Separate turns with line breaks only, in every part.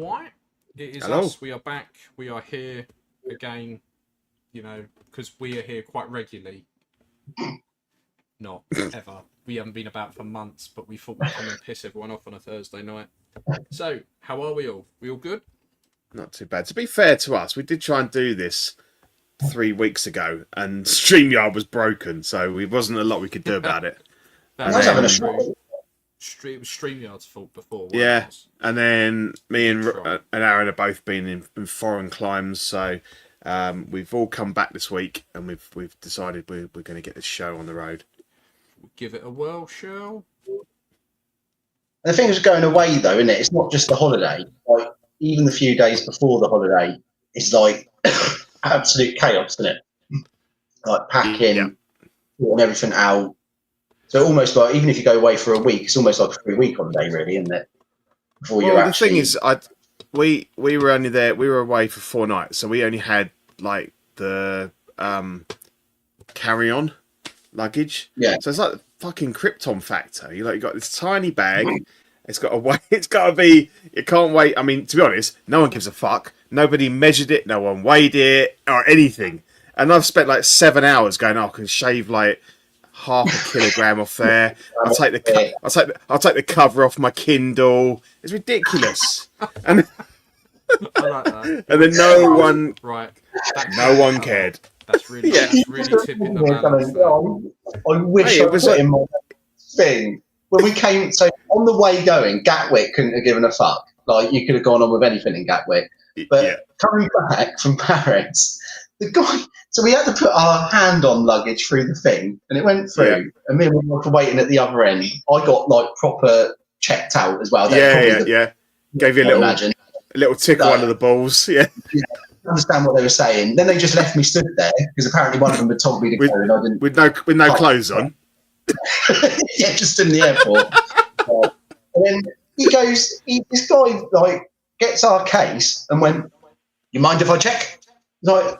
Right. It is
Hello.
us. We are back. We are here again, because we are here quite regularly. Not ever. We haven't been about for months, but we thought we'd come and piss everyone off on a Thursday night. So, how are we all? We all good?
Not too bad. To be fair to us, we did try and do this 3 weeks ago, and StreamYard was broken, so it wasn't a lot we could do about it.
That's
was having a
true. It was StreamYard's fault before.
Yeah,
It?
and then me and Aaron have both been in foreign climes, so we've all come back this week, and we've decided we're going to get this show on the road.
We'll give it a whirl, shall?
The thing is going away though, isn't it? It's not just the holiday. Like even the few days before the holiday, it's like absolute chaos, isn't it? Like packing, sorting everything out. So almost like even if you go away for a week, it's almost like a 3-week holiday, really, isn't it? Before you're
the thing is, we were only there. We were away for 4 nights, so we only had like the carry-on luggage.
Yeah.
So it's like the fucking Krypton factor. You got this tiny bag. It's got to weigh. It's got to be. You can't wait. I mean, to be honest, no one gives a fuck. Nobody measured it. No one weighed it or anything. And I've spent like 7 hours going, I can shave like half a kilogram off there. I'll take the cover off my Kindle. It's ridiculous. And
I like that.
and then no one cared.
That's really tipping the balance.
I wish I put in my thing. When we came, so on the way going, Gatwick couldn't have given a fuck. Like, you could have gone on with anything in Gatwick. But coming back from Paris, the guy, so we had to put our hand on luggage through the thing, and it went through. Yeah. And me and my wife were waiting at the other end. I got, like, proper checked out as well.
Yeah. Gave you a little tickle under the balls. Yeah.
Understand what they were saying. Then they just left me stood there because apparently one of them had told me to go, and I didn't.
With no clothes on.
Yeah, just in the airport. And then this guy like gets our case and went, "You mind if I check?" Like,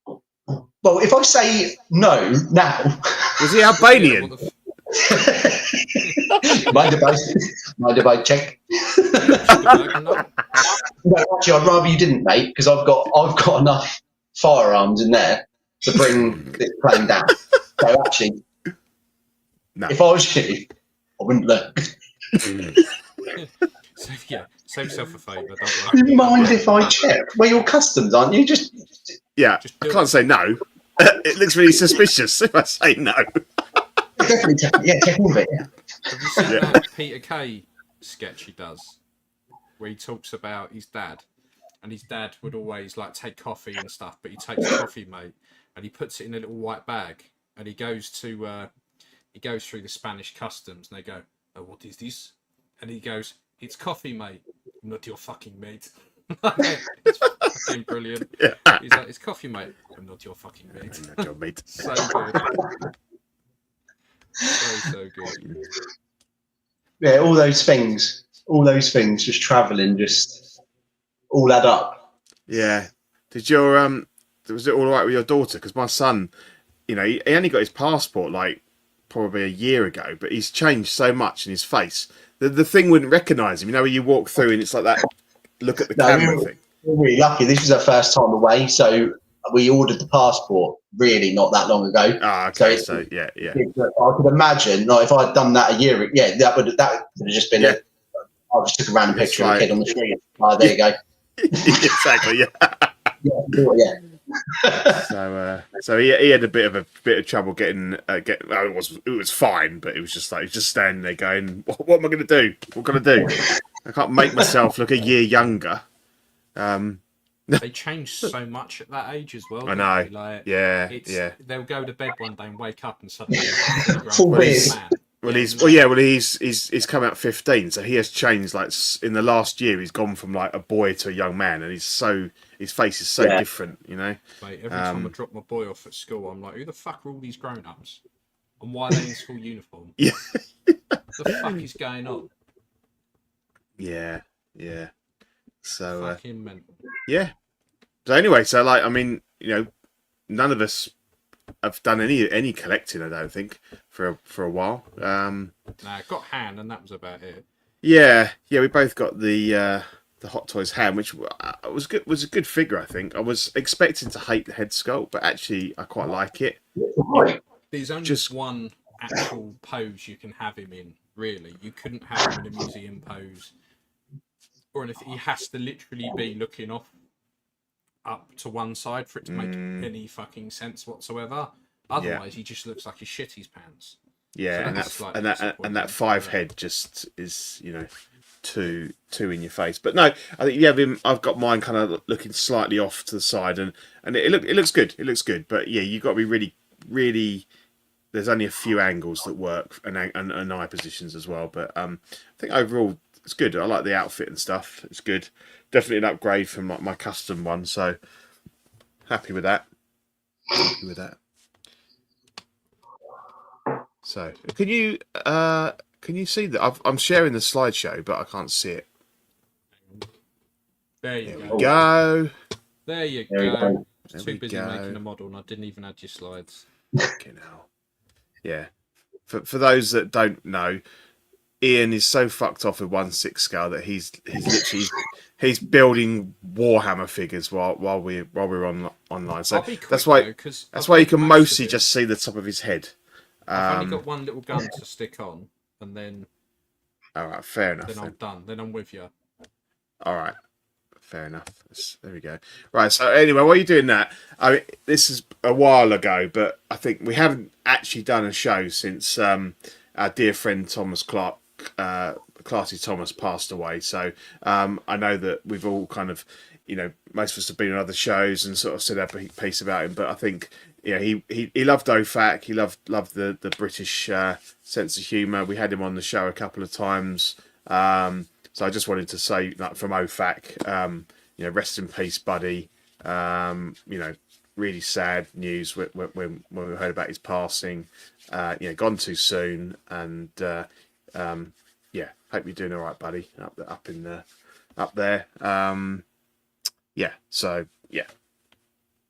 well, if I say no now,
was he Albanian?
mind if I check? No, actually, I'd rather you didn't, mate, because I've got enough firearms in there to bring this plane down. So actually, if I was you, I wouldn't look.
So yeah, save yourself a favour.
Do you mind if I check? Well, you're customs, aren't you?
I can't say no. It looks really suspicious if I say no.
Definitely check all of it. Yeah.
Have you seen that Peter Kay sketch he does, where he talks about his dad, and his dad would always like take coffee and stuff, but he takes coffee, mate, and he puts it in a little white bag, and he goes through the Spanish customs, and they go, "Oh, what is this?" And he goes, "It's coffee, mate. I'm not your fucking mate." It's fucking brilliant. Yeah. He's like, "It's coffee, mate. I'm not your fucking mate."
I'm not your mate.
So good. So good.
Yeah, all those things, just travelling, just all add up.
Yeah. Did your was it all right with your daughter? Because my son, he only got his passport like probably a year ago, but he's changed so much in his face. The thing wouldn't recognise him. When you walk through and it's like that look at the camera thing.
We're really lucky. This was our first time away, so we ordered the passport really not that long ago.
Ah, okay. So yeah.
I could imagine, like, if I'd done that a year, that would have just been I just took a random picture of a kid on the street. There you go.
Exactly.
Yeah.
So he had a bit of trouble getting. It was fine, but it was just like he's just standing there going, "What am I going to do? What can I do? I can't make myself look a year younger."
They change so much at that age as well.
I know.
They? Like,
yeah.
They'll go to bed one day and wake up and suddenly
he's come out 15, so he has changed. Like in the last year, he's gone from like a boy to a young man, and his face is so different.
Mate, every time I drop my boy off at school, I'm like, who the fuck are all these grown-ups? And why are they in school uniform?
Yeah.
The fuck is going on?
Yeah. So
fucking mental.
Yeah. So anyway, none of us have done any collecting, I don't think, for a while.
Got Han, and that was about it.
Yeah, we both got the Hot Toys hand, which was a good figure. I think I was expecting to hate the head sculpt, but actually I quite like it.
Right.
There's only just one actual pose you can have him in. Really, you couldn't have him in a museum pose or anything. He has to literally be looking off up to one side for it to make any fucking sense whatsoever. Otherwise, he just looks like he shit his pants.
Yeah, so and that 5 head just is, you know, too in your face. But no, I think you have him. I've got mine kind of looking slightly off to the side, and it looks good. It looks good. But yeah, you got to be really. There's only a few angles that work and eye positions as well. But I think overall it's good. I like the outfit and stuff. It's good. Definitely an upgrade from my custom one. So happy with that. Happy with that. So can you see that? I'm sharing the slideshow, but I can't see it.
There you
go.
There you go. I was too busy making a model, and I didn't even add your slides.
Fucking hell. Yeah. For those that don't know, Ian is so fucked off with 1/6 scale that he's literally he's building Warhammer figures while we're online. So that's why you can mostly just see the top of his head.
I've only got one little gun to stick on, and then.
All right, fair enough.
Then I'm done. Then I'm with you.
All right, fair enough. There we go. Right. So anyway, while you're doing that, I mean, this is a while ago, but I think we haven't actually done a show since our dear friend Thomas Clark, Classy Thomas, passed away. So I know that we've all kind of, you know, most of us have been on other shows and sort of said our piece about him, but I think. Yeah, he loved OFAC. He loved the British sense of humour. We had him on the show a couple of times. So I just wanted to say, like, from OFAC, you know, rest in peace, buddy. You know, really sad news when we heard about his passing. You know, gone too soon. And yeah, hope you're doing all right, buddy. Up there. Yeah. So yeah,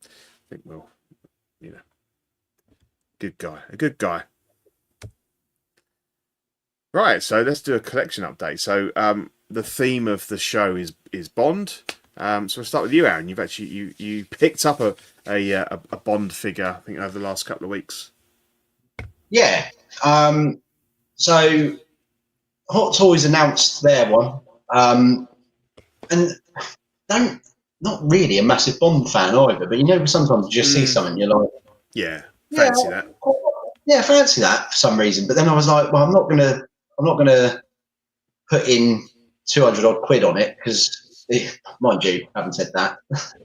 I think we'll. You know, a good guy. Right, so let's do a collection update. So the theme of the show is Bond. So we'll start with you, Aaron. You've actually you picked up a Bond figure, I think, over the last couple of weeks.
Yeah. So Hot Toys announced their one, and not really a massive Bond fan either, but you know, sometimes you just see something, you're like,
fancy that.
Yeah, fancy that for some reason. But then I was like, well, I'm not gonna put in 200 odd quid on it because, mind you, I haven't said that.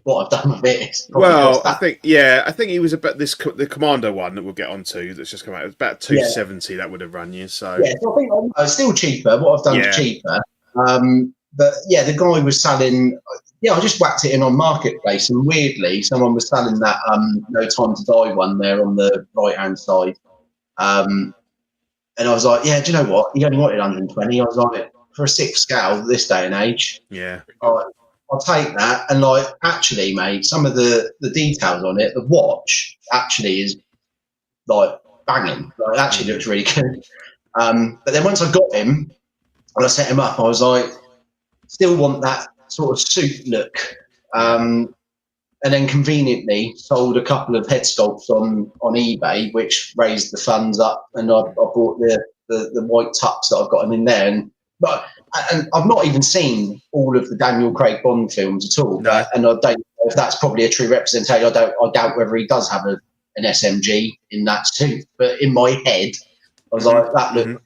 What I've done with it is
I think it was about the Commando one that we'll get onto that's just come out. It was about 270 that would have run you. So
yeah, so I think it's still cheaper. What I've done is cheaper. But yeah, the guy was selling. Yeah, I just whacked it in on Marketplace, and weirdly, someone was selling that No Time to Die one there on the right hand side. And I was like, yeah, do you know what? He only wanted 120. I was like, for a 6 scale this day and age, I'll take that. And like, actually, mate, some of the details on it, the watch actually is like banging. Like, it actually looks really good. But then once I got him and I set him up, I was like, still want that sort of suit look. And then conveniently sold a couple of head sculpts on eBay, which raised the funds up, and I bought the white tux that I've got them in there. And I've not even seen all of the Daniel Craig Bond films at all.
No.
And I don't know if that's probably a true representation. I doubt whether he does have an SMG in that suit. But in my head, I was like, that looks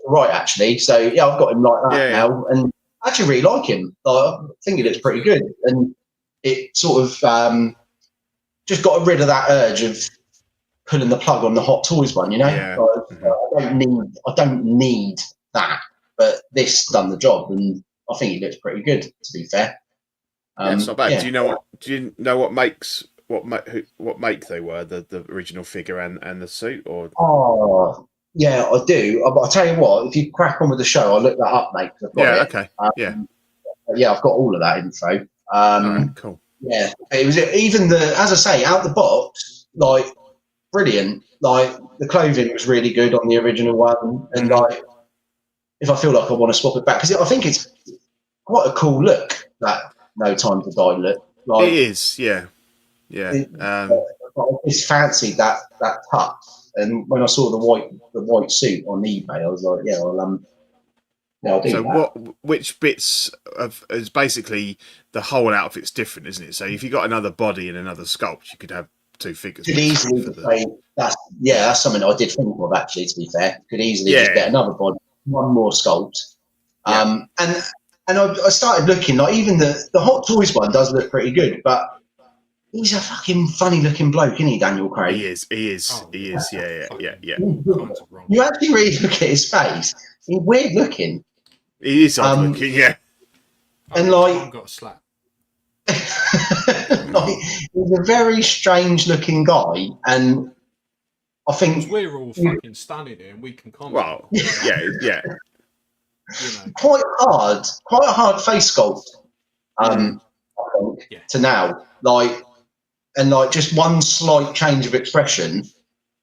right, actually. So yeah, I've got him like that now, and I actually really like him. I think he looks pretty good, and it sort of just got rid of that urge of pulling the plug on the Hot Toys one. You know, I don't need that, but this done the job, and I think he looks pretty good. To be fair,
it's not bad. Yeah. Do you know what makes what make they were the original figure and the suit? Or
yeah, I do. But I'll tell you what, if you crack on with the show, I'll look that up, mate.
Okay.
Yeah, I've got all of that info.
All right, cool.
Yeah, it was even as I say, out the box, like brilliant. Like the clothing was really good on the original one, and like if I feel like I want to swap it back, because I think it's quite a cool look. That No Time to Die look. Like,
it is, yeah.
I just fancied that touch, and when I saw the white suit on eBay, I was like, yeah, well, I'll do
So
that.
which bits of is basically the whole outfit's different, isn't it? So if you got another body and another sculpt, you could have two figures.
Could easily say that's something I did think of actually. To be fair, could easily just get another body, one more sculpt, and I started looking like even the Hot Toys one does look pretty good, but he's a fucking funny looking bloke, isn't he, Daniel Craig?
He is. Yeah.
You actually really look at his face. He's weird looking.
He is odd looking, yeah.
And like,
I've got a slap.
like, he's a very strange looking guy, and I think
we're all fucking stunning here, and we can comment.
Well, yeah.
You know.
Quite a hard face sculpt. I think to now, like just one slight change of expression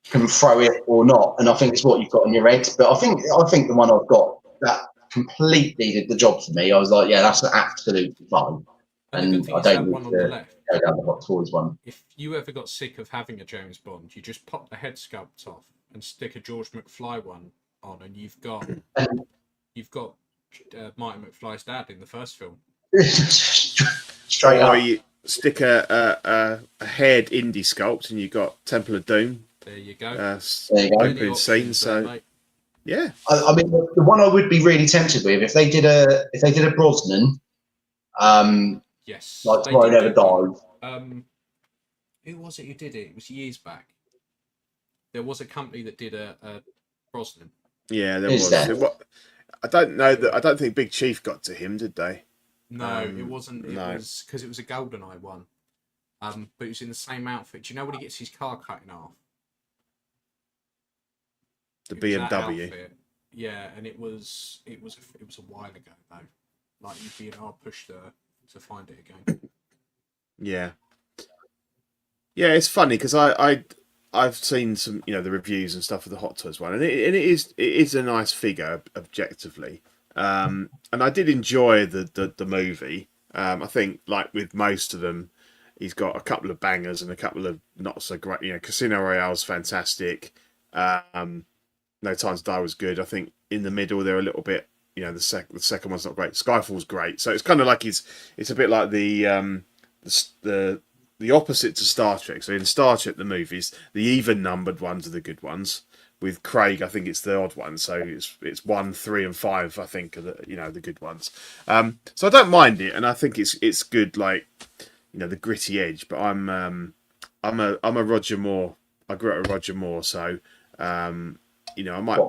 can throw it or not, and I think it's what you've got on your head. But I think the one I've got that completely did the job for me. I was like, yeah, that's absolutely fine. And I don't need to go down the Hot Toys one.
If you ever got sick of having a James Bond, you just pop the head sculpt off and stick a George McFly one on, and you've got Marty McFly's dad in the first film.
Straight up.
Or you stick a head indie sculpt, and you got Temple of Doom.
There you go.
Opening scene. So yeah.
I mean, the one I would be really tempted with if they did a Brosnan.
Yes.
Like Tomorrow Never Dies.
Who was it who did it? It was years back. There was a company that did a Brosnan.
Yeah, there was. I don't know that. I don't think Big Chief got to him, did they?
No, it wasn't. It was because it was a GoldenEye one. But it was in the same outfit. Do you know when he gets his car cut in half?
The BMW.
Yeah, and it was a while ago though. Like you'd be an hard push to find it again.
Yeah, it's funny because I've seen some the reviews and stuff of the Hot Toys one, and it is a nice figure objectively, and I did enjoy the movie. I think like with most of them, he's got a couple of bangers and a couple of not so great. Casino Royale's fantastic. No Time to Die was good. I think in the middle they're a little bit. The second one's not great. Skyfall's great. So it's kind of like it's a bit like the opposite to Star Trek. So in Star Trek the movies, the even numbered ones are the good ones. With Craig, I think it's the odd one. So it's 1, 3, and 5. I think are the good ones. So I don't mind it, and I think it's good. Like the gritty edge. But I'm a Roger Moore. I grew up with Roger Moore, so I might.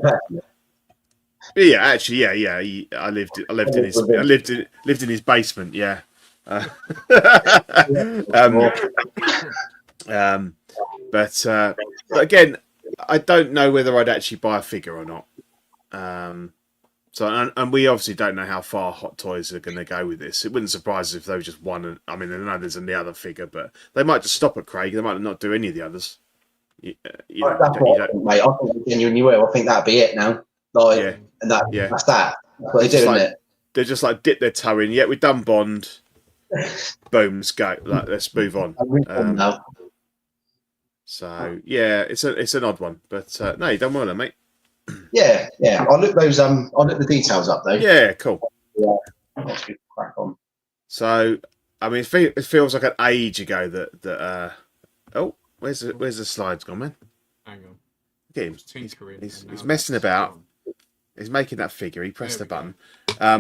Yeah, actually, yeah. I lived in his basement. Yeah. But again, I don't know whether I'd actually buy a figure or not. And we obviously don't know how far Hot Toys are going to go with this. It wouldn't surprise us if they were just one. I mean, I know there's the other figure, but they might just stop at Craig. They might not do any of the others.
That's what I think, mate. I think genuinely will. I think that'd be it now. And that's that. That's what they do, isn't it?
They just like dip their toe in. Yeah, we've done Bond. Boom, let's go. Like, let's move on. So yeah, it's an odd one, but no, you done well, mate.
Yeah. I'll look the details up though.
Yeah, cool.
Yeah, let's get crack on.
So I mean, it feels like an age ago that. Oh, where's the slides gone, man?
Hang on.
Look at him. He's messing about. He's making that figure. He pressed the button.
There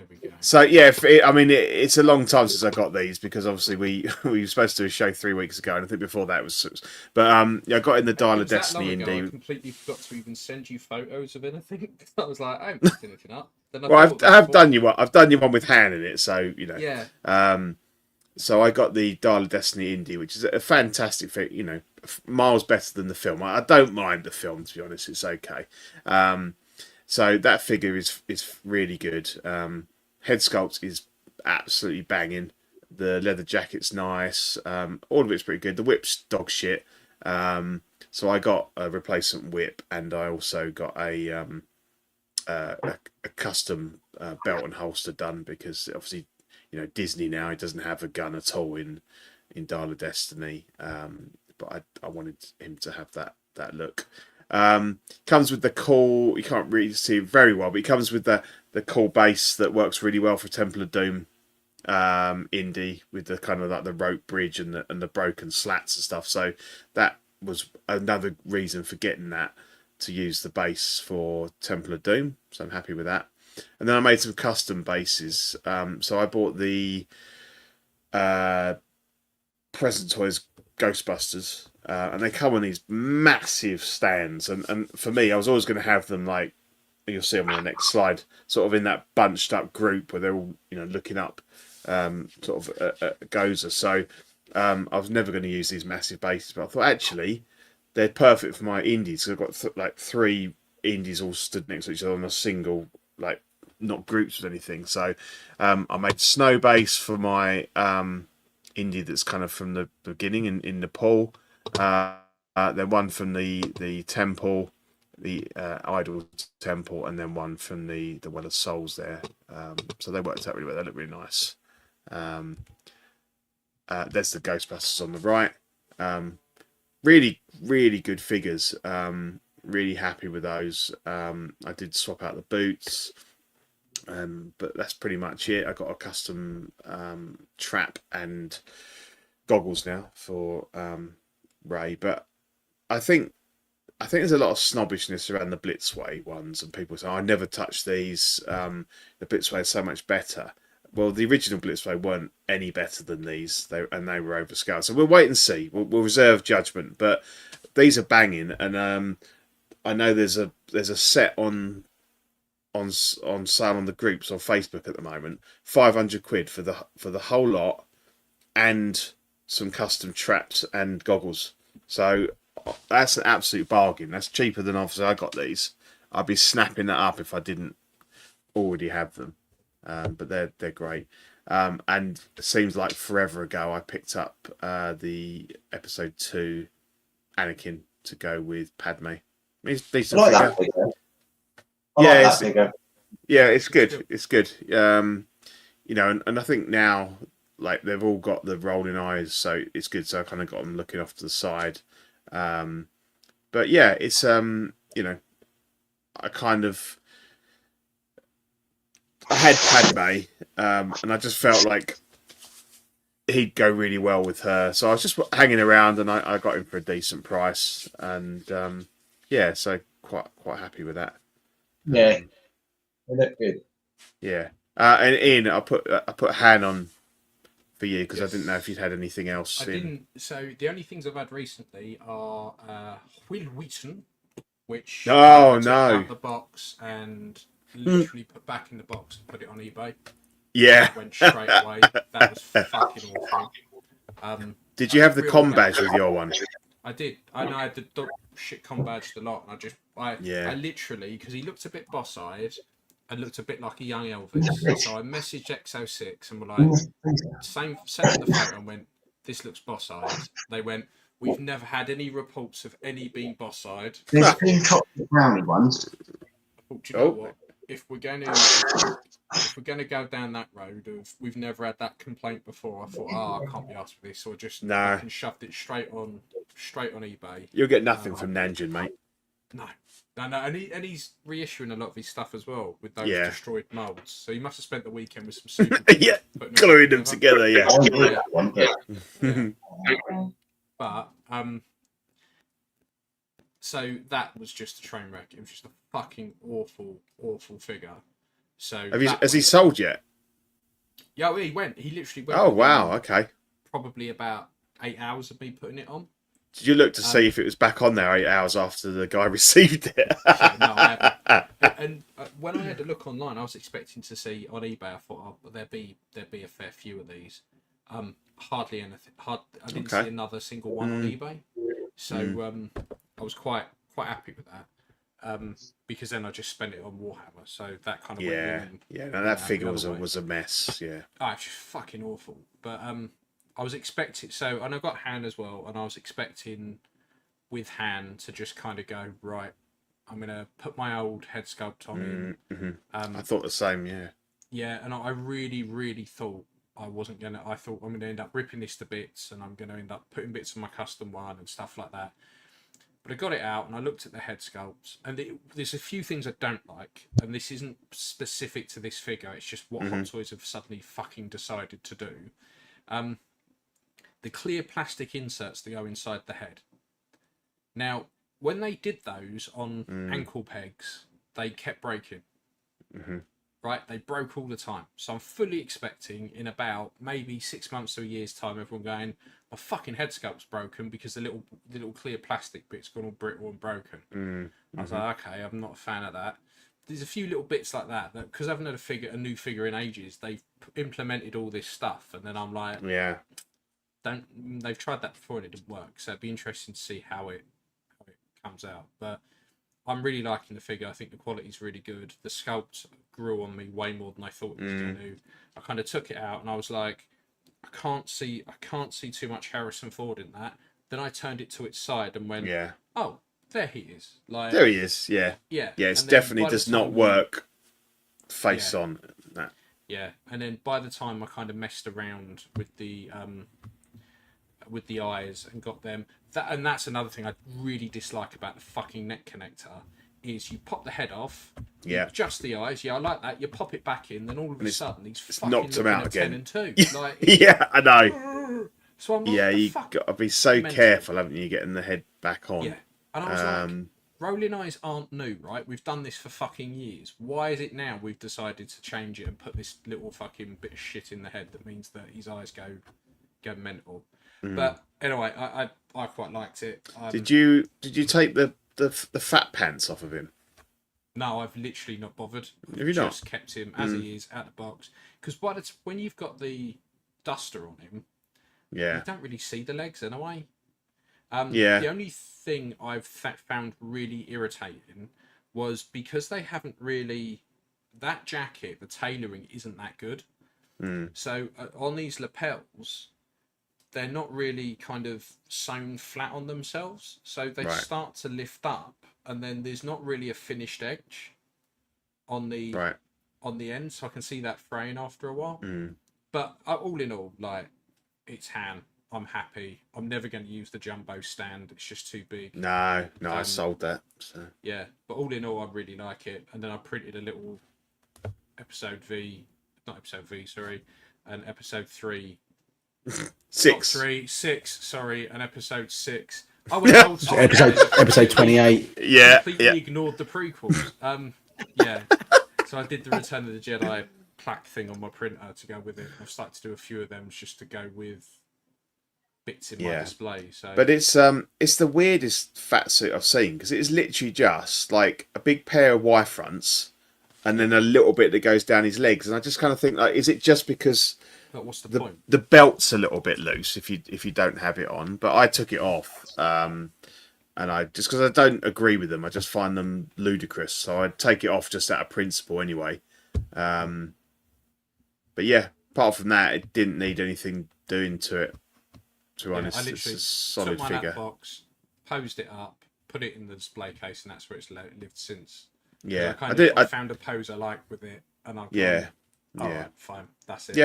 we go.
So yeah, it's a long time since I got these because obviously we were supposed to do a show 3 weeks ago, and I think before that was. But I got in the Dial of Destiny indie.
I completely forgot to even send you photos of anything. I was like, I haven't picked anything up.
Well, I've done you one. I've done you one with Han in it, so
Yeah.
So I got the Dial of Destiny indie, which is a fantastic thing, miles better than the film. I don't mind the film, to be honest. It's okay. So that figure is really good. Head sculpt is absolutely banging. The leather jacket's nice. All of it's pretty good. The whip's dog shit. So I got a replacement whip, and I also got a custom belt and holster done, because obviously, Disney now, he doesn't have a gun at all in Dial of Destiny. But I wanted him to have that look. Comes with the cool, you can't really see it very well, but it comes with the cool base that works really well for Temple of Doom indie, with the kind of like the rope bridge and the broken slats and stuff. So that was another reason for getting that, to use the base for Temple of Doom. So I'm happy with that. And then I made some custom bases. So I bought the Present Toys Ghostbusters, and they come on these massive stands. And for me, I was always going to have them, like you'll see them on the next slide, sort of in that bunched up group where they're all looking up, sort of at Gozer. So I was never going to use these massive bases, but I thought actually they're perfect for my indies. So I've got like 3 indies all stood next to each other on a single, like not groups with anything. So I made snow base for my indie that's kind of from the beginning in Nepal. Then one from the temple, the idol temple, and then one from the Well of Souls there. So they worked out really well. They look really nice. There's the Ghostbusters on the right. Really, really good figures. Really happy with those. I did swap out the boots, but that's pretty much it. I got a custom trap and goggles now for Ray, but I think there's a lot of snobbishness around the Blitzway ones, and people say, "I never touched these. The Blitzway is so much better." Well, the original Blitzway weren't any better than these, they were overscaled. So we'll wait and see. We'll reserve judgment, but these are banging, and I know there's a set on sale on the groups on Facebook at the moment. £500 for the whole lot, and some custom traps and goggles. So that's an absolute bargain. That's cheaper than obviously I got these. I'd be snapping that up if I didn't already have them. But they're great. And it seems like forever ago I picked up the episode 2 Anakin to go with Padme. It's decent.
I like that figure.
It's good. It's good. And I think now, like, they've all got the rolling eyes, so it's good. So I kind of got them looking off to the side. But yeah, it's I had Padme, and I just felt like he'd go really well with her. So I was just hanging around, and I got him for a decent price, and so quite happy with that.
Yeah, they look good.
Yeah, and Ian, I put Han on for you because I didn't know if you'd had anything else.
I didn't. So the only things I've had recently are Will Wheaton, which took out the box and literally put back in the box and put it on eBay.
Yeah,
went straight away. That was fucking awful.
Did you have the com badge with your one?
I did. I know I had the shit com badge a lot, and I literally, because he looked a bit boss-eyed and looked a bit like a young Elvis, so I messaged XO6 and were like, sent them the photo and went, "This looks boss-eyed." They went, "We've never had any reports of any being boss-eyed."
There's been chocolate brownie ones.
Do you know what? If we're going to go down that road of we've never had that complaint before, I thought, I can't be asked for this, or just fucking shoved it straight on eBay.
You'll get nothing from Nanjing, mate.
No, and he's reissuing a lot of his stuff as well with those destroyed molds. So he must have spent the weekend with some super
gluing them together. Yeah.
But so that was just a train wreck. It was just a fucking awful figure. So
has he sold yet?
Yeah, he went. He literally went.
Oh wow! Okay.
Probably about 8 hours of me putting it on.
Did you look to see if it was back on there 8 hours after the guy received it?
No, I haven't. And when I had a look online, I was expecting to see on eBay. I thought, there'd be a fair few of these. Hardly anything. I didn't see another single one on eBay. So I was quite happy with that. Because then I just spent it on Warhammer, so that kind of went in.
No, that figure was a mess. Yeah.
Oh, it's just fucking awful. But I was expecting and I got Han as well, and I was expecting with Han to just kind of go right. I'm gonna put my old head sculpt on in.
I thought the same. Yeah.
Yeah, and I really, really thought I wasn't gonna. I thought I'm gonna end up ripping this to bits, and I'm gonna end up putting bits of my custom one and stuff like that. But I got it out, and I looked at the head sculpts, and there's a few things I don't like, and this isn't specific to this figure. It's just what Hot Toys have suddenly fucking decided to do. The clear plastic inserts that go inside the head. Now, when they did those on ankle pegs, they kept breaking. Right, they broke all the time. So I'm fully expecting in about maybe 6 months to a year's time, everyone going, my fucking head sculpt's broken because the little clear plastic bit's gone all brittle and broken. I was like, okay, I'm not a fan of that. There's a few little bits like that because I haven't had a new figure in ages. They've implemented all this stuff, and then I'm like,
yeah,
they've tried that before and it didn't work. So it'd be interesting to see how it comes out. But I'm really liking the figure. I think the quality's really good. The sculpt grew on me way more than I thought it was going to. I kind of took it out and I was like, I can't see too much Harrison Ford in that. Then I turned it to its side and went, oh, there he is. Like,
there he is. Yeah.
Yeah.
It's definitely does not work face on that.
Yeah. And then by the time I kind of messed around with the eyes and got them, that's another thing I really dislike about the fucking neck connector is you pop the head off, just the eyes. Yeah, I like that. You pop it back in, then all of a sudden he's fucking
knocked him out again.
10 and 2. Like,
yeah, I know.
So I'm like,
you got to be so careful, haven't you, getting the head back on?
Yeah, and I was like, rolling eyes aren't new, right? We've done this for fucking years. Why is it now we've decided to change it and put this little fucking bit of shit in the head that means that his eyes go mental? But anyway, I quite liked it.
Did you take the fat pants off of him?
No, I've literally not bothered.
Have you
just kept him as he is out the box. Because when you've got the duster on him, you don't really see the legs anyway. The only thing I've found really irritating was because they haven't really, that jacket, the tailoring isn't that good. So on these lapels, they're not really kind of sewn flat on themselves. So they start to lift up, and then there's not really a finished edge on the end. So I can see that fraying after a while. But all in all, like, it's Han. I'm happy. I'm never going to use the jumbo stand. It's just too big.
No, I sold that. So.
Yeah, but all in all, I really like it. And then I printed a little episode 3, an episode 3.
6.
6, sorry, an episode 6. I went old school.
episode 28.
Yeah,
completely ignored the prequels. So I did the Return of the Jedi plaque thing on my printer to go with it. I've started to do a few of them just to go with bits in my display. So,
but it's the weirdest fat suit I've seen because it is literally just like a big pair of Y fronts and then a little bit that goes down his legs, and I just kind of think, like, is it just because
what's the point?
The belt's a little bit loose if you don't have it on, but I took it off, and I just because I don't agree with them, I just find them ludicrous, so I'd take it off just out of principle anyway. But yeah, apart from that, it didn't need anything doing to it. To be honest,
I literally
it's a solid
took my
figure.
box, posed it up, put it in the display case, and that's where it's lived since.
Yeah,
I found a pose I liked with it, and I've
yeah.
Right, fine, that's it.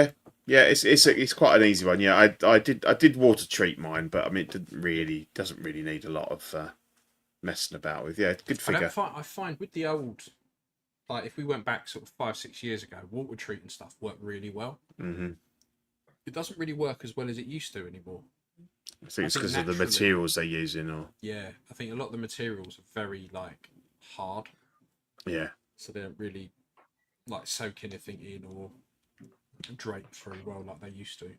Yeah, it's quite an easy one. Yeah, I did water treat mine, but I mean, it doesn't really need a lot of messing about with. Yeah, good figure.
I find with the old, like if we went back sort of 5-6 years ago, water treat and stuff worked really well. It doesn't really work as well as it used to anymore.
I think it's because of the materials they're using, or
I think a lot of the materials are very like hard.
Yeah.
So they don't really like soak anything in or drape very well like they used to.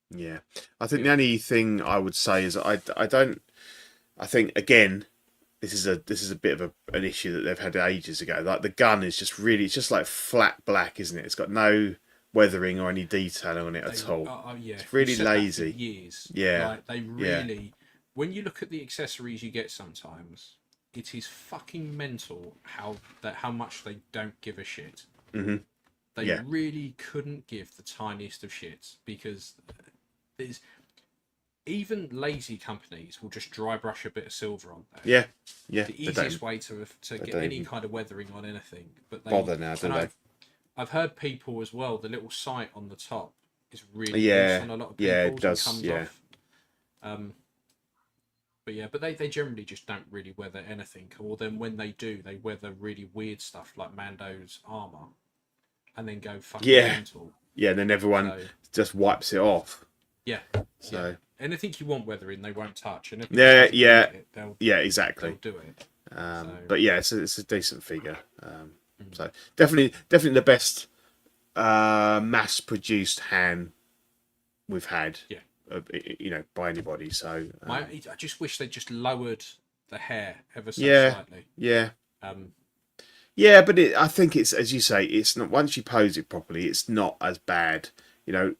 Yeah, I think the only thing I would say is I think again this is a bit of an issue that they've had ages ago. Like the gun is just really, it's just like flat black, isn't it? It's got no weathering or any detailing on it at all. It's really lazy.
Years.
Yeah,
like they really. When you look at the accessories you get sometimes, it is fucking mental how much they don't give a shit. They really couldn't give the tiniest of shits because even lazy companies will just dry brush a bit of silver on there.
Yeah, yeah.
The easiest way to get any kind of weathering on anything. But they
bother now, do they?
I've heard people as well. The little sight on the top is really
Yeah,
loose on a lot of
yeah,
people.
it does.
And comes
Yeah.
off. But they generally just don't really weather anything. Or then when they do, they weather really weird stuff like Mando's armor, and then go fucking mental.
Yeah, and then everyone just wipes it off.
Yeah.
So
anything you want weathering, they won't touch. And
exactly.
They'll do it.
But yeah, it's a decent figure. So definitely the best mass-produced Han we've had.
Yeah.
By anybody. So
I just wish they just lowered the hair ever so slightly.
Yeah. Yeah, but I think it's, as you say, it's not, once you pose it properly, it's not as bad. You're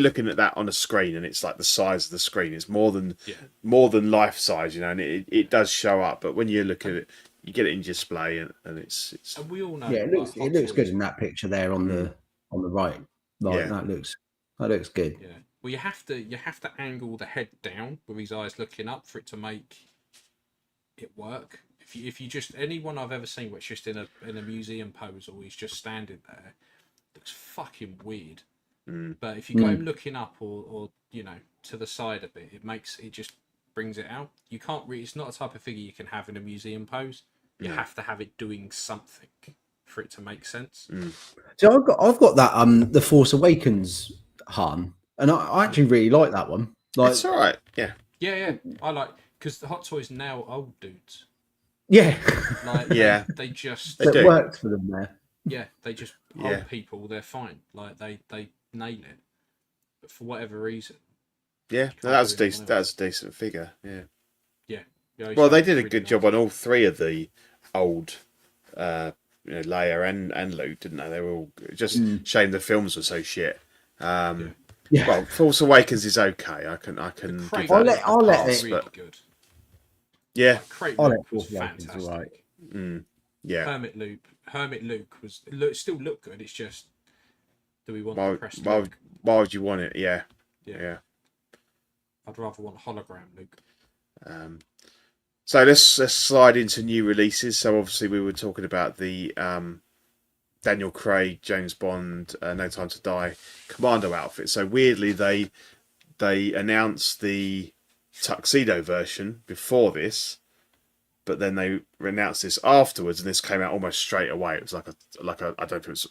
looking at that on a screen, and it's like the size of the screen is more than life size, and it does show up. But when you look at it, you get it in display, and it's.
And we all know.
Yeah, it looks good in that picture there on the right. That looks good.
Yeah. Well, you have to angle the head down with his eyes looking up for it to make it work. If you just, anyone I've ever seen which just in a museum pose, or he's just standing there, looks fucking weird. But if you got him looking up or to the side a bit, it just brings it out. You can't really, it's not a type of figure you can have in a museum pose. You have to have it doing something for it to make sense.
So I've got that the Force Awakens Han, and I actually really like that one. Like,
it's all right. Yeah.
Yeah. I like, because the Hot Toys now old dudes.
Yeah.
Like, they just
it works for them there.
Yeah, they just old people. They're fine. Like they nail it, but for whatever reason.
Yeah, that was decent. That was a decent figure. Yeah.
Yeah.
Well, they did a good job on all three of the old, Leia and Luke, didn't they? They were all just shame the films were so shit. Well, Force Awakens is okay. I can.
I'll let it.
Really good.
Yeah.
I'll let Force Awakens. Right.
Yeah.
Hermit Luke still looked good. It's just, do we want to press?
Why would you want it? Yeah.
I'd rather want hologram Luke.
So let's slide into new releases. So obviously we were talking about the Daniel Craig, James Bond, No Time to Die Commando outfit. So weirdly they announced the tuxedo version before this, but then they announced this afterwards, and this came out almost straight away. It was like a I don't know if it's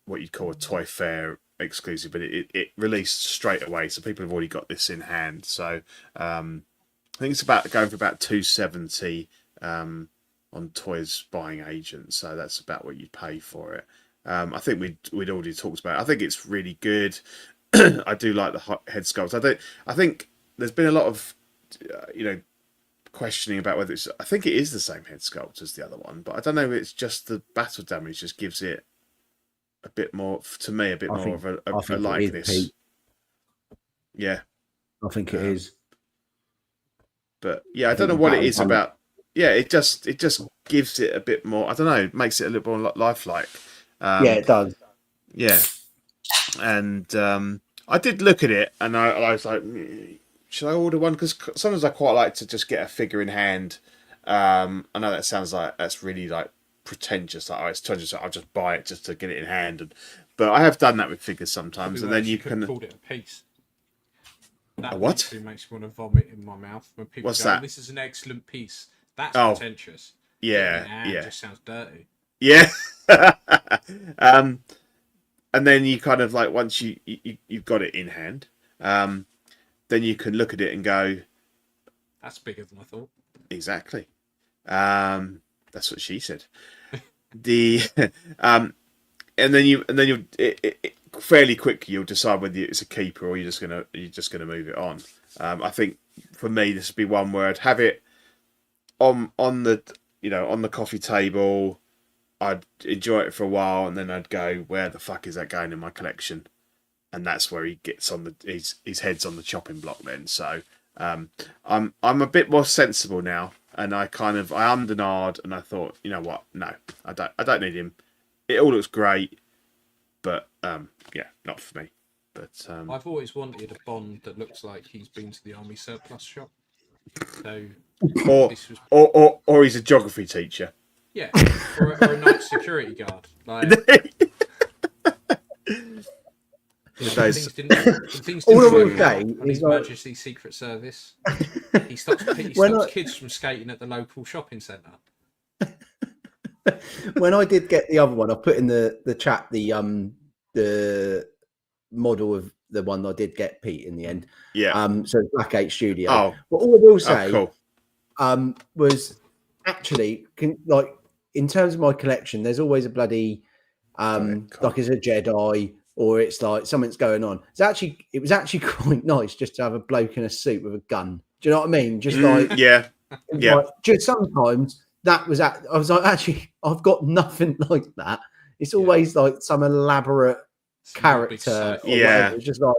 what you'd call a Toy Fair exclusive, but it released straight away. So people have already got this in hand. So I think it's about going for about $270 on Toys Buying Agent. So that's about what you'd pay for it. I think we'd already talked about it. I think it's really good. I do like the head sculpt. I think there's been a lot of questioning about whether it's. I think it is the same head sculpt as the other one, but I don't know if it's just the battle damage just gives it a bit more, to me, more of a likeness. Yeah,
I think it is.
But yeah, I don't know what it is about. Yeah, it just gives it a bit more. I don't know. It makes it a little more lifelike.
Yeah, it does.
Yeah, and I did look at it, and I was like, should I order one? Because sometimes I quite like to just get a figure in hand. I know that sounds like that's really like pretentious. Like, it's $200, I'll just buy it just to get it in hand. But I have done that with figures sometimes, and then you can
called it a piece.
That what?
Makes me want to vomit in my mouth when people
What's
go,
that?
This is an excellent piece. That's pretentious.
Yeah.
It just sounds dirty.
Yeah. And then you kind of like, once you've got it in hand, then you can look at it and go,
that's bigger than I thought.
Exactly. That's what she said. And then you fairly quickly you'll decide whether it's a keeper or you're just gonna move it on. I think for me this would be one where I'd have it on the coffee table. I'd enjoy it for a while, and then I'd go, where the fuck is that going in my collection? And that's where he gets on his head's on the chopping block then. So I'm a bit more sensible now, and I ummed and ahed, and I thought, you know what? No, I don't need him. It all looks great, but yeah, not for me. But
I've always wanted a Bond that looks like he's been to the army surplus shop. So this was,
or he's a geography teacher.
yeah, or a night security guard. Like things didn't
All I will
work
say
out on
is
His
like-
Majesty's Secret Service. He stops kids from skating at the local shopping centre.
When I did get the other one, I put in the chat the model of the one I did get, Pete, in the end.
Yeah.
So Black 8 Studio.
Oh.
But all I will say
cool.
Was actually like in terms of my collection, there's always a bloody
cool.
like it's a Jedi or it's like something's going on. It was actually quite nice just to have a bloke in a suit with a gun. Do you know what I mean? Just like
yeah.
Like, just sometimes that was I was like, actually, I've got nothing like that. It's always like some elaborate character.
Yeah.
It's just like,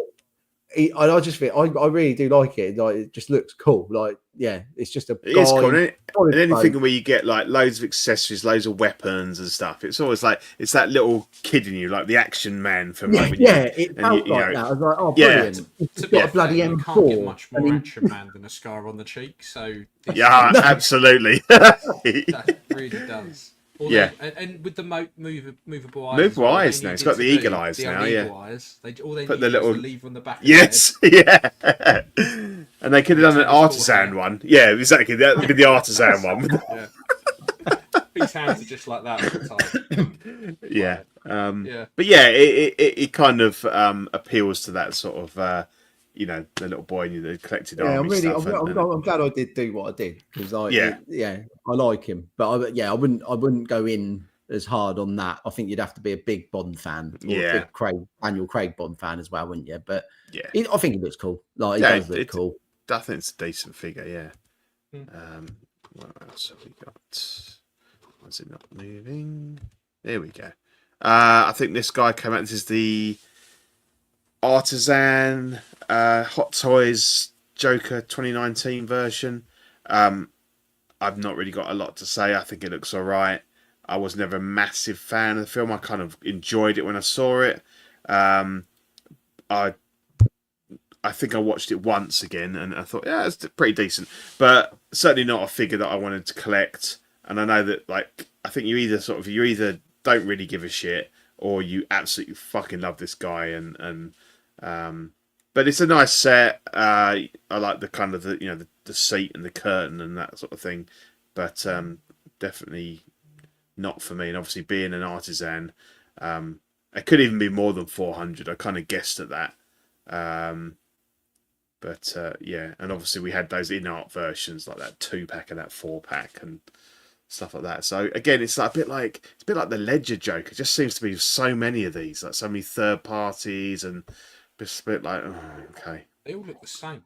I just think I really do like it. Like, it just looks cool. Like, yeah, it's just a.
It is cool. And anything where you get like loads of accessories, loads of weapons and stuff. It's always like it's that little kid in you, like the action man from.
It felt like that. I was like, oh, brilliant! It's got a bloody M4.
You can't get much more action man than a scar on the cheek. So
yeah, absolutely.
That really does.
Yeah,
and with the movable eyes.
Movable eyes now. It's got the eagle eyes now. Yeah.
Eyes. All they
put
need
the little
is the lever on the back.
Yes. Yeah. And they could have done an artisan one. Yeah, exactly. That would be the artisan one.
Yeah. His hands are just like that all the time.
Yeah.
Yeah.
But yeah, it kind of appeals to that sort of the little boy in you that collected army stuff.
I'm glad I did do what I did because I like him, but I wouldn't go in as hard on that. I think you'd have to be a big Bond fan, or a big Daniel Craig Bond fan as well, wouldn't you? But I think it looks cool. Like it does look cool.
I think it's a decent figure. Yeah. What else have we got? Why is it not moving? There we go. I think this guy came out. This is the Artisan Hot Toys Joker 2019 version. I've not really got a lot to say. I think it looks all right. I was never a massive fan of the film. I kind of enjoyed it when I saw it. I think I watched it once again and I thought, yeah, it's pretty decent, but certainly not a figure that I wanted to collect. And I know that, like, I think you either don't really give a shit or you absolutely fucking love this guy. But it's a nice set. I like the kind of the seat and the curtain and that sort of thing, but definitely not for me. And obviously, being an artisan, it could even be more than 400. I kind of guessed at that. But and obviously we had those in-art versions like that 2-pack and that 4-pack and stuff like that. So again, it's like a bit like the Ledger Joker. It just seems to be so many of these, like so many third parties, and just a bit like, oh, okay.
They all look the same.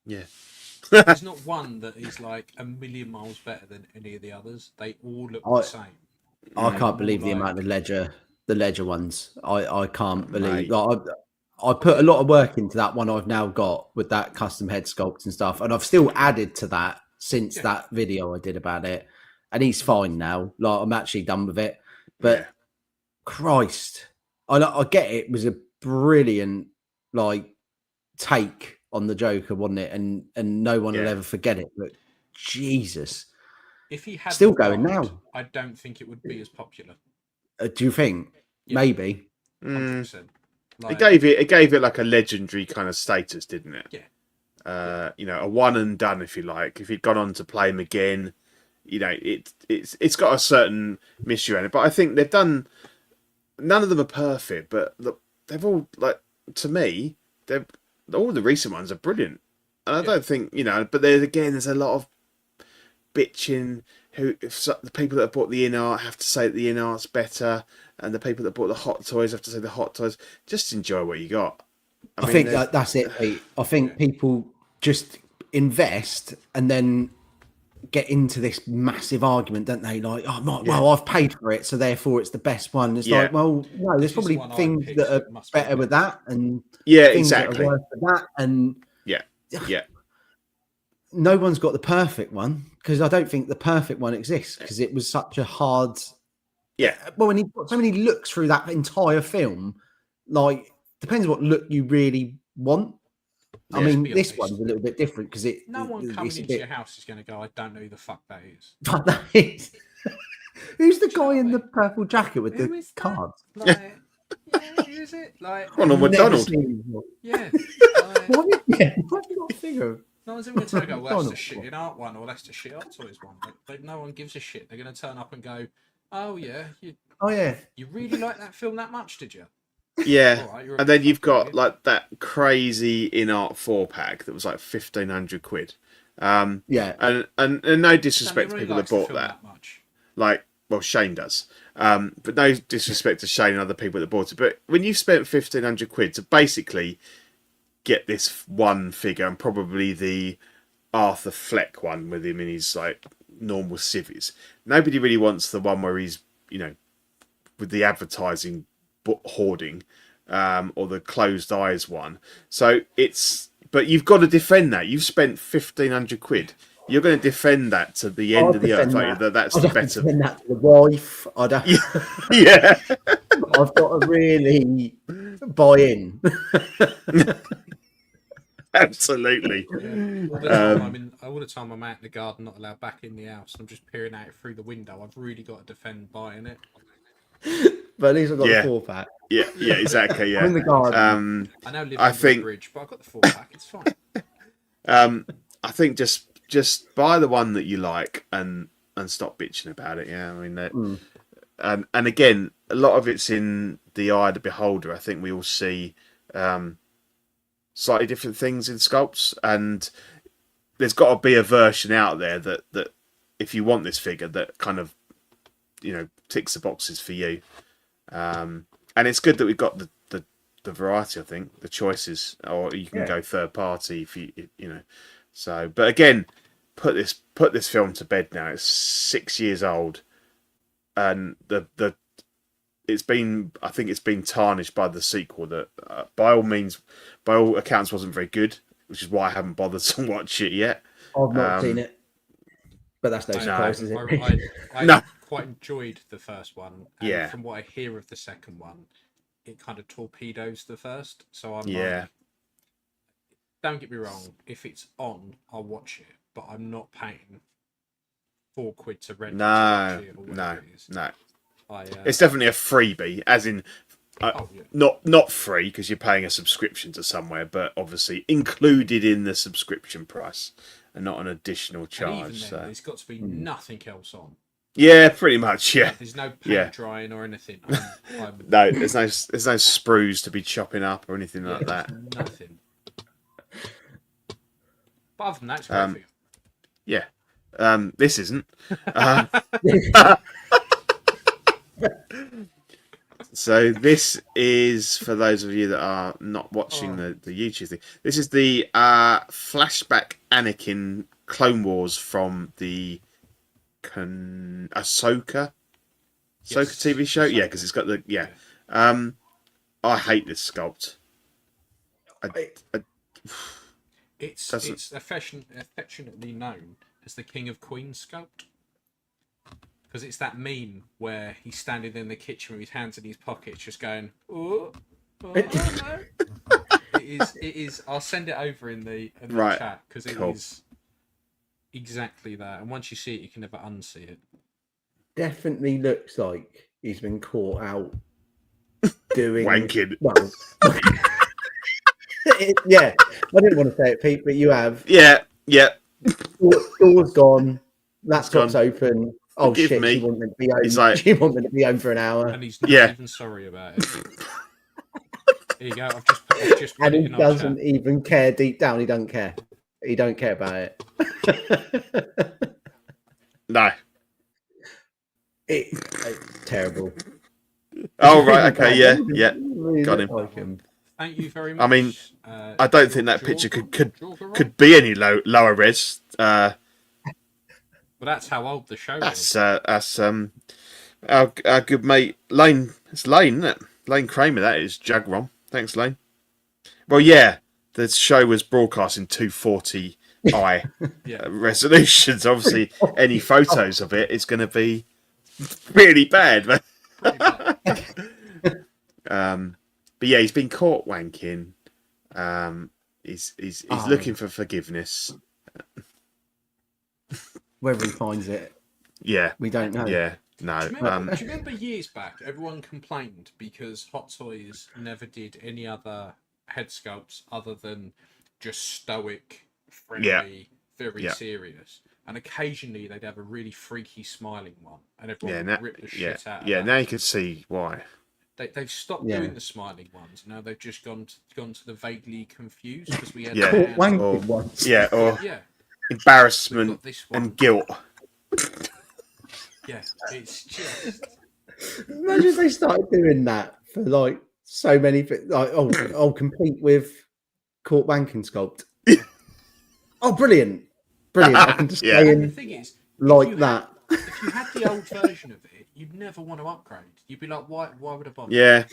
Yeah.
There's not one that is like a million miles better than any of the others. They all look the same.
I can't believe the amount of the Ledger ones. I can't believe. Like, I put a lot of work into that one I've now got with that custom head sculpt and stuff, and I've still added to that since that video I did about it. And he's fine now. Like, I'm actually done with it. But Christ, I get it was a brilliant take on the Joker, wasn't it? And no one will ever forget it. But Jesus,
if he had
still going now,
I don't think it would be as popular.
Do you think? Maybe.
100%.
It gave it like a legendary kind of status, didn't it?
Yeah.
A one and done, if you like. If he'd gone on to play him again, it's got a certain mystery around it. But I think they've done. None of them are perfect, but they've all, like, to me, all the recent ones are brilliant. And I don't think But there's a lot of bitching. The people that have bought the in-art have to say that the in-art's better, and the people that bought the Hot Toys have to say the Hot Toys. Just enjoy what you got.
I think that's it, Pete. I think people just invest and then get into this massive argument, don't they? Like, well, I've paid for it, so therefore it's the best one. It's like, well, no, there's probably things that are better with that, and things
exactly
that are worse with that, and no one's got the perfect one, because I don't think the perfect one exists, because it was such a hard. Well, when you've got so many looks through that entire film, like, depends what look you really want. I mean,
be
this
honest.
one's a little bit different because
no one coming into your house is going to go, I don't know who the fuck that is.
But that is. Who's the guy in the purple jacket with
Who
the
is that?
cards?
Like, yeah, who is it? Like,
Ronald McDonald.
yeah.
Why have you not figure?
No one's ever going to go, well, that's the
McDonald.
shit in art one, or that's the shit Hot Toys one. Like, no one gives a shit. They're going to turn up and go, oh, yeah,
Oh yeah.
you really like that film that much, did you?
Yeah,
All right, you're a
and then you've
fucking
got
idiot.
like that crazy in art 4-pack that was like £1,500.
Yeah.
And no disrespect to
Really
people
likes
that
the
bought
film
that.
much.
Like, well, Shane does. But no disrespect to Shane and other people that bought it. But when you've spent £1,500 to basically get this one figure and probably the Arthur Fleck one with him in his like normal civvies, nobody really wants the one where he's, you know, with the advertising hoarding, or the closed eyes one. So but you've got to defend that. You've spent £1,500. You're going to defend that to the end of the earth, aren't you? That's the better.
Defend that to the wife. I don't.
Yeah.
I've got to really buy in.
Absolutely.
All the time I'm out in the garden, not allowed back in the house. I'm just peering out through the window. I've really got to defend buying it.
But at least I've got the 4-pack.
Yeah, exactly. Yeah.
I'm in the garden.
I know live under the bridge, but I've got the 4-pack. It's fine.
I think just buy the one that you like and stop bitching about it. Yeah, I mean that. And again, a lot of it's in the eye of the beholder. I think we all see slightly different things in sculpts, and there's got to be a version out there that if you want this figure, that kind of, you know, ticks the boxes for you. And it's good that we've got the variety. I think the choices, or you can go third party if you know. So, but again, put this film to bed now. It's 6 years old, and I think it's been tarnished by the sequel that, by all accounts, wasn't very good, which is why I haven't bothered to watch it yet.
I've not seen it, but that's no surprise, is it?
I quite enjoyed the first one. And from what I hear of the second one, it kind of torpedoes the first. So I'm like, don't get me wrong, if it's on, I'll watch it, but I'm not paying £4 to rent.
No. It's definitely a freebie, as in not free because you're paying a subscription to somewhere, but obviously included in the subscription price and not an additional charge.
And even then, there's got to be nothing else on.
Yeah, pretty much. Yeah,
there's no paint drying or anything.
No, there's no sprues to be chopping up or anything like that.
Nothing. But other than that, it's great for you.
Yeah. This isn't. So this is, for those of you that are not watching the YouTube thing, this is the flashback Anakin Clone Wars from the Ahsoka TV show. Yeah, because it's got the I hate this sculpt.
It's affectionately known as the King of Queens sculpt, because it's that meme where he's standing in the kitchen with his hands in his pockets, just going, "Oh, no." It is. I'll send it over in the chat, because it is exactly that. And once you see it, you can never unsee it.
Definitely looks like he's been caught out doing
wanking.
Well, yeah, I didn't want to say it, Pete, but you have.
Yeah.
Door's gone. Laptop's open. Oh shit!
Me.
She wasn't meant to be home. She wasn't meant to be home for an hour.
And he's not even sorry about it. Here you go. I've just
and
put
he
it in
doesn't even care deep down. He don't care. He don't care about it.
No.
It's terrible.
Oh right. Okay. Yeah.
Really
Got him.
Like him.
Thank you very much.
I mean, I don't think that picture could be any lower res.
Well, that's how old the show is.
That's our good mate Lane. It's Lane, isn't it? Lane Kramer. That is Jagron. Thanks, Lane. Well, yeah, the show was broadcast in 240i resolutions. Obviously, any photos of it is going to be really bad. But yeah, he's been caught wanking. He's looking for forgiveness.
Whether he finds it,
Yeah,
we don't know.
Yeah, no.
Do you remember years back, everyone complained because Hot Toys never did any other head sculpts other than just stoic, friendly, very serious. And occasionally they'd have a really freaky smiling one, and everyone would rip the shit out of that.
Now you can see why.
They've stopped doing the smiling ones. Now they've just gone to the vaguely confused because we had
wanking ones.
Yeah, or embarrassment and guilt.
Yeah, it's just.
Imagine if they started doing that for like so many, like I'll compete with Court Wanking Sculpt. Oh, brilliant! I can just stay in
the thing is,
like that.
If you had the old version of it, you'd never want to upgrade. You'd be like, why would I bother?
Yeah.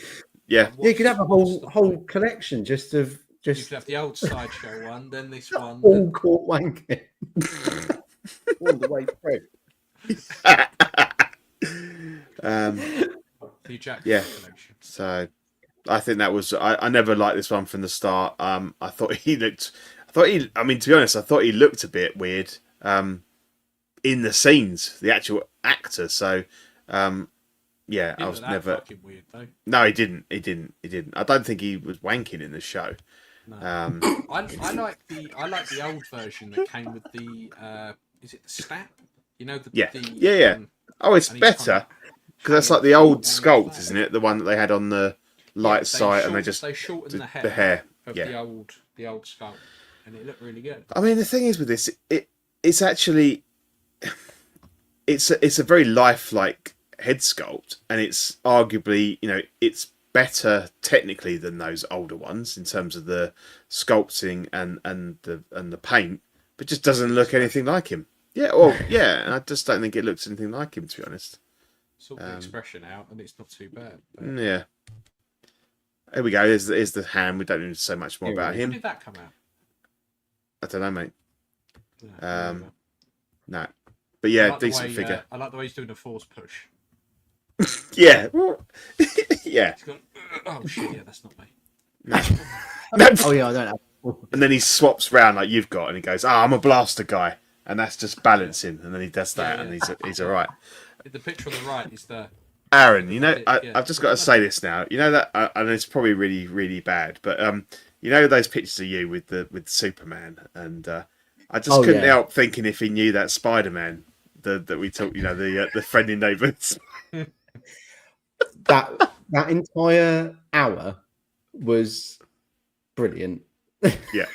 You could have a whole collection just of.
You could have the old sideshow one, then this one.
All Court Wanking. All the way through.
The Jack collection.
So I think that was I never liked this one from the start. I thought to be honest, I thought he looked a bit weird in the scenes, the actual actor. So I was never
fucking weird though.
No, he didn't. I don't think he was wanking in the show.
No. I like the old version that came with the is it the snap? You know
Oh, it's better because that's like the old sculpt, isn't it? The one that they had on the light side, and they
shortened
the hair
of the old sculpt, and it looked really good.
I mean, the thing is with this, it's actually it's a very lifelike head sculpt, and it's arguably it's better technically than those older ones in terms of the sculpting and the paint, but just doesn't look anything like him. Yeah, and I just don't think it looks anything like him, to be honest.
Sort the expression out, and it's not too bad. But...
Yeah. Here we go. Here's the hand. We don't need to say much more about him.
When did that come out?
I don't know, mate. No. But yeah,
like
decent figure.
I like the way he's doing a force push.
Yeah. Yeah.
Gone, oh, shit, yeah, that's not me.
No.
Oh, yeah, I don't know.
And then he swaps round like you've got, and he goes, I'm a blaster guy. And that's just balancing, and then he does that, and he's all right.
The picture on the right is the
Aaron. I've just got to say this now. You know that, and it's probably really, really bad, but those pictures of you with Superman, and I just couldn't help thinking if he knew that Spider-Man that we talked, the friendly neighbours.
that entire hour was brilliant.
Yeah.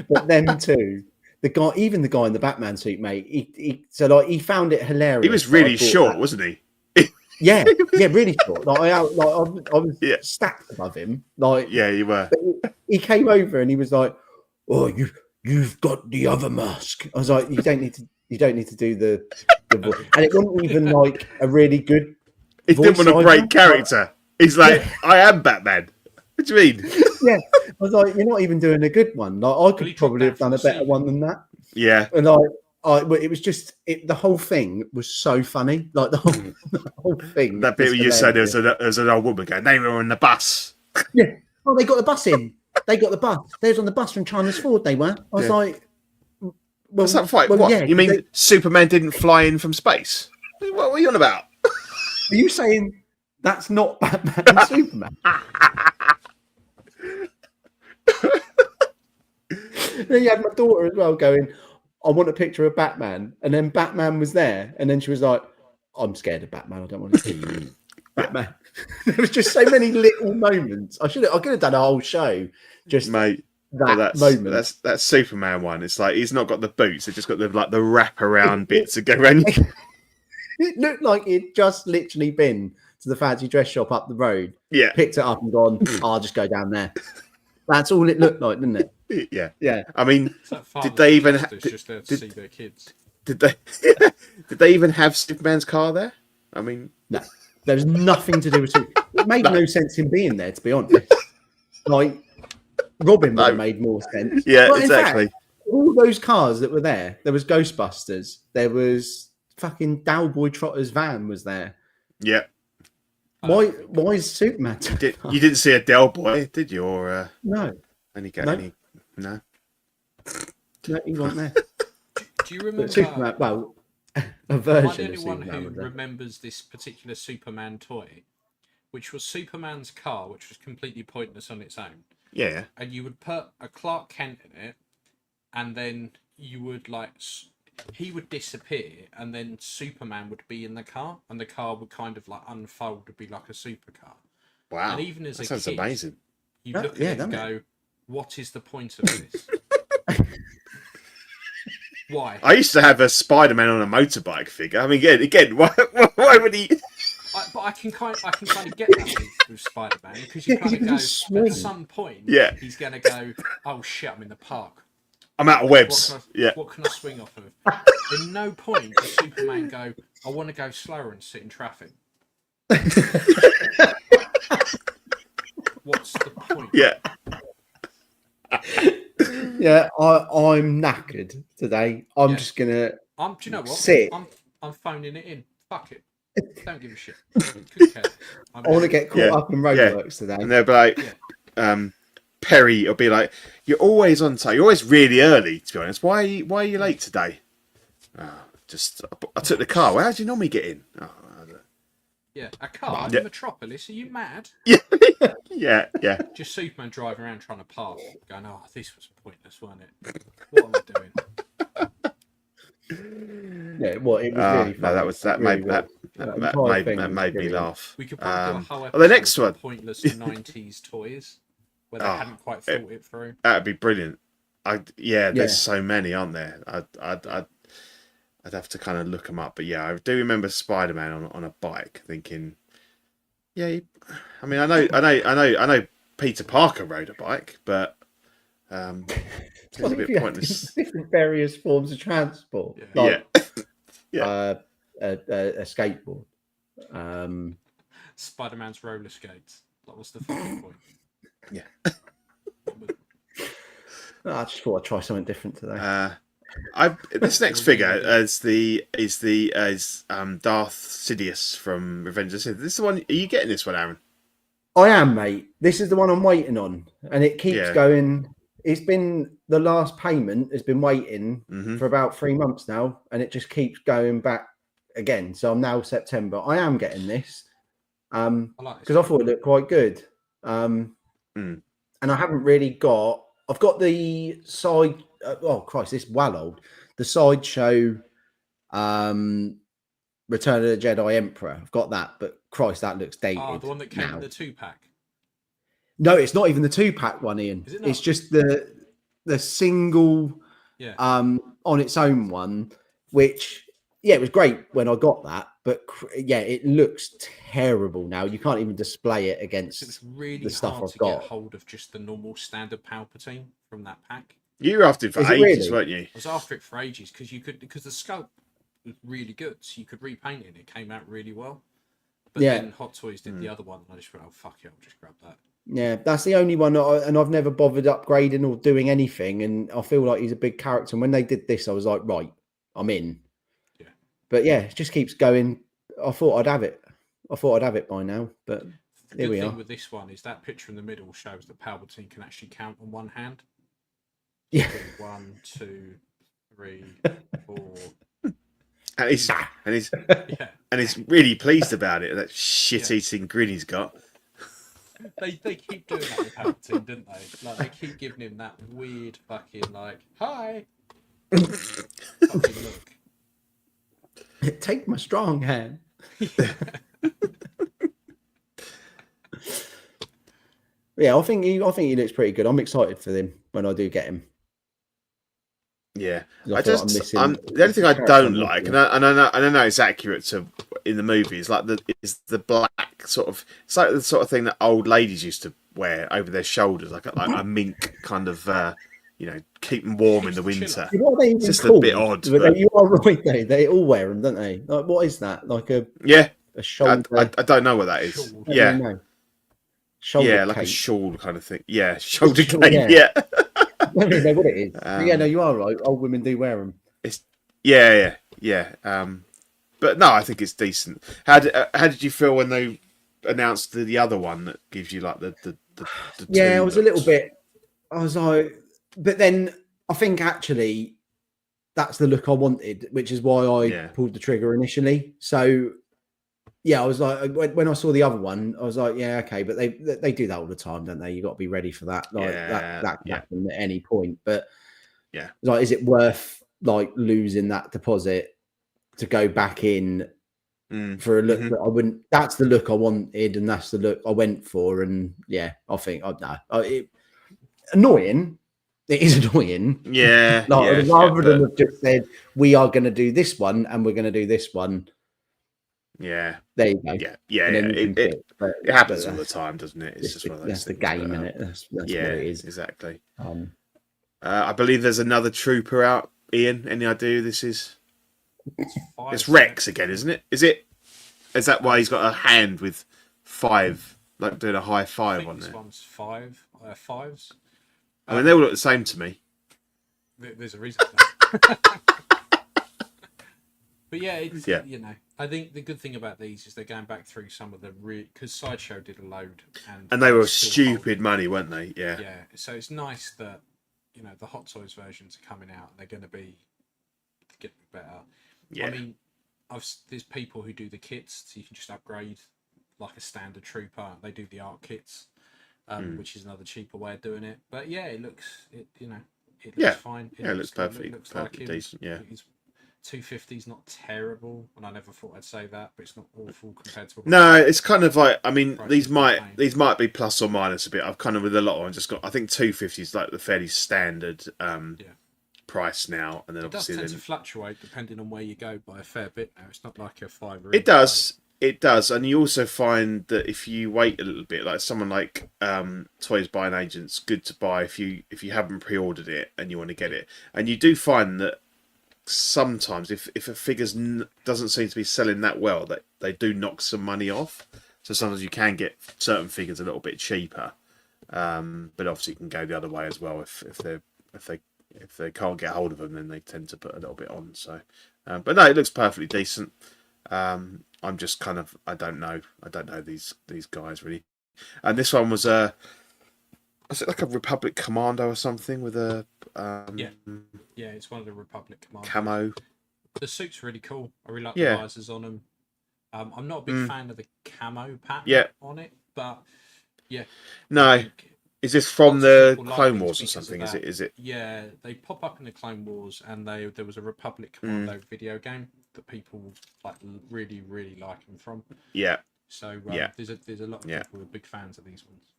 But them too, the guy in the Batman suit, mate. He found it hilarious.
He was really short, wasn't he?
Yeah, really short. I was stacked above him.
You were.
He came over and he was like, "Oh, you've got the other mask." I was like, "You don't need to do the voice." And it wasn't even like a really good.
He didn't want a great character. He's like, I am Batman. What do you mean?
Yeah, I was like, you're not even doing a good one. Like, I could probably have done a better one than that.
Yeah,
and but it was just the whole thing was so funny. Like the whole thing.
That bit where you said there's an old woman going, they were on the bus.
Yeah. Oh, they got the bus in. They got the bus. They was on the bus from China's Ford. They were. I was like, well,
what's that fight? What? Yeah, you mean Superman didn't fly in from space? What were you on about?
Are you saying that's not Batman and Superman? Then you had my daughter as well going, I want a picture of Batman. And then Batman was there. And then she was like, I'm scared of Batman. I don't want to see Batman. There was just so many little moments. I could have done a whole show. Just
mate.
That moment.
That's Superman one. It's like he's not got the boots. They've just got the wrap around bits to go around.
It looked like he'd just literally been to the fancy dress shop up the road.
Yeah.
Picked it up and gone, I'll just go down there. That's all it looked like, didn't it?
Yeah. I mean, did they even
just there to see their kids?
Did they even have Superman's car there? I mean,
no. There was nothing to do with it. It made no sense him being there, to be honest. Like Robin would have made more sense.
Yeah,
but
exactly.
In fact, all those cars that were there was Ghostbusters. There was fucking Dowboy Trotter's van was there.
Yeah.
Why is Superman?
You didn't see a Del Boy, did you? Or
No,
any go
No.
any? No.
no, he wasn't there.
Do you remember?
Superman, well, a
Am I the
version
only
of
one
Superman
who
was there.
remembers this particular Superman toy, which was Superman's car, which was completely pointless on its own?
Yeah.
And you would put a Clark Kent in it, and then you would he would disappear, and then Superman would be in the car, and the car would kind of like unfold to be like a supercar.
Wow.
And even as
that
a
sounds
kid,
amazing.
you
Oh,
look at
yeah,
it and
doesn't
go, "What is the point of this? Why?"
I used to have a Spider-Man on a motorbike figure. I mean, again, why would he?
But I can kind of get that with Spider-Man, because you kind of go, at some point, he's going to go, "Oh shit, I'm in the park.
I'm out of webs."
What can I swing off of? In no point does Superman go, "I want to go slower and sit in traffic." What's the point?
Yeah.
Yeah, I'm knackered today. I'm
Yeah.
just gonna.
Do you know what?
Sit.
I'm phoning it in. Fuck it. Don't give a shit. Couldn't care.
I want to get caught up in roadworks today.
And they'll be like, Perry will be like, "You're always on time. You're always really early. To be honest, why are you late today?" I took the car. Where do you normally get in?
Yeah, a car in Metropolis. Are you mad?
Yeah.
Just Superman driving around trying to park, going, "Oh, this was pointless, wasn't it? What am I doing?"
Yeah, well, it was really fun.
No, that made me laugh.
We could probably do a whole episode
the next one,
of pointless '90s toys where they hadn't quite thought it through.
That'd be brilliant. There's so many, aren't there? I'd have to kind of look them up, but yeah, I do remember Spider-Man on a bike, thinking, I mean, I know Peter Parker rode a bike, but it's a bit pointless.
Different various forms of transport.
Yeah.
A skateboard.
Spider-Man's roller skates. That was the fucking point.
Yeah.
I just thought I'd try something different today.
This next figure is Darth Sidious from Revenge of the Sith. This is the one. Are you getting this one, Aaron?
I am, mate. This is the one I'm waiting on, and it keeps going. It's been the last payment has been waiting for about 3 months now, and it just keeps going back again. So I'm now September. I am getting this because I thought it looked quite good, and I haven't really got. I've got the side. Oh Christ, this is well old. The sideshow, Return of the Jedi Emperor. I've got that, but Christ, that looks dated.
Oh, the one that came in the 2-pack.
No, it's not even the 2-pack one, Ian.
Is it not?
It's just the single on its own one, which it was great when I got that, but it looks terrible now. You can't even display it against
it's really
the stuff
hard
I've
to
got.
get hold of just the normal standard Palpatine from that pack.
You were after it for ages, weren't you?
I was after it for ages because the sculpt was really good, so you could repaint it and it came out really well. But then Hot Toys did the other one, and I just went, "Oh fuck it, I'll just grab that."
Yeah, that's the only one, and I've never bothered upgrading or doing anything, and I feel like he's a big character. And when they did this, I was like, right, I'm in. Yeah. But yeah, it just keeps going. I thought I'd have it. By now, but here we are.
The thing with this one is that picture in the middle shows that Palpatine can actually count on one hand.
Yeah.
1, 2, 3, 4.
And he's really pleased about it. That shit-eating grin he's got.
They keep doing that with Palpatine, don't they? Like they keep giving him that weird fucking like, "Hi." Fucking look.
Take my strong hand. Yeah, I think he looks pretty good. I'm excited for him when I do get him.
Yeah, the only thing I don't like, and I know it's accurate to in the movie, is like the black sort of. It's like the sort of thing that old ladies used to wear over their shoulders, like a mink kind of, keep them warm in the winter. It's just a bit odd.
But you are right, though. They all wear them, don't they? Like, what is that? Like a shoulder?
I don't know what that is.
Shoulder
like
cape.
a shawl kind of thing. Yeah, shoulder cape. Yeah.
I don't know what it is. No, you are right. Old women do wear them.
Yeah. But no, I think it's decent. How did you feel when they announced the other one that gives you like the
yeah,
two
I was a little
looks.
bit. I was like, but then I think actually that's the look I wanted, which is why I pulled the trigger initially. So yeah, I was like, when I saw the other one, I was like, yeah, okay, but they do that all the time, don't they? You got to be ready for that. Like that can happen at any point. But
yeah,
like, is it worth like losing that deposit to go back in for a look that I wouldn't? That's the look I wanted, and that's the look I went for. And yeah, I think annoying. It is annoying.
Yeah,
like, rather than have just said we are going to do this one and we're going to do this one.
Yeah,
there you go.
Yeah. It happens all the time, doesn't it? It's just one of those. That's
the game, isn't it? That's what it is.
Exactly. I believe there's another trooper out. Ian, any idea who this is? It's Rex again, isn't it? Is that why he's got a hand with 5, like doing a high 5 on there?
This one's 5 5s.
I mean, they all look the same to me.
There's a reason for that. But yeah, you know, I think the good thing about these is they're going back through some of the because Sideshow did a load, and
they were stupid money, weren't they? Yeah.
Yeah. So it's nice that, you know, the Hot Toys versions are coming out. And they're going to be getting better.
Yeah.
I mean, there's people who do the kits, so you can just upgrade like a standard trooper. They do the art kits, which is another cheaper way of doing it. But yeah, it looks fine.
It looks perfectly decent. Yeah.
250 is not terrible, and I never thought I'd say that, but it's not awful compared to.
No, it's kind of like, I mean, these might be plus or minus a bit. I've kind of with a lot of them just got. I think 250 is like the fairly standard price now, and then
it
obviously
does tend to fluctuate depending on where you go by a fair bit now. It's not like a $5.
It does, and you also find that if you wait a little bit, like someone like Toys Buying Agent's good to buy if you haven't pre-ordered it and you want to get it, and you do find that. Sometimes if a figure doesn't seem to be selling that well, that they do knock some money off. So sometimes you can get certain figures a little bit cheaper, but obviously you can go the other way as well. If they can't get hold of them, then they tend to put a little bit on. So, but no, it looks perfectly decent. I'm just kind of I don't know these guys really. And this one was it like a Republic Commando or something with a
yeah, it's one of the Republic Commandos.
Camo.
The suit's really cool. I really like the visors on them. I'm not a big fan of the camo pattern on it, but yeah.
No, is this from the Clone Wars or something? Is it?
Yeah, they pop up in the Clone Wars, and there was a Republic Commando video game that people like really like them from.
Yeah.
So there's a lot of people who are big fans of these ones.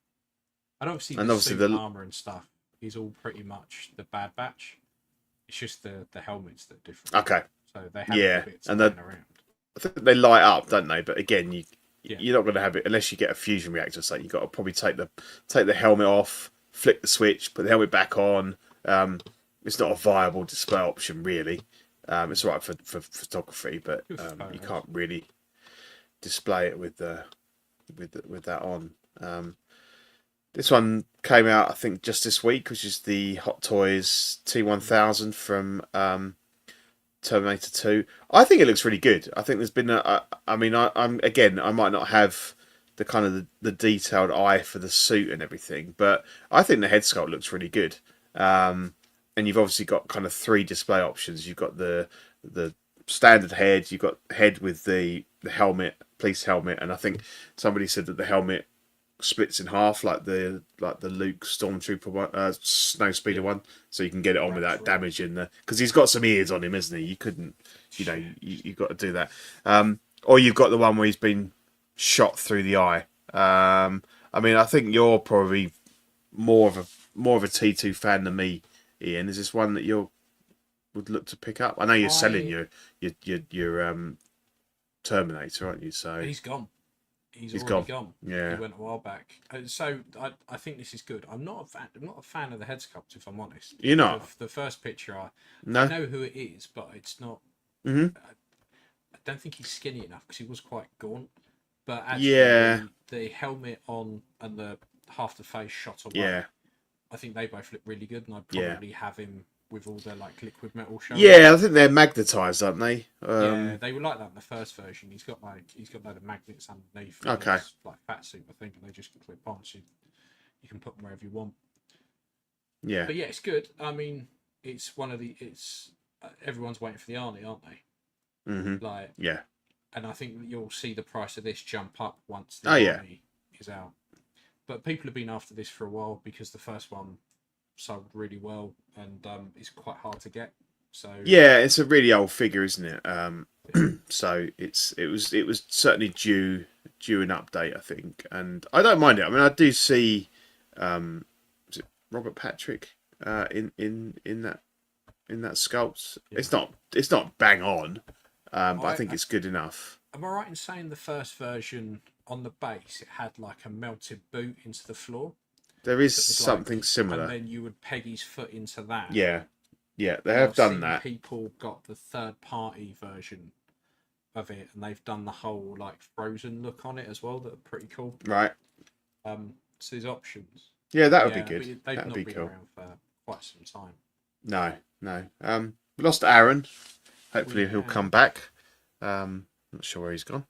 And obviously the armor and stuff is all pretty much the Bad Batch. It's just the helmets that are different.
Okay.
So they have bits and around.
I think they light up, don't they? But again, you're not going to have it unless you get a fusion reactor. So you've got to probably take the helmet off, flick the switch, put the helmet back on. It's not a viable display option really. It's all right for photography, but you can't really display it with that on. This one came out, I think, just this week, which is the Hot Toys T1000 from Terminator 2. I think it looks really good. I think there's been I might not have the kind of the detailed eye for the suit and everything, but I think the head sculpt looks really good. And you've obviously got kind of 3 display options. You've got the standard head, you've got head with the helmet, police helmet, and I think somebody said that the helmet splits in half like the Luke Stormtrooper one, Snowspeeder one, so you can get it on without damaging because he's got some ears on him, isn't he? You couldn't, you've got to do that. Or you've got the one where he's been shot through the eye. I mean, I think you're probably more of a T2 fan than me, Ian. Is this one that you would look to pick up? I know you're selling your Terminator, aren't you? So
he's gone. He's already gone.
Yeah,
he went a while back. So I think this is good. I'm not a fan of the head sculpt, if I'm honest.
You're not.
The first picture, I
know
who it is, but it's not.
Mm-hmm.
I don't think he's skinny enough because he was quite gaunt. But actually, the helmet on and the half the face shot away.
Yeah.
I think they both look really good, and I'd probably have him with all their like liquid metal showing.
Yeah, I think they're magnetized, aren't they?
Yeah, they were like that in the first version. He's got loads of magnets underneath.
Okay.
His, like fat suit, I think, and they just clip on, so you can put them wherever you want.
Yeah.
But yeah, it's good. I mean, it's everyone's waiting for the Arnie, aren't they?
Mm-hmm.
Like,
yeah.
And I think that you'll see the price of this jump up once the Arnie is out. But people have been after this for a while because the first one sold really well, and it's quite hard to get. So
yeah, it's a really old figure, isn't it? So it was certainly due an update, I think, and I don't mind it. I mean, I do see, is it Robert Patrick in that sculpt? Yeah. It's not bang on, but I think it's good enough.
Am I right in saying the first version on the base it had like a melted boot into the floor?
There is something similar,
and then you would peg his foot into that.
Yeah, they have done that.
People got the third-party version of it, and they've done the whole like Frozen look on it as well. That are pretty cool.
Right.
So there's options.
Yeah, that would be good.
They've
not
been
cool.
around for quite some time.
No. We lost Aaron. Hopefully he'll come back. Not sure where he's gone.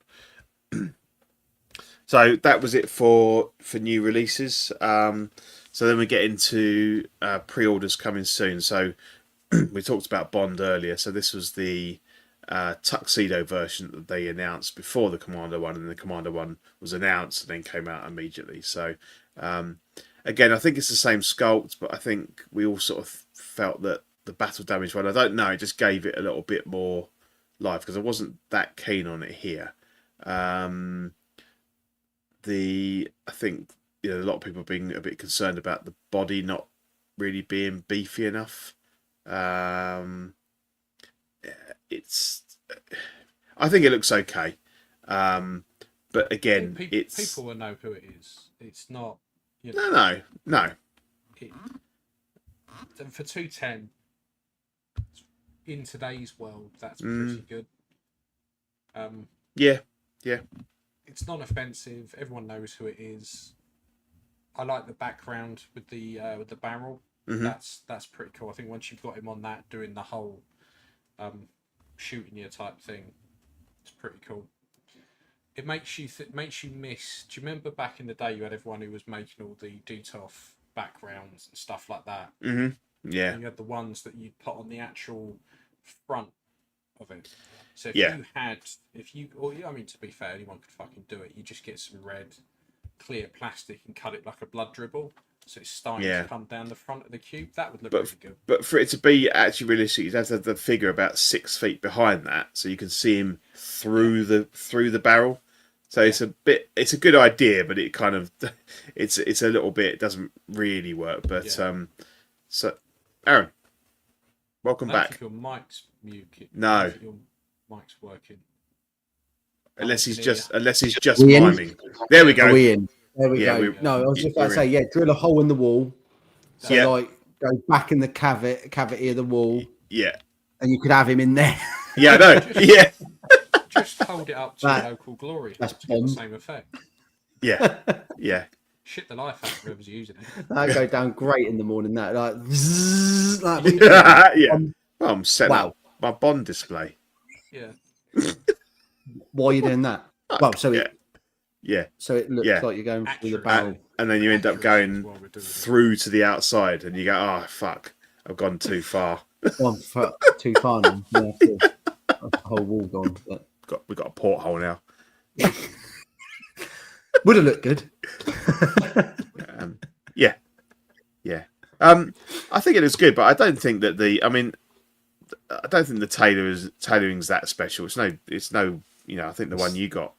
So that was it for new releases. So then we get into pre-orders coming soon. So we talked about Bond earlier. So this was the tuxedo version that they announced before the Commander one, and the Commander one was announced and then came out immediately. So again, I think it's the same sculpt, but I think we all sort of felt that the battle damage one, I don't know, it just gave it a little bit more life because I wasn't that keen on it here. I think a lot of people being a bit concerned about the body not really being beefy enough. I think it looks okay, but again,
people will know who it is. It's not.
No.
For 210, in today's world, that's pretty good.
Yeah.
It's non-offensive. Everyone knows who it is. I like the background with the barrel.
Mm-hmm.
That's pretty cool. I think once you've got him on that, doing the whole shooting you type thing, it's pretty cool. It makes you miss. Do you remember back in the day you had everyone who was making all the Dutoff backgrounds and stuff like that?
Mm-hmm. Yeah.
And you had the ones that you'd put on the actual front of it. So to be fair, anyone could fucking do it. You just get some red, clear plastic and cut it like a blood dribble, so it's starting to come down the front of the cube. That would look really good.
But for it to be actually realistic, you'd have to have the figure about 6 feet behind that, so you can see him through the barrel. So it's a good idea, but it kind of it's a little bit, it doesn't really work. But so Aaron, welcome back.
Think your mic's muted.
No.
Your mic's working.
Unless he's just miming. There we go.
Are we in? There we go. No, I was just about to say, drill a hole in the wall. So go back in the cavity of the wall.
Yeah.
And you could have him in there.
Yeah, I know.
Just hold it up to local glory.
That's
to get the same effect.
Yeah.
Shit the life out of whoever's using it.
That go down great in the morning. That
I'm setting up my Bond display.
Yeah.
Why are you doing that? So it looks like you're going through the barrel,
and then you end up going through to the outside, and you go, "Oh fuck, I've gone too far."
Too far now. Yeah, the whole wall gone. But...
We've got a porthole now.
Would have looked good.
Yeah. I think it is good, but I don't think that I don't think the tailoring's that special. It's no. I think the one you got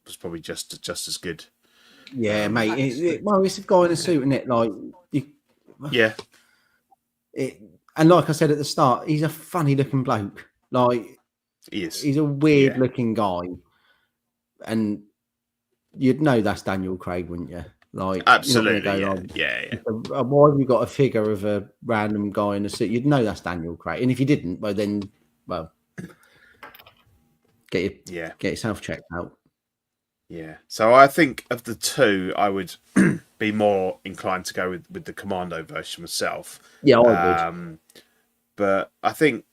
was probably just as good.
Yeah, mate. It's a guy in a suit, isn't it? Like,
yeah.
And like I said at the start, he's a funny-looking bloke. Like,
he is.
He's a weird-looking guy, and you'd know that's Daniel Craig, wouldn't you? Like,
absolutely. Yeah.
Why have you got a figure of a random guy in a suit? You'd know that's Daniel Craig, and if you didn't, get yourself checked out.
Yeah. So I think of the two, I would be more inclined to go with the Commando version myself.
Yeah, I would.
But I think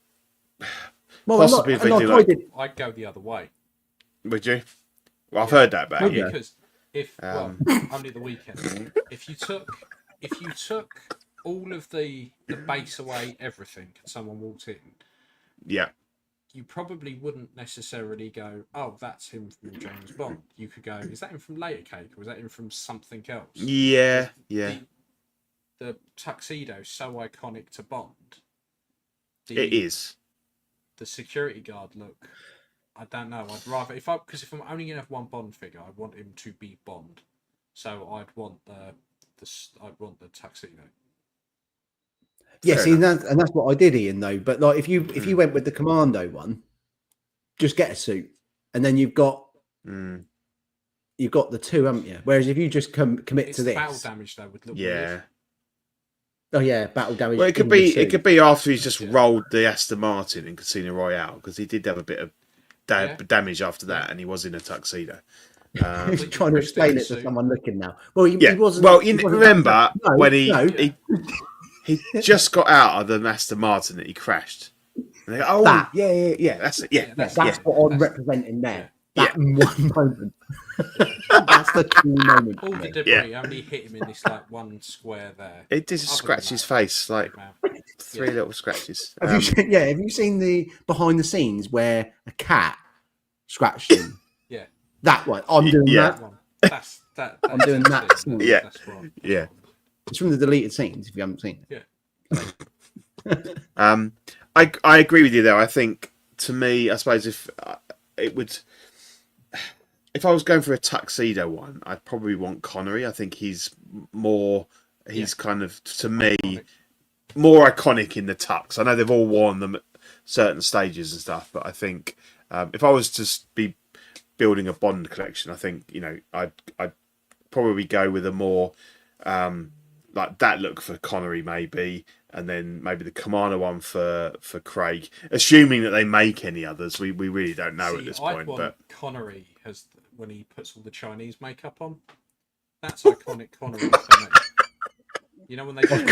Well,
possibly if they do like,
I'd go the other way.
would you? Well, I've heard that about you.
Because if only the weekend. If you took all of the base away, everything, and someone walked in,
Yeah.
you probably wouldn't necessarily go, oh, that's him from James Bond. You could go, is that him from Layer Cake, or is that him from something else?
Yeah, yeah.
The tuxedo is so iconic to Bond.
It is.
The security guard look, I don't know. I'd rather if I'm only gonna have one Bond figure, I want him to be Bond. So I'd want the tuxedo.
Yeah, see, that's what I did, Ian. Though, but like if you went with the Commando one, just get a suit, and then you've got the two, haven't you? Whereas if you just commit to this,
battle damage though would look weird.
Oh yeah, battle damage.
Well, it could be after he's just rolled the Aston Martin in Casino Royale, because he did have a bit of damage after that, and he was in a tuxedo.
He's trying to explain it to someone looking now. Well, he wasn't.
Well, remember when he just got out of the Aston Martin that he crashed. And they go, that's it. Yeah,
that's what I'm representing there. That one moment. That's the key moment.
All the debris only hit him in this like one square there.
It did scratch his face, like 3 little scratches.
Have you seen the behind the scenes where a cat scratched him?
Yeah.
That one. I'm doing that.
That's
I'm doing that.
Yeah.
It's from the deleted scenes if you haven't seen it.
Yeah. I agree with you there. I think, to me, I suppose if I was going for a tuxedo one, I'd probably want Connery. I think he's kind of, to me, more iconic in the tux. I know they've all worn them at certain stages and stuff, but I think if I was to be building a Bond collection, I think, I'd probably go with a more like that look for Connery, maybe, and then maybe the Commander one for Craig, assuming that they make any others. We really don't know at this point. But
Connery has, when he puts all the Chinese makeup on, that's iconic Connery for me. You know when they did he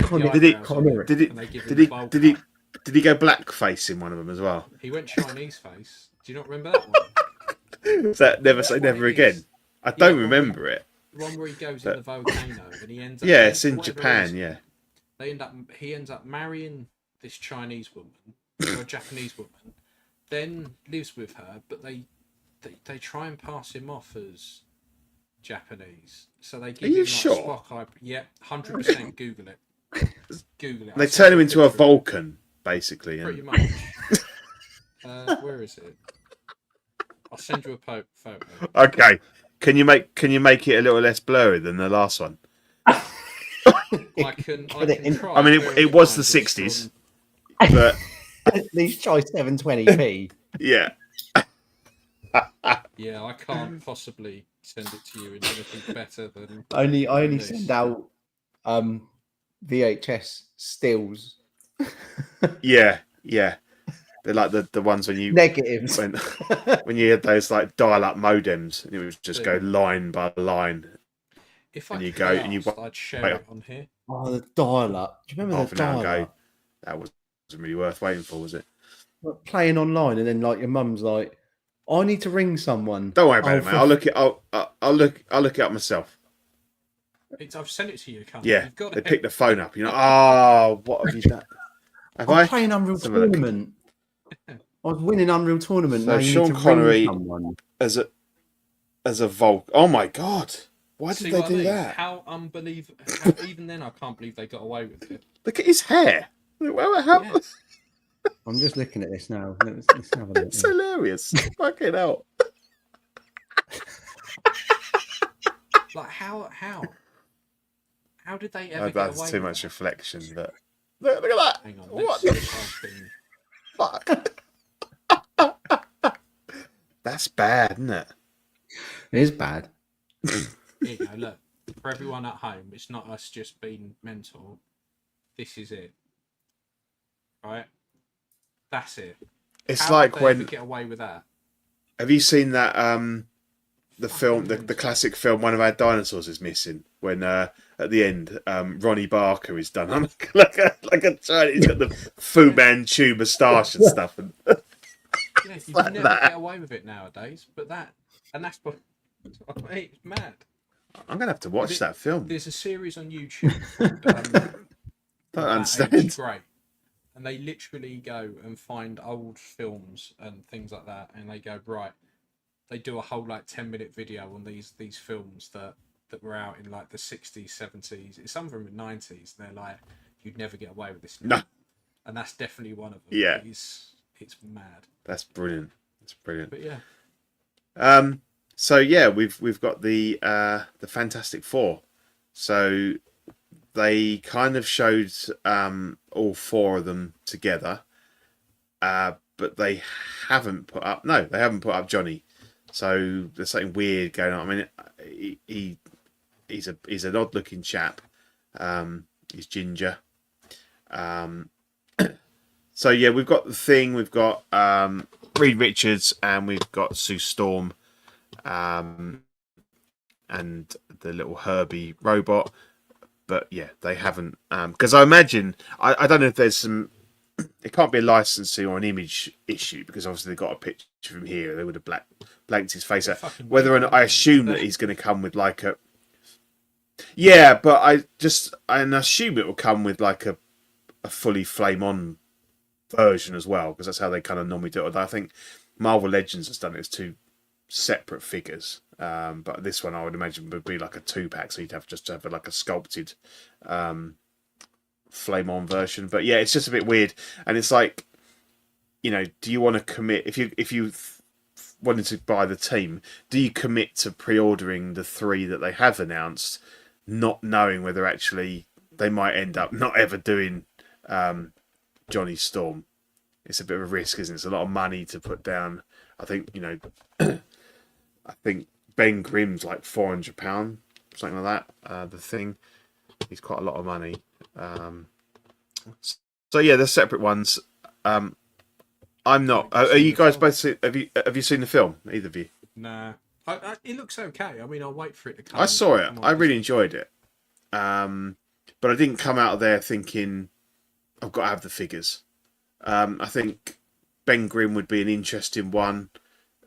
go blackface in one of them as well? He went Chinese face. Do you not remember that one?
Is that Never Say Never Again? I don't remember it.
The one where he goes in the volcano and he ends up.
Yeah, it's in Japan. Yeah.
He ends up marrying this Chinese woman or a Japanese woman, then lives with her, but they try and pass him off as Japanese. So they give him like
sure?
Spock. 100% Google it. Google it.
They turn him into a Vulcan, basically.
Pretty much. Where is it? I'll send you a photo.
Okay. Can you make it a little less blurry than the last one?
I can try.
I mean, it was the 60s, but
at least try 720p.
Yeah.
Yeah, I can't possibly send it to you in anything better than.
I only send out VHS stills.
Yeah. They're like the ones when you
negatives
when you had those like dial-up modems, and it would just go line by line.
If I I'd share it on here.
Oh, the dial-up! Do you remember the dial-up?
That wasn't really worth waiting for, was it?
Like playing online, and then like your mum's like, "I need to ring someone."
Don't worry about it, mate. I'll look it up myself.
I've sent it to you, can't
yeah, they pick the phone up. What have you done?
I'm playing Unreal Tournament. I was winning Unreal Tournament.
So Sean Connery as a Volk. Oh my god! Why did they do that?
How unbelievable! Even then, I can't believe they got away with it.
Look at his hair.
Yeah. I'm just looking at this now. Let's have a look.
It's hilarious. Fucking hell.
Like how did they ever get
that's
away
too
with
much
that?
reflection, but look at that.
Hang on,
what? Fuck. That's bad, isn't it?
It is bad.
Here you go, look. For everyone at home, it's not us just being mental. This is it. Right? That's it.
It's
How
like
did they ever get away with that?
Have you seen that the film, the classic film, one of our dinosaurs is missing when at the end, Ronnie Barker is done on like a giant. He's got the Fu Manchu moustache and stuff. And
Yeah, you
like
can never
that.
get away with it nowadays. But that's what it's mad.
I'm gonna have to watch that film.
There's a series on YouTube.
Don't
That
understand.
Age is great, and they literally go and find old films and things like that, and they go right. They do a whole like 10-minute video on these films that were out in like the 60s, 70s. Some of them in the 90s. And they're like, you'd never get away with this now.
No.
And that's definitely one of them.
Yeah.
It's mad.
That's brilliant. That's brilliant.
But yeah.
So yeah, we've got the Fantastic Four. So they kind of showed all four of them together, but they haven't put up Johnny. So there's something weird going on. I mean, he's an odd looking chap. He's ginger. So yeah, we've got the Thing, we've got Reed Richards, and we've got Sue Storm, and the little Herbie robot. But yeah, they haven't, because I imagine I don't know if there's some. It can't be a licensing or an image issue because obviously they've got a picture of him here. They would have blanked his face out. Whether or not, I assume that he's going to come with like a. Yeah, but I assume it will come with like a fully flame on version as well, because that's how they kind of normally do it. I think Marvel Legends has done it as two separate figures, but this one I would imagine would be like a 2-pack, so you'd have like a sculpted flame on version. But yeah, it's just a bit weird, and it's like, do you want to commit if you wanted to buy the team? Do you commit to pre-ordering the 3 that they have announced, not knowing whether actually they might end up not ever doing Johnny Storm? It's a bit of a risk, isn't it? It's a lot of money to put down. I think I think Ben Grimm's like £400, something like that. The Thing, he's quite a lot of money. So yeah, they're separate ones. I'm not. Are you guys both? Have you seen the film? Either of you?
Nah. It looks okay. I mean, I'll wait for it to come.
I saw it. I really enjoyed it. But I didn't come out of there thinking I've got to have the figures. I think Ben Grimm would be an interesting one,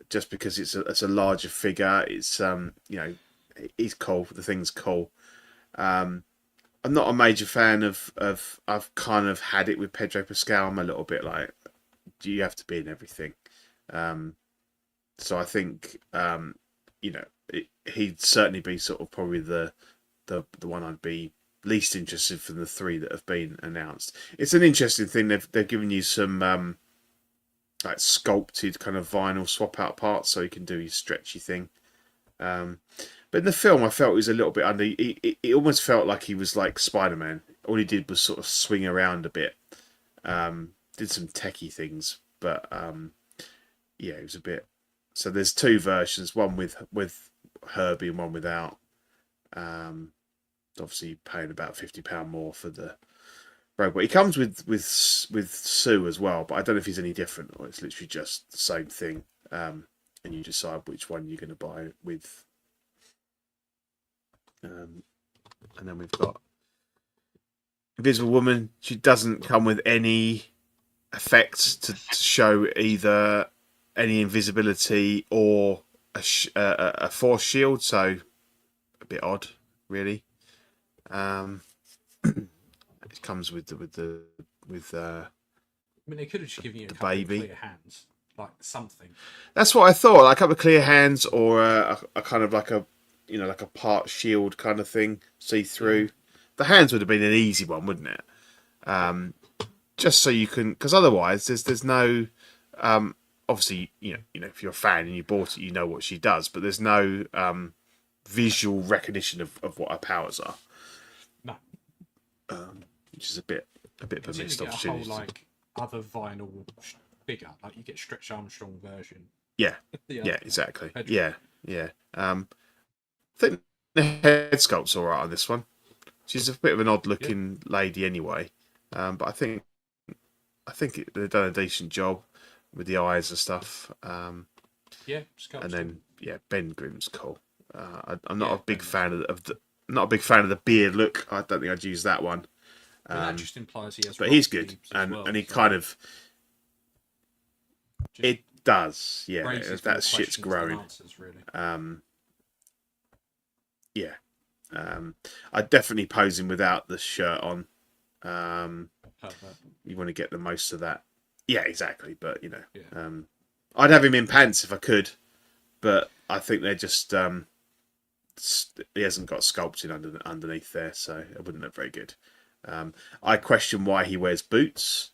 just because it's a larger figure. It's he's cool. The Thing's cool. I'm not a major fan of. I've kind of had it with Pedro Pascal. I'm a little bit like, do you have to be in everything? So I think he'd certainly be sort of probably the one I'd be least interested from the 3 that have been announced. It's an interesting thing. They've given you some like sculpted kind of vinyl swap out parts, so you can do your stretchy thing. But in the film, I felt he was a little bit under. It almost felt like he was like Spider-Man. All he did was sort of swing around a bit. Did some techie things, but yeah, it was a bit. So there's 2 versions, one with Herbie and one without. Obviously paying about £50 more for the robot. He comes with Sue as well, but I don't know if he's any different or it's literally just the same thing. And you decide which one you're going to buy with. And then we've got Invisible Woman. She doesn't come with any effects to show either any invisibility or a force shield, so a bit odd, really. It comes with
I mean, they could have just given you a
the
couple
baby.
of clear hands, like something.
That's what I thought, like a couple of clear hands or a kind of like a like a part shield kind of thing, see through. The hands would have been an easy one, wouldn't it? Just so you can, because otherwise there's no. Obviously, if you're a fan and you bought it, you know what she does, but there's no visual recognition of what her powers are.
No.
Which is a bit of a missed opportunity.
A whole like other vinyl figure, like you get Stretch Armstrong version.
Yeah, yeah, exactly. Yeah. I think the head sculpt's all right on this one. She's a bit of an odd-looking lady anyway, but I think they've done a decent job with the eyes and stuff.
Yeah, sculpture.
And then Ben Grimm's cool. I'm not a big fan not a big fan of the beard look. I don't think I'd use that one.
That just implies he has.
But he's good, and
well,
and he kind of it does. Yeah, that shit's growing.
Answers, really.
I'd definitely pose him without the shirt on.
Perfect.
You want to get the most of that. Yeah, exactly. But I'd have him in pants if I could, but I think they're just he hasn't got sculpting underneath there, so it wouldn't look very good. I question why he wears boots.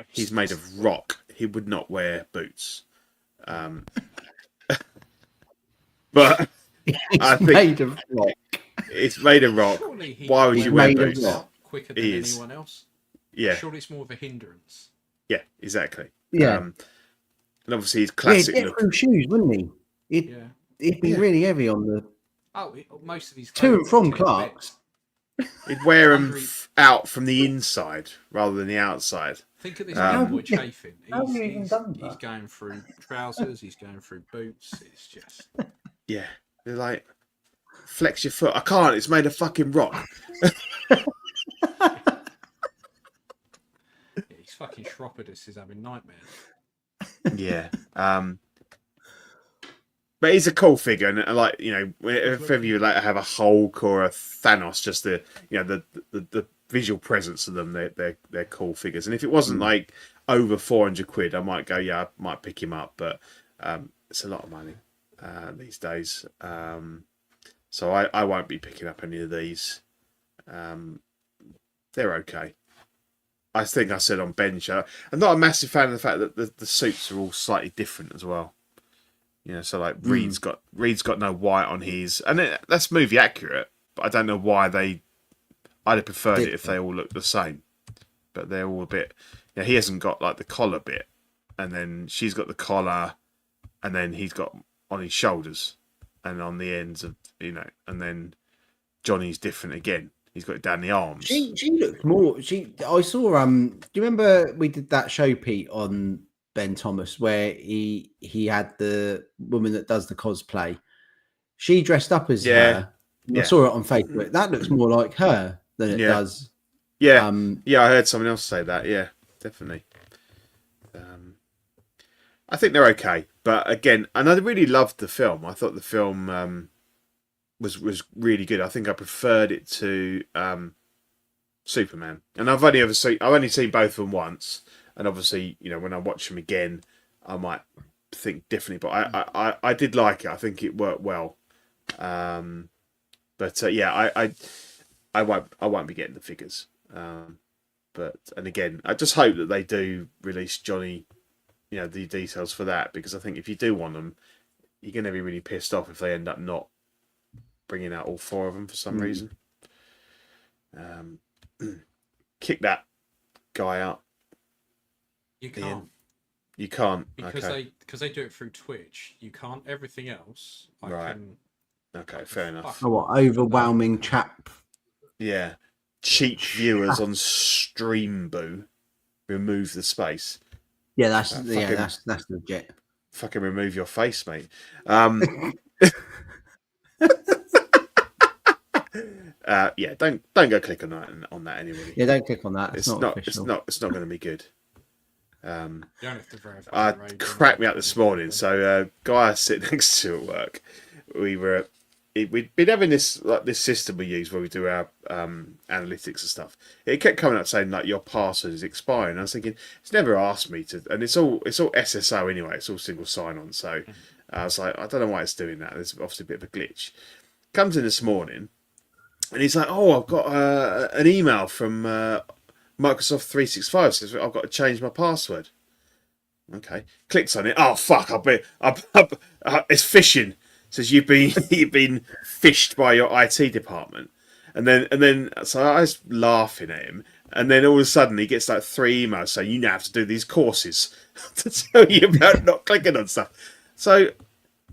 He's made of rock. He would not wear boots. But I think
made of rock.
It's made of rock. Why would you wear boots?
Quicker than anyone else.
Yeah.
Surely it's more of a hindrance.
Yeah, exactly.
Yeah.
And obviously his classic
look. Through shoes, wouldn't he? It'd be really heavy on the.
Most of these
to and from Clark's.
He'd wear them out from the inside rather than the outside.
Think of this boy chafing. He's going through trousers. He's going through boots. It's just.
Yeah, they're like, flex your foot. I can't. It's made of fucking rock.
He's fucking Shroppodus is having nightmares.
Yeah. But he's a cool figure, and if ever you like to have a Hulk or a Thanos, just the visual presence of them, they're cool figures. And if it wasn't like over £400, I might go, I might pick him up, but it's a lot of money these days. So I won't be picking up any of these. They're okay. I think I said on Ben show, I'm not a massive fan of the fact that the suits are all slightly different as well. So like Reed's got no white on his, and that's movie accurate, but I don't know why I'd have preferred it if they all looked the same, but they're all a bit. He hasn't got like the collar bit, and then she's got the collar, and then he's got on his shoulders, and on the ends of and then Johnny's different again. He's got it down the arms.
She looks more. I saw. Do you remember we did that show, Pete, on Ben Thomas, where he had the woman that does the cosplay. She dressed up as her. I saw it on Facebook. That looks more like her than it does.
Yeah, I heard someone else say that. Yeah, definitely. I think they're okay, but again, and I really loved the film. I thought the film was really good. I think I preferred it to Superman, and I've only seen both of them once. And obviously, when I watch them again, I might think differently. But I did like it. I think it worked well. I won't be getting the figures. And again, I just hope that they do release Johnny, the details for that, because I think if you do want them, you're going to be really pissed off if they end up not bringing out all four of them for some reason. Kick that guy out.
You can't.
You can't
because they do it through Twitch. You can't. Everything else, I can.
Okay, fair enough.
Oh, what overwhelming chap?
Yeah, cheap viewers on Streamboo remove the space.
Yeah, that's legit.
Fucking remove your face, mate. Don't go click on that anybody.
Yeah, don't click on that.
It's not going to be good.
You don't have to verify.
Cracked me up this morning. So, guy I sit next to at work, we'd been having this system we use where we do our analytics and stuff. It kept coming up saying like your password is expiring. I was thinking it's never asked me to, and it's all SSO anyway. It's all single sign on. So I was like, I don't know why it's doing that. There's obviously a bit of a glitch. Comes in this morning, and he's like, "Oh, I've got an email from Microsoft 365 says I've got to change my password." Okay, clicks on it. Oh fuck! It's phishing. Says you've been phished by your IT department, and then so I was laughing at him, and then all of a sudden he gets like 3 emails saying you now have to do these courses to tell you about not clicking on stuff. So,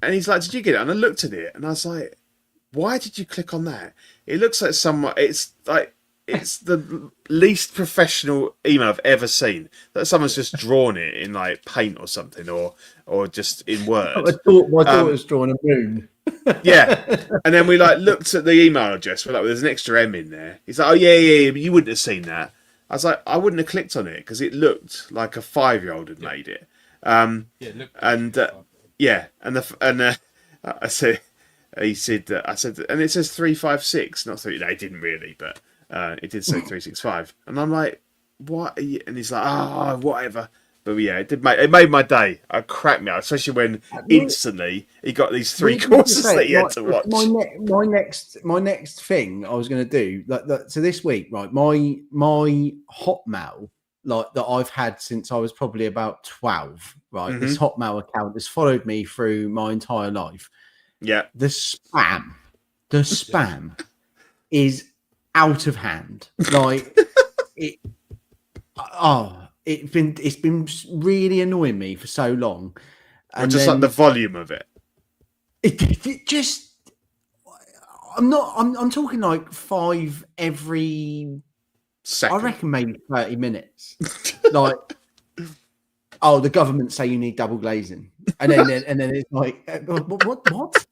and he's like, "Did you get it?" And I looked at it, and I was like, "Why did you click on that? It looks like it's the least professional email I've ever seen. That someone's just drawn it in like paint or something, or just in Word.
My daughter's drawn a moon.
Yeah, and then we like looked at the email address. We're like, there's an extra M in there. He's like, oh yeah, but you wouldn't have seen that. I was like, I wouldn't have clicked on it because it looked like a 5-year-old had made it. I said, he said, I said, and it says 356, not 3. No, it didn't really, but it did say 365. And I'm like, what? And he's like, oh, whatever. But yeah, it made my day. It cracked me out, especially when instantly he got these 3 courses that he had to watch.
My next thing I was going to do, so this week, right? My Hotmail, like that I've had since I was probably about 12, right?
Mm-hmm.
This Hotmail account has followed me through my entire life.
Yeah,
the spam is out of hand. Like it. It's been really annoying me for so long.
And just like the volume of it.
It just, I'm talking like 5 every second. I reckon maybe 30 minutes. Like, oh, the government say you need double glazing. And then it's like, what?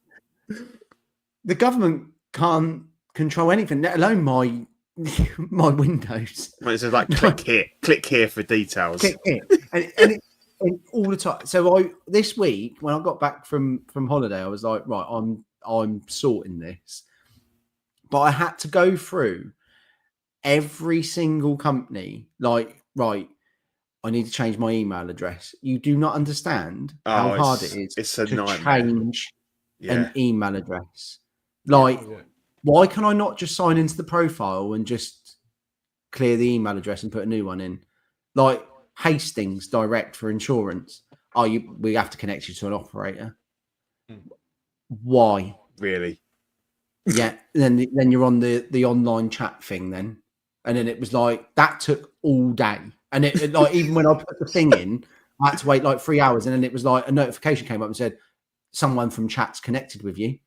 The government can't control anything, let alone my Windows.
Well, it says like click here for details.
Click here. And all the time. So this week when I got back from holiday, I was like, right, I'm sorting this. But I had to go through every single company, like, right, I need to change my email address. You do not understand how hard it is to change an email address. Like, why can I not just sign into the profile and just clear the email address and put a new one in? Like Hastings Direct for insurance. We have to connect you to an operator. Why?
Really?
Yeah. Then you're on the online chat thing then. And then it was like, that took all day. And it like, even when I put the thing in, I had to wait like 3 hours. And then it was like a notification came up and said, someone from chat's connected with you.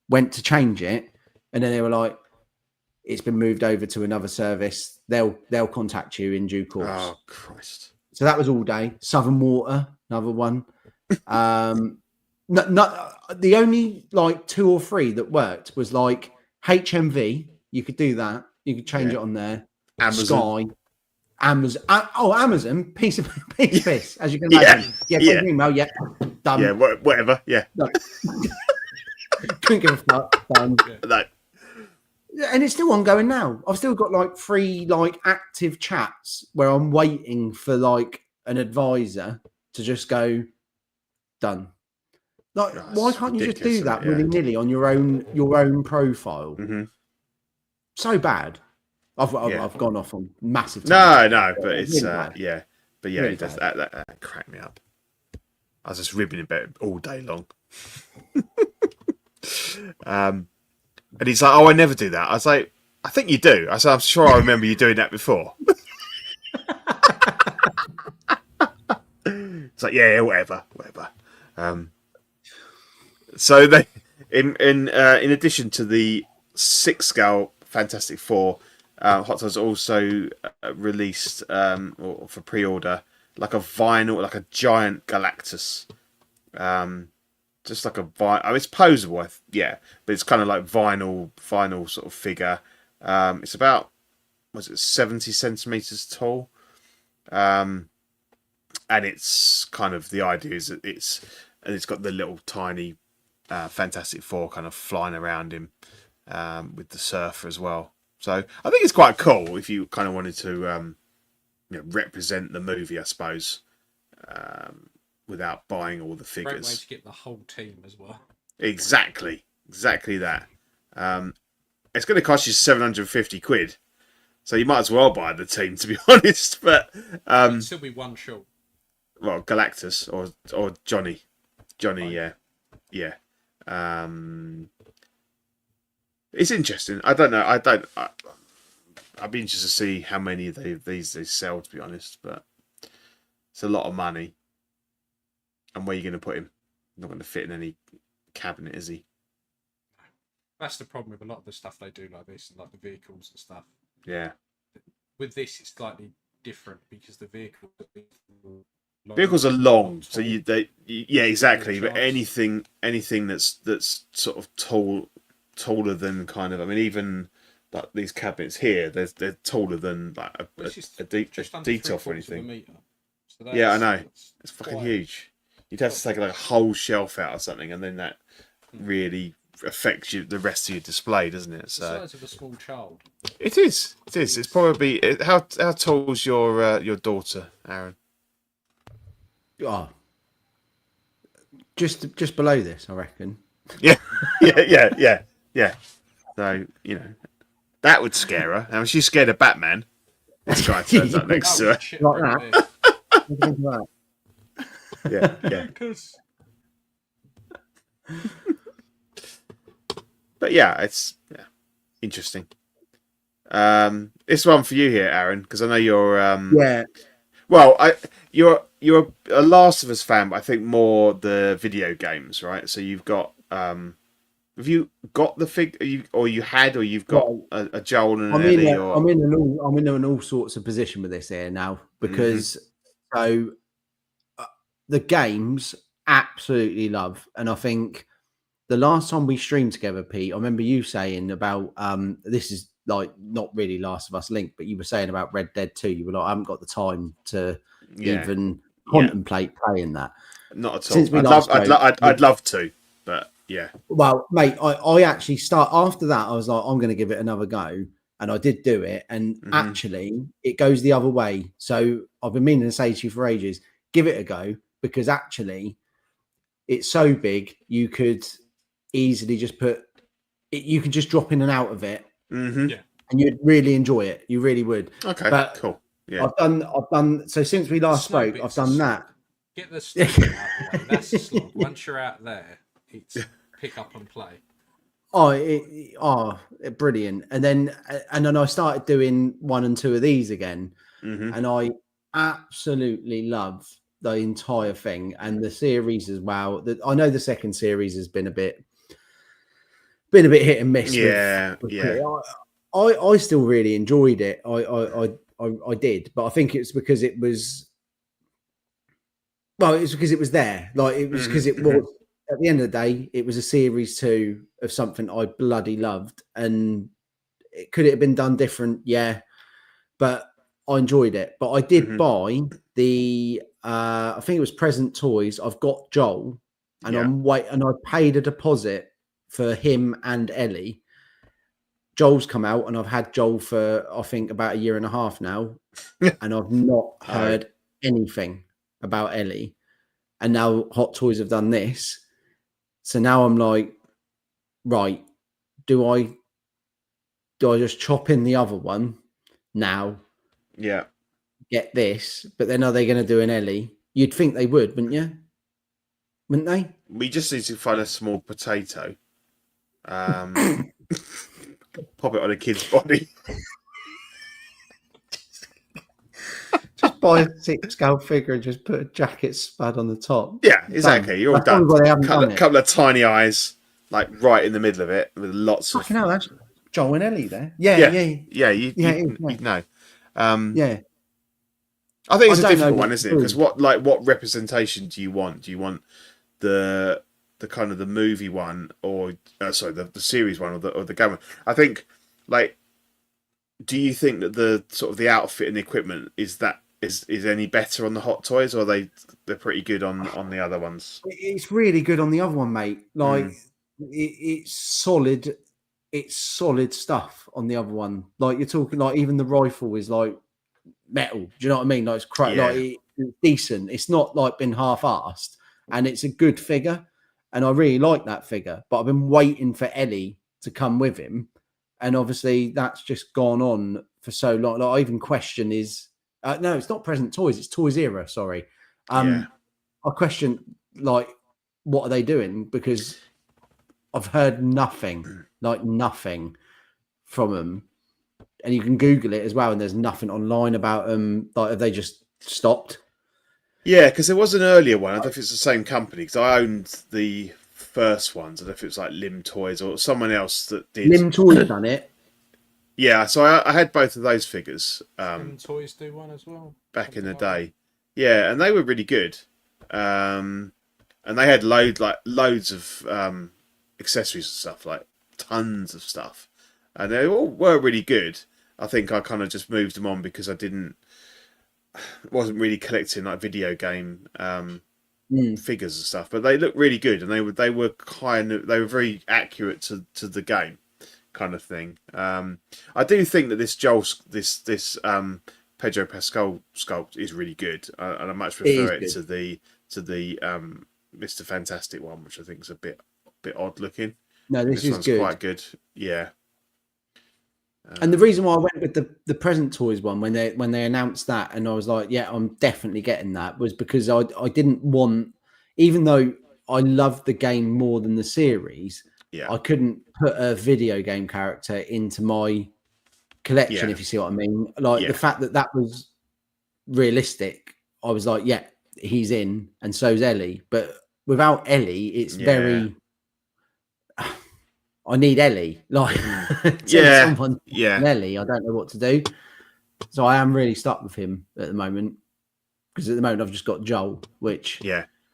Went to change it, and then they were like, it's been moved over to another service. They'll contact you in due course.
Oh Christ.
So that was all day. Southern Water, another one. The only like 2 or 3 that worked was like HMV. You could do that. You could change it on there.
Amazon.
Sky. Amazon. Piece of piss, as you can imagine. Yeah. Email. Yeah. Done.
Yeah. Whatever. Yeah.
No. Couldn't give a fuck. Done.
No.
And it's still ongoing now. I've still got like 3 like active chats where I'm waiting for like an advisor to just go done. Like, why can't you just do that willy-nilly on your own profile?
Mm-hmm.
So bad. I've gone off on massive.
No, but it's
really
but yeah, really it does that cracked me up. I was just ribbing about it all day long. And he's like, oh, I never do that. I was like, I think you do. I said, I'm sure I remember you doing that before. It's like, yeah, whatever. So they, in addition to the 6 scale Fantastic Four, Hot Toys also released or for pre-order like a vinyl, like a giant Galactus. Just like a vinyl. I mean, it's posable, but it's kind of like vinyl sort of figure. It's about 70 centimeters tall, and it's kind of, the idea is that it's got the little tiny Fantastic Four kind of flying around him with the Surfer as well. So I think it's quite cool if you kind of wanted to represent the movie, I suppose. Without buying all the figures.
Great way to get the whole team as well.
Exactly that. It's going to cost you 750 quid, so you might as well buy the team, to be honest. But
it'll still be one short.
Well, Galactus or Johnny, yeah. It's interesting. I don't know. I'd be interested to see how many of these they sell, to be honest. But it's a lot of money. And where are you going to put him? Not going to fit in any cabinet, is he?
That's the problem with a lot of the stuff they do like this, and like the vehicles and stuff.
Yeah.
With this, it's slightly different because the vehicles
are long, so yeah, exactly. But anything that's sort of taller than kind of, I mean, even like these cabinets here, they're taller than like a detail for anything. So yeah, I know. It's fucking huge. You'd have to take like a whole shelf out or something, and then that really affects the rest of your display, doesn't it? So
the size of a small child.
It is. It's probably how tall's your daughter, Aaron?
Oh, just below this, I reckon.
Yeah. So that would scare her. Now she's scared of Batman. This guy turns up next to her.
Like that.
Yeah. But yeah, it's interesting. This one for you here, Aaron, because I know you're Well, you're a Last of Us fan, but I think more the video games, right? So you've got have you got the you've got a Joel and an Ellie?
I'm in an all sorts of position with this here now because the games absolutely love, and I think the last time we streamed together, Pete, I remember you saying about this is like not really Last of Us linked, but you were saying about Red Dead 2. You were like, I haven't got the time to even contemplate playing that.
Not at all. I'd love to, but yeah.
Well, mate, I actually after that. I was like, I'm going to give it another go, and I did do it, and actually, it goes the other way. So I've been meaning to say to you for ages, give it a go, because actually, it's so big you could easily just you can just drop in and out of it, and you'd really enjoy it. You really would.
Okay,
but
cool. Yeah,
I've done. So since we last spoke, I've done that.
Get the stuff out of the way. That's the slog. Once you're out there, it's pick up and play.
Brilliant. And then I started doing 1 and 2 of these again, and I absolutely love the entire thing and the series as well. I know the second series has been a bit hit and miss. I still really enjoyed it. I did, but I think it's because it was. Well, it's because it was there. Like it was because it was. At the end of the day, it was a series 2 of something I bloody loved, and could it have been done different? Yeah, but I enjoyed it. But I did buy the. I think it was Present Toys. I've got Joel, and and I paid a deposit for him and Ellie. Joel's come out, and I've had Joel for I think about 1.5 years now, and I've not heard anything about Ellie. And now Hot Toys have done this, so now I'm like, right, do I just chop in the other one now?
Yeah.
Get this, but then are they going to do an Ellie? You'd think they would, wouldn't you? Wouldn't they?
We just need to find a small potato. Pop it on a kid's body.
Just buy a 6-scale figure and just put a jacket spud on the top.
Yeah, exactly. You're all done. Couple of tiny eyes, like right in the middle of it, with lots of.
Hell, that's Joel and Ellie there. Yeah.
You know. I think it's a difficult one, isn't it? Because what representation do you want? Do you want the kind of the movie one, or the series one, or the game one? I think, like, do you think that the sort of the outfit and the equipment is any better on the Hot Toys, or they're pretty good on the other ones?
It's really good on the other one, mate. Like it's solid. It's solid stuff on the other one. Like you're talking, like even the rifle is like metal. Do you know what I mean? Like it's it's decent. It's not like been half-assed, and it's a good figure. And I really like that figure. But I've been waiting for Ellie to come with him, and obviously that's just gone on for so long. Like I even question no, it's not Present Toys. It's Toys Era. Sorry, I question like what are they doing, because I've heard nothing from them. And you can Google it as well, and there's nothing online about them. Like, have they just stopped?
Yeah, because there was an earlier one. I don't know if it's the same company, because I owned the first ones. I don't know if it was like Limb Toys or someone else that did.
Limb Toys done it.
Yeah, so I had both of those figures.
Limb Toys do one as well.
Back in the day. Yeah, and they were really good. And they had loads of accessories and stuff, like tons of stuff. And they all were really good. I think I kind of just moved them on because I wasn't really collecting like video game figures and stuff. But they looked really good, and they were very accurate to the game, kind of thing. I do think that this Pedro Pascal sculpt is really good, and I much prefer it to the Mr. Fantastic one, which I think is a bit odd looking.
No, this
one's
good.
Quite good. Yeah.
And the reason why I went with the Present Toys one when they announced that, and I was like, yeah, I'm definitely getting that, was because I didn't want, even though I loved the game more than the series, I couldn't put a video game character into my collection, if you see what I mean. Like the fact that was realistic, I was like, yeah, he's in, and so's Ellie. But without Ellie, it's very. I need Ellie. Like, someone Ellie, I don't know what to do. So I am really stuck with him at the moment, because at the moment I've just got Joel, which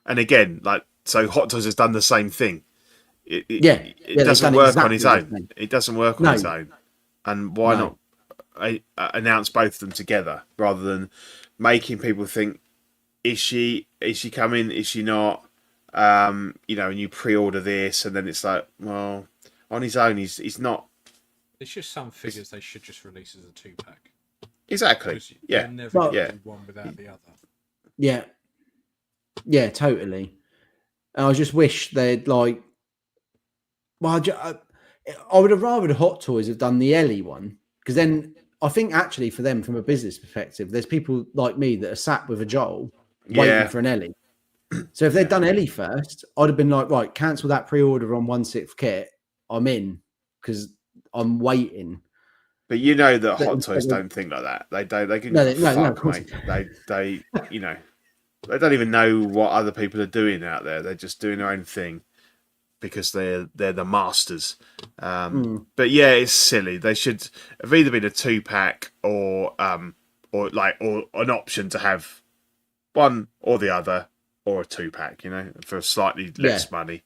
and again, like, so Hot Toys has done the same thing. It doesn't work on its own. It doesn't work on its own. And why not announce both of them together rather than making people think, is she coming? Is she not? And you pre-order this, and then it's like, well, on his own, he's not.
It's just some figures they should just release as a 2-pack.
Exactly. Yeah.
Never do one without the other.
Yeah. Yeah, totally. And I just wish they'd like. Well, I would have rather the Hot Toys have done the Ellie one, because then I think actually for them, from a business perspective, there's people like me that are sat with a Joel waiting for an Ellie. So if they'd done Ellie first, I'd have been like, right, cancel that pre-order on 1/6 kit. I'm in, because I'm waiting.
But you know that Hot Toys don't think like that. They don't. They can fuck, mate. They they don't even know what other people are doing out there. They're just doing their own thing because they're the masters. But yeah, it's silly. They should have either been a 2-pack or an option to have one or the other, or a 2-pack, for slightly less money.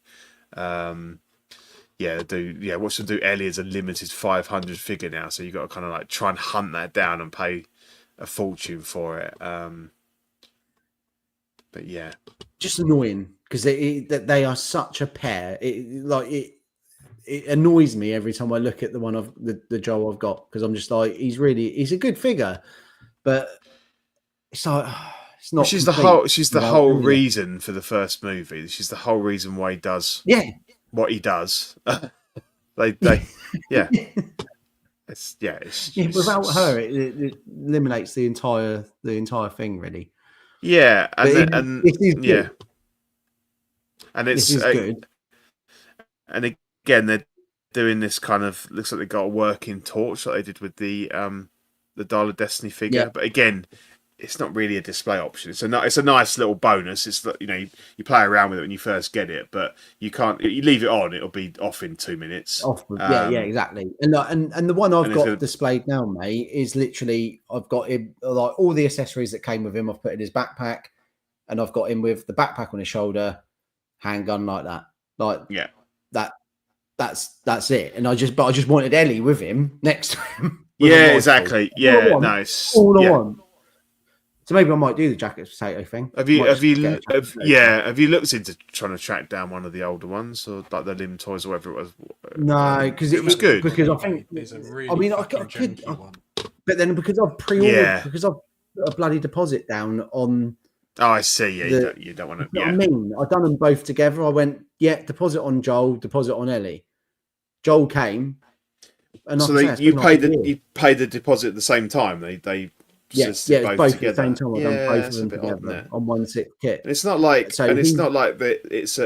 What's to do Ellie is a limited 500 figure now, so you've got to kind of like try and hunt that down and pay a fortune for it. But yeah,
just annoying, because they are such a pair. It annoys me every time I look at the one of the Joel I've got, because I'm just like, he's a good figure, but it's like.
She's the whole reason for the first movie. She's the whole reason why he does what he does. It's
without her, it eliminates the entire thing, really.
Yeah, and
this is good.
And again, they're doing this kind of, looks like they got a working torch like they did with the Dial of Destiny figure, but again, it's not really a display option. It's a nice little bonus. It's that you play around with it when you first get it, but you can't. You leave it on, it'll be off in 2 minutes.
Exactly. And the one I've got displayed now, mate, is literally, I've got him like all the accessories that came with him. I've put in his backpack, and I've got him with the backpack on his shoulder, handgun like that. That's it. And I just wanted Ellie with him next to him.
Exactly. Yeah, nice.
All I want. So maybe I might do the jacket potato thing.
Have you looked into trying to track down one of the older ones, or like the Limb Toys or whatever it was?
No, because
it was good.
Because I think I could, but then because I've pre-ordered, because I've put a bloody deposit down on.
Oh, I see. Yeah, you don't want to.
You know what I mean, I've done them both together. I went, deposit on Joel, deposit on Ellie. Joel came, and
so you paid the deposit at the same time. They
both
together.
At the same time. I've done both of them together on 1/6 kit.
And it's not like, it's not like that. It's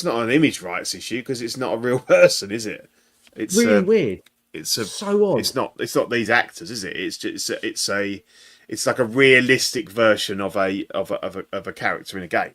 not an image rights issue, because it's not a real person, is it? It's
really weird.
It's
so odd.
It's not these actors, is it? It's like a realistic version of a character in a game.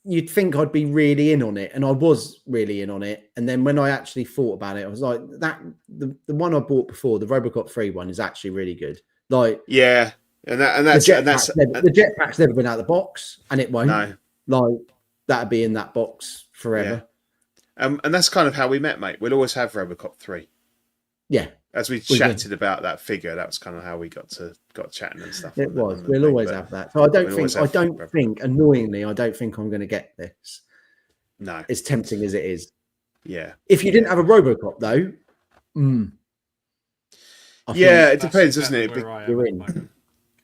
you'd think I'd be really in on it, and I was really in on it. And then when I actually thought about it, I was like, that the one I bought before, the Robocop 3 one, is actually really good. Like,
yeah, that's
the jetpack's never been out of the box, and it won't.
No.
Like, that'd be in that box forever.
Yeah. And that's kind of how we met, mate. We'll always have Robocop 3.
Yeah.
As we chatted about that figure, that was kind of how we got chatting and stuff.
It was. We'll always have that. So I don't think, annoyingly, I don't think I'm going to get this.
No.
As tempting as it is.
Yeah.
If you didn't have a Robocop, though,
it depends, doesn't it?
You're in.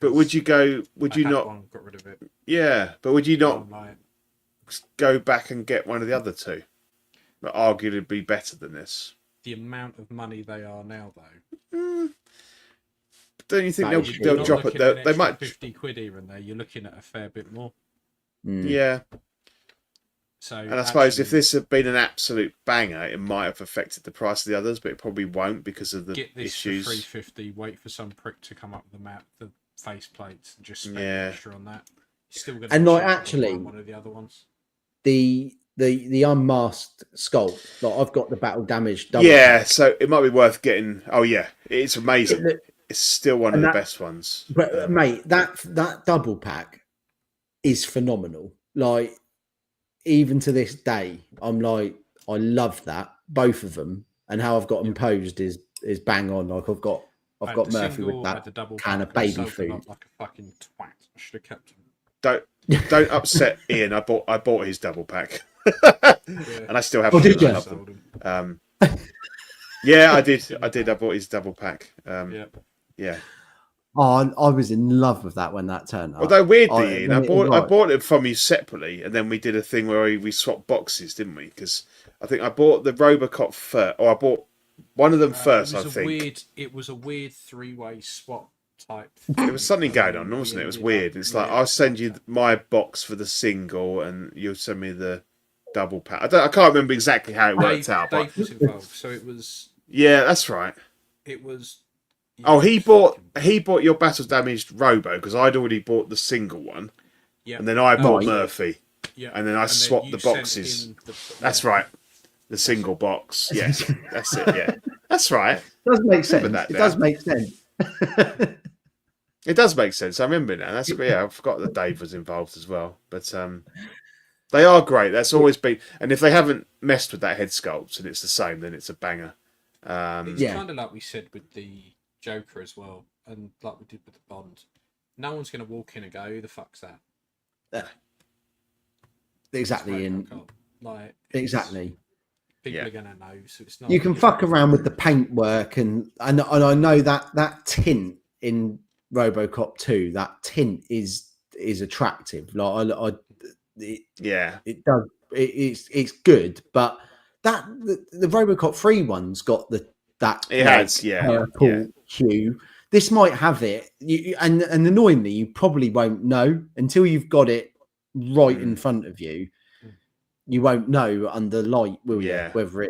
But would you go? Would you not?
Got rid of it.
Yeah, but would you not go back and get one of the other two? But arguably be better than this.
The amount of money they are now, though.
Don't you think they'll drop it? They might
50 quid here and there. You're looking at a fair bit more.
Yeah.
So,
and I suppose if this had been an absolute banger, it might have affected the price of the others, but it probably won't because of the
get this
issues.
For 350. Wait for some prick to come up with the face plates and just spend extra on that. You're still going to one of the other ones.
The unmasked sculpt, like I've got the battle damage double.
Yeah, so it might be worth getting. Oh yeah, it's amazing. It's still one of the best ones.
But mate, that double pack is phenomenal. Like, even to this day, I'm like, I love that, both of them, and how I've got them posed is bang on. Like I've got Murphy with that can of baby food.
Like a fucking twat. I should have kept him.
Don't upset Ian. I bought his double pack. And I still have.
Oh, did you?
Yeah, I did. I bought his double pack. Yeah.
Oh, I was in love with that when that turned up.
Although weirdly, Ian, I bought it from you separately, and then we did a thing where we swapped boxes, didn't we? Because I think I bought the Robocop first, or I bought one of them first.
It was a weird three-way swap type.
There was something going on, wasn't it? It was weird. It's like I'll send you my box for the single, and you'll send me the double pack. I can't remember exactly how it worked out.
Dave was involved, so it was.
Yeah, that's right.
It was.
Oh, he bought your battle damaged Robo because I'd already bought the single one, and then I bought Murphy, and then I swapped the boxes. That's right, the single box. Yes, that's it. Yeah, that's right.
It does make sense. It does make sense.
It does make sense. I remember now. That's I forgot that Dave was involved as well. But they are great. That's always been. And if they haven't messed with that head sculpt and it's the same, then it's a banger.
It's kind of like we said with the Joker as well, and like we did with the Bond. No one's going to walk in and go, "Who the fuck's that?"
Exactly. Exactly.
People are going to know, so it's not.
You can fuck around with the paintwork, and I know that tint in RoboCop 2, that tint is attractive. Like it does. It's good, but the RoboCop 3 one's got that purple hue. This might have it, and annoyingly, you probably won't know until you've got it right in front of you. You won't know under light, will you? Whether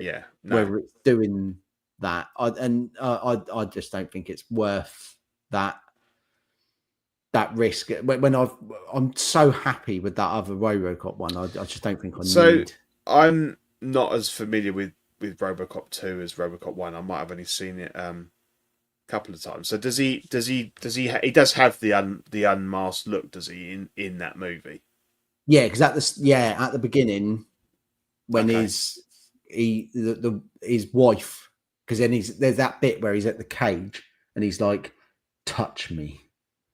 it's doing that. I just don't think it's worth that risk. When I'm so happy with that other RoboCop one, I just don't think I need.
So I'm not as familiar with RoboCop 2 as RoboCop 1. I might have only seen it a couple of times. So does he does have the unmasked look, does he, in that movie?
Yeah, because at the beginning when his wife, because then there's that bit where he's at the cage and he's like, "Touch me,"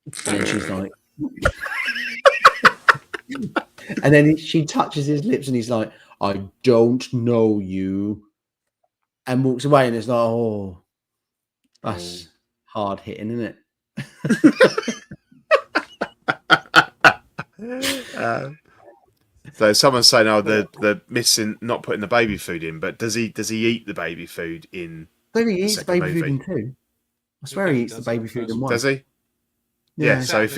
and then she's like, and then she touches his lips and he's like, "I don't know you," and walks away, and it's like, oh, that's hard hitting, isn't
it? So someone's saying, "Oh, they're missing, not putting the baby food in." But does he eat the baby food in?
I think he eats the baby food in 2. I swear he eats the baby food in 1.
Does he? Yeah. So if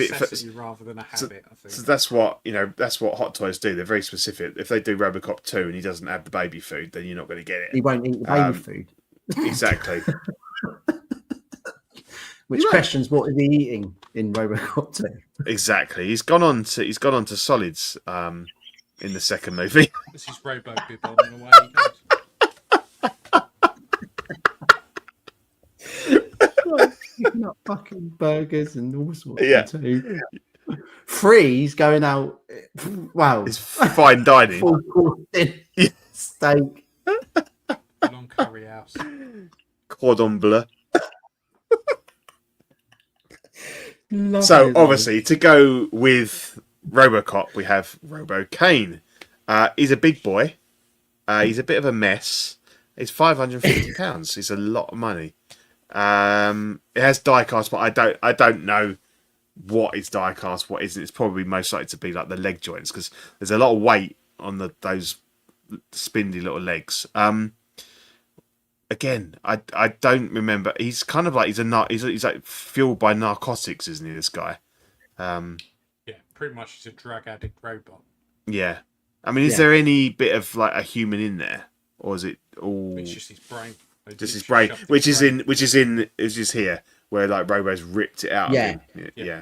rather than a habit, I think.
So that's what that's what Hot Toys do. They're very specific. If they do RoboCop 2 and he doesn't have the baby food, then you're not going to get it.
He won't eat the baby food.
Exactly.
Which questions what is he eating in RoboCop 2?
Exactly. He's gone on to solids. in the second movie.
This is Robo Bibon and away he goes.
Picking up fucking burgers and all sorts.
Yeah.
Too. 3, he's going out. Wow,
It's fine dining.
Full course
Yeah.
steak.
Long curry house.
Cordon bleu.
Love
So
it,
obviously, to go with RoboCop, we have Robo Kane. He's a big boy. He's a bit of a mess. He's £550. He's a lot of money. It has diecast, but I don't know what is diecast, what isn't. It's probably most likely to be like the leg joints because there's a lot of weight on those spindly little legs. Again, I don't remember. He's kind of like he's like fueled by narcotics, isn't he? This guy.
Yeah, pretty much he's a drug addict robot.
Yeah, I mean, is there any bit of like a human in there, or is it all
It's just his brain.
just his brain, which is here where like Robo's ripped it out.
Yeah.
Of him. Yeah.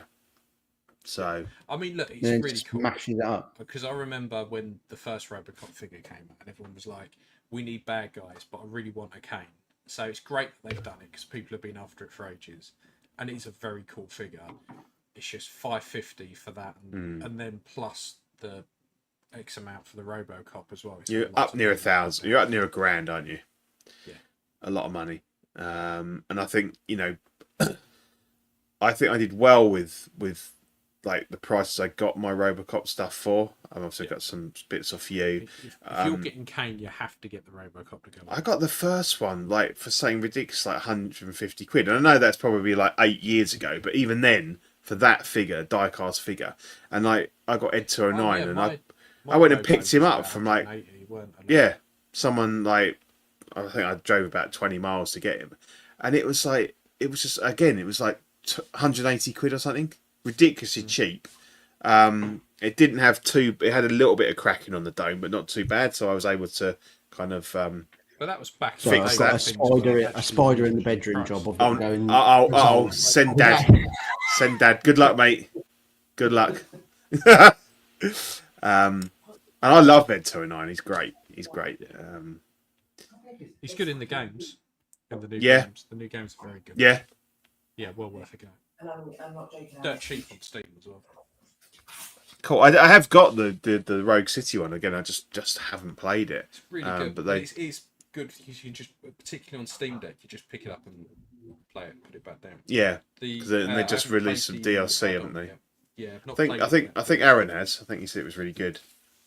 So
I mean, look, it's
And then
really
just
cool
mashes it up.
because I remember when the first RoboCop figure came out, and everyone was like, "We need bad guys, but I really want a Kane." So it's great that they've done it because people have been after it for ages, and it's a very cool figure. It's just $550 for that, and then plus the X amount for the RoboCop as well. It's
you're
like lots
up
of
near
money.
1,000. You're up near £1,000, aren't you?
Yeah.
A lot of money. And I think I think I did well with like the prices I got my RoboCop stuff for. I've also got some bits off you.
If you're getting Kane, you have to get the RoboCop to go.
I got the first one like for something ridiculous, like £150. And I know that's probably like 8 years ago, but even then, for that figure, diecast figure, and like I got Ed 209, and I went and picked him up from like someone like I think I drove about 20 miles to get him, and it was like it was like £180 or something, ridiculously cheap. It didn't have it had a little bit of cracking on the dome, but not too bad, so I was able to kind of
but that was back.
So
Fix
I've got
that.
a spider in the bedroom job. I've got to go and
I'll send Dad. Send Dad. Good luck, mate. Good luck. And I love Ed 209. He's great. He's great.
He's good in the games. In the new
Yeah.
games. The new games are very good.
Yeah.
Yeah, well worth a go. Dirt cheap on Steam as well.
Cool. I have got the Rogue City one again. I just haven't played it.
It's really good.
But
it's good because you just, particularly on Steam Deck, you just pick it up and play it, put it back down.
Yeah. Because they just released some DLC, haven't they?
Yeah.
I think Aaron has. I think he said it was really good.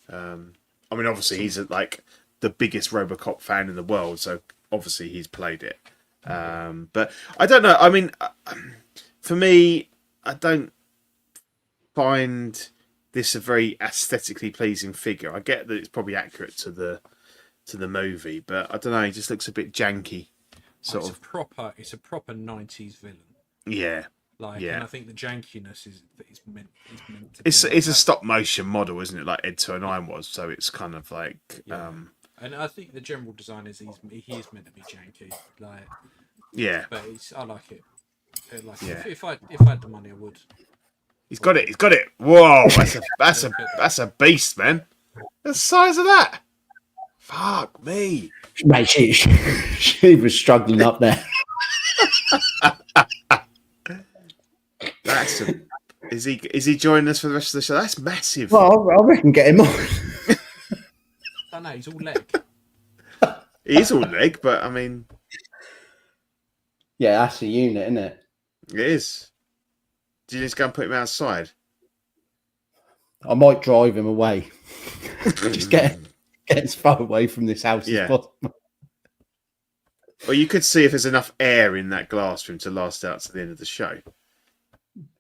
I mean, obviously he's like the biggest RoboCop fan in the world, so obviously he's played it. But I don't know. I mean, for me, I don't find this a very aesthetically pleasing figure. I get that it's probably accurate to the movie, but I don't know. He just looks a bit janky.
It's a proper 90s villain.
Yeah.
And I think the jankiness is meant to.
It's a stop motion model, isn't it? Like Ed 209 was, so it's kind of like.
And I think the general design is he is meant to be janky, like.
Yeah.
But I like it.
Yeah.
If I had the money, I would.
He's got it. Whoa, that's a beast, man. The size of that. Fuck me,
mate. She was struggling up there.
Is he joining us for the rest of the show? That's massive.
Well, I reckon get him on.
I don't know. He's all leg.
He is all leg, but I mean,
yeah, that's a unit, isn't it?
It is. Do you just go and put him outside?
I might drive him away. Just get as far away from this house as possible.
Well, you could see if there's enough air in that glass for him to last out to the end of the show.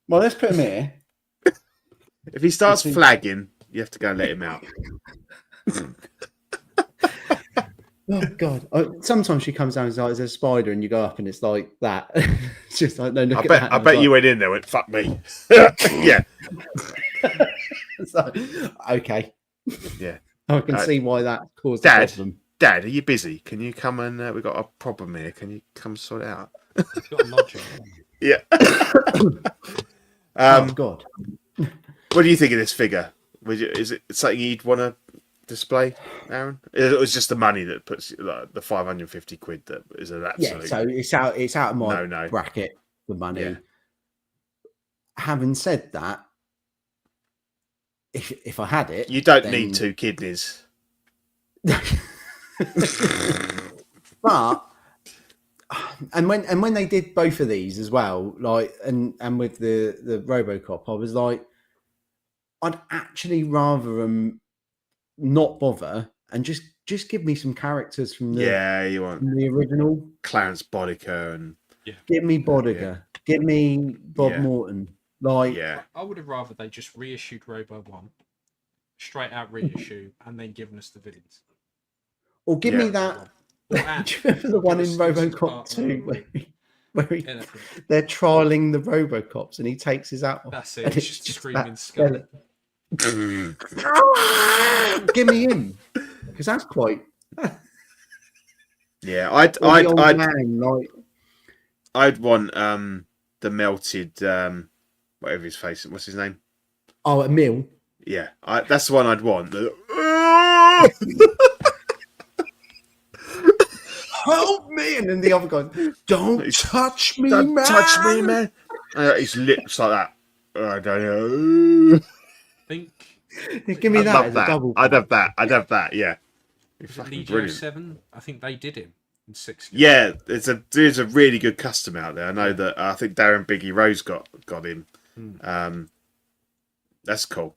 Well, let's put him here.
If he starts flagging, you have to go and let him out.
Oh God! Sometimes she comes down and says, "There's a spider," and you go up, and it's like that. It's just like, no, look at that.
I bet you went in there and went, "Fuck me." Yeah.
So, okay.
Yeah.
I can see why that caused a problem.
Dad, are you busy? Can you come and we've got a problem here? Can you come sort it out?
It's got a logic.
Yeah.
Oh God.
What do you think of this figure? Is it something you'd want to display, Aaron? It was just the money that puts like, the 550 quid that is an absolute.
Yeah, so it's out of my
no.
bracket, the money.
Yeah.
Having said that, if I had it,
you don't need 2 kidneys.
But and when they did both of these as well, like and with the RoboCop, I was like, I'd actually rather them not bother and just give me some characters from the
you want
from the original.
Clarence Boddicker and
give me Boddicker, give me Bob Morton. Like,
I would have rather they just reissued Robo 1, straight out reissue, and then given us the villains.
Or give me that. Do you remember the one in RoboCop 2 where they're trialing the RoboCops and he takes his out off?
That's it. It's just screaming skull.
Give me him, because that's quite.
Yeah, I'd want the melted whatever his face. What's his name?
Oh, Emil.
Yeah, that's the one I'd want.
Help me! And then the other guy, don't touch me,
don't
man.
touch me, man. His lips like that. I don't know.
Give me that as a double.
I'd have that. Yeah.
Legio 7, I think they did him in 6.
Yeah, there's a really good custom out there. I know that. I think Darren Biggie Rose got him. That's cool.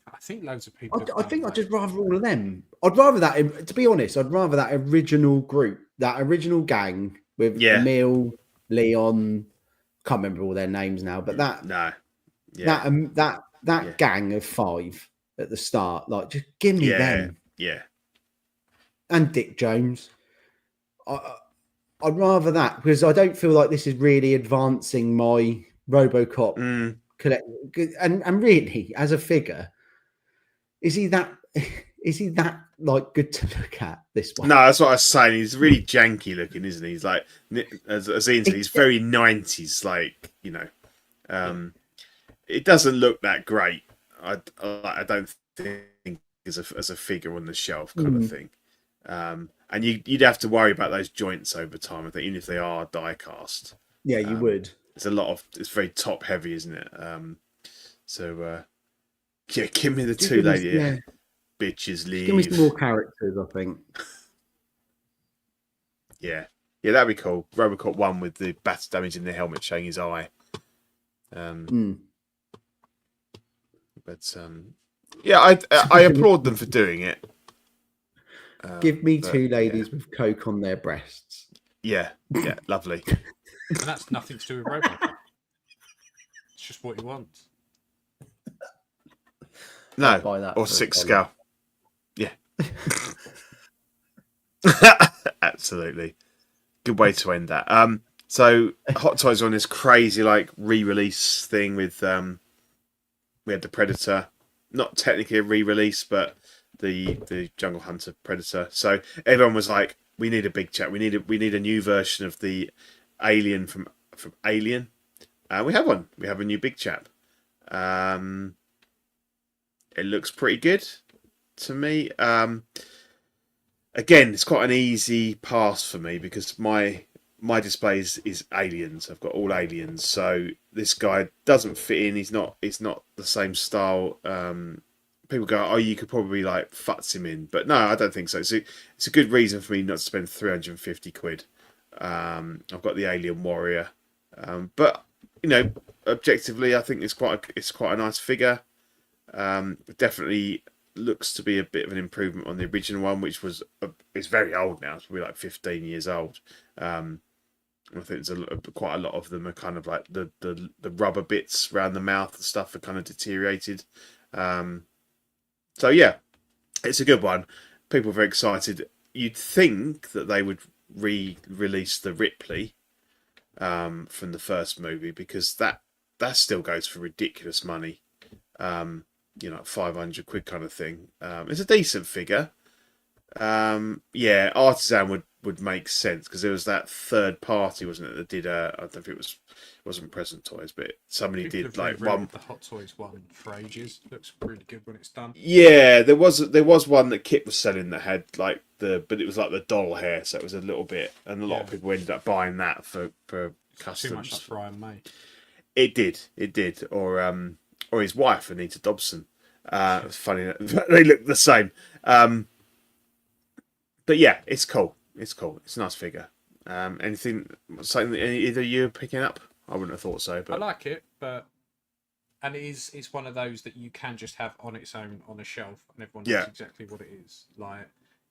I think loads of people.
I think I'd just rather all of them. I'd rather that. To be honest, I'd rather that original group, that original gang with Emil, Leon. Can't remember all their names now, but that gang of 5 at the start, like just give me them.
Yeah.
And Dick Jones. I'd rather that because I don't feel like this is really advancing my RoboCop collect. And really, as a figure, is he that like good to look at this one?
No, that's what I was saying. He's really janky looking, isn't he? He's like, as Ian said, he's very 90s, like, you know. It doesn't look that great. I don't think as a figure on the shelf kind of thing. And you'd have to worry about those joints over time, I think, even if they are die cast.
Yeah, you would.
It's very top heavy, isn't it? Give me the 2 lady bitches leave.
Give me some more characters, I think.
Yeah, that'd be cool. RoboCop 1 with the batter damage in the helmet showing his eye. But I applaud them for doing it.
Give me 2 ladies with coke on their breasts.
Yeah, lovely.
And that's nothing to do with RoboCop. It's just what you want.
No, or 6 scale. Yeah. Absolutely. Good way to end that. So Hot Toys on this crazy like re-release thing with we had the Predator, not technically a re-release, but the Jungle Hunter Predator. So everyone was like, we need a big chat. We need a new version of the Alien from Alien. We have one. We have a new big chap. It looks pretty good to me. Again, it's quite an easy pass for me because my display is aliens. I've got all aliens, so this guy doesn't fit in. He's not the same style. People go, oh, you could probably like futz him in, but no, I don't think so. So it's a good reason for me not to spend 350 quid. I've got the Alien Warrior, but you know, objectively, I think it's quite a nice figure. Definitely looks to be a bit of an improvement on the original one, which was it's very old now. It's probably like 15 years old. I think there's quite a lot of them are kind of like the rubber bits around the mouth and stuff are kind of deteriorated. So yeah, it's a good one. People are very excited. You'd think that they would re-release the Ripley from the first movie because that still goes for ridiculous money. You know, 500 quid kind of thing. It's a decent figure. Artisan would make sense, because there was that third party, wasn't it, that did I don't know if wasn't Present Toys, but somebody
People
did
have
like
really
one.
rated the Hot Toys one for ages. Looks really good when it's done.
Yeah, there was one that Kit was selling that had like but it was like the doll hair, so it was a little bit, and a lot of people ended up buying that for customs.
Too much like Brian May.
It did, or his wife Anita Dobson. It's funny they look the same. But yeah, it's cool. It's cool. It's a nice figure. Something that either you are picking up? I wouldn't have thought so, but
I like it, and it's one of those that you can just have on its own on a shelf, and everyone knows exactly what it is. Like,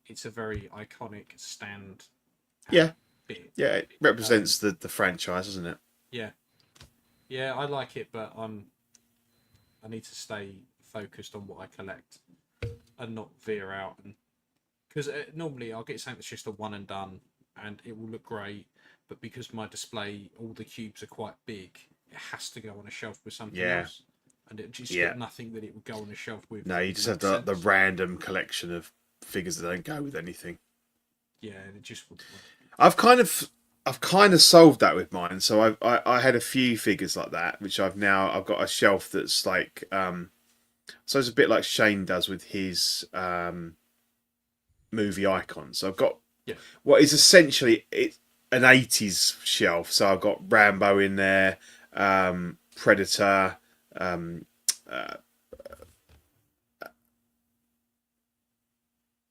it's a very iconic stand.
Yeah,
bit.
Yeah, it represents the franchise, doesn't it?
Yeah, I like it, but I need to stay focused on what I collect and not veer out. And because normally I'll get something that's just a one and done, and it will look great. But because my display, all the cubes are quite big, it has to go on a shelf with something else. And it just got nothing that it would go on a shelf with.
No, you just have the random collection of figures that don't go with anything.
Yeah, it just would.
I've kind of solved that with mine. So I had a few figures like that, which I've got a shelf that's like so it's a bit like Shane does with his movie icons. So I've got what is essentially an 80s shelf. So I've got Rambo in there, Predator,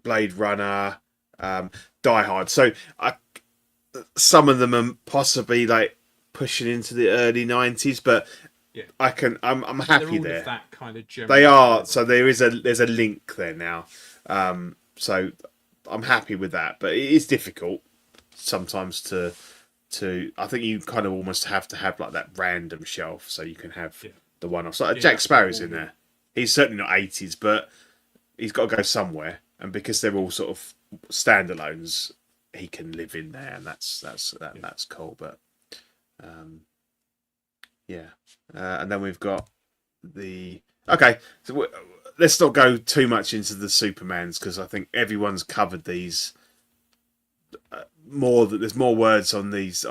Blade Runner, Die Hard. So some of them are possibly like pushing into the early 90s, but I'm happy
They're all
there.
of that kind of
they are. So there's a link there now. So I'm happy with that, but it is difficult sometimes to I think you kind of almost have to have like that random shelf so you can have the one off. So Jack Sparrow's in there. He's certainly not 80s, but he's got to go somewhere, and because they're all sort of standalones, he can live in there, and that's cool. But and then we've got so let's not go too much into the Supermans, because I think everyone's covered these there's more words on this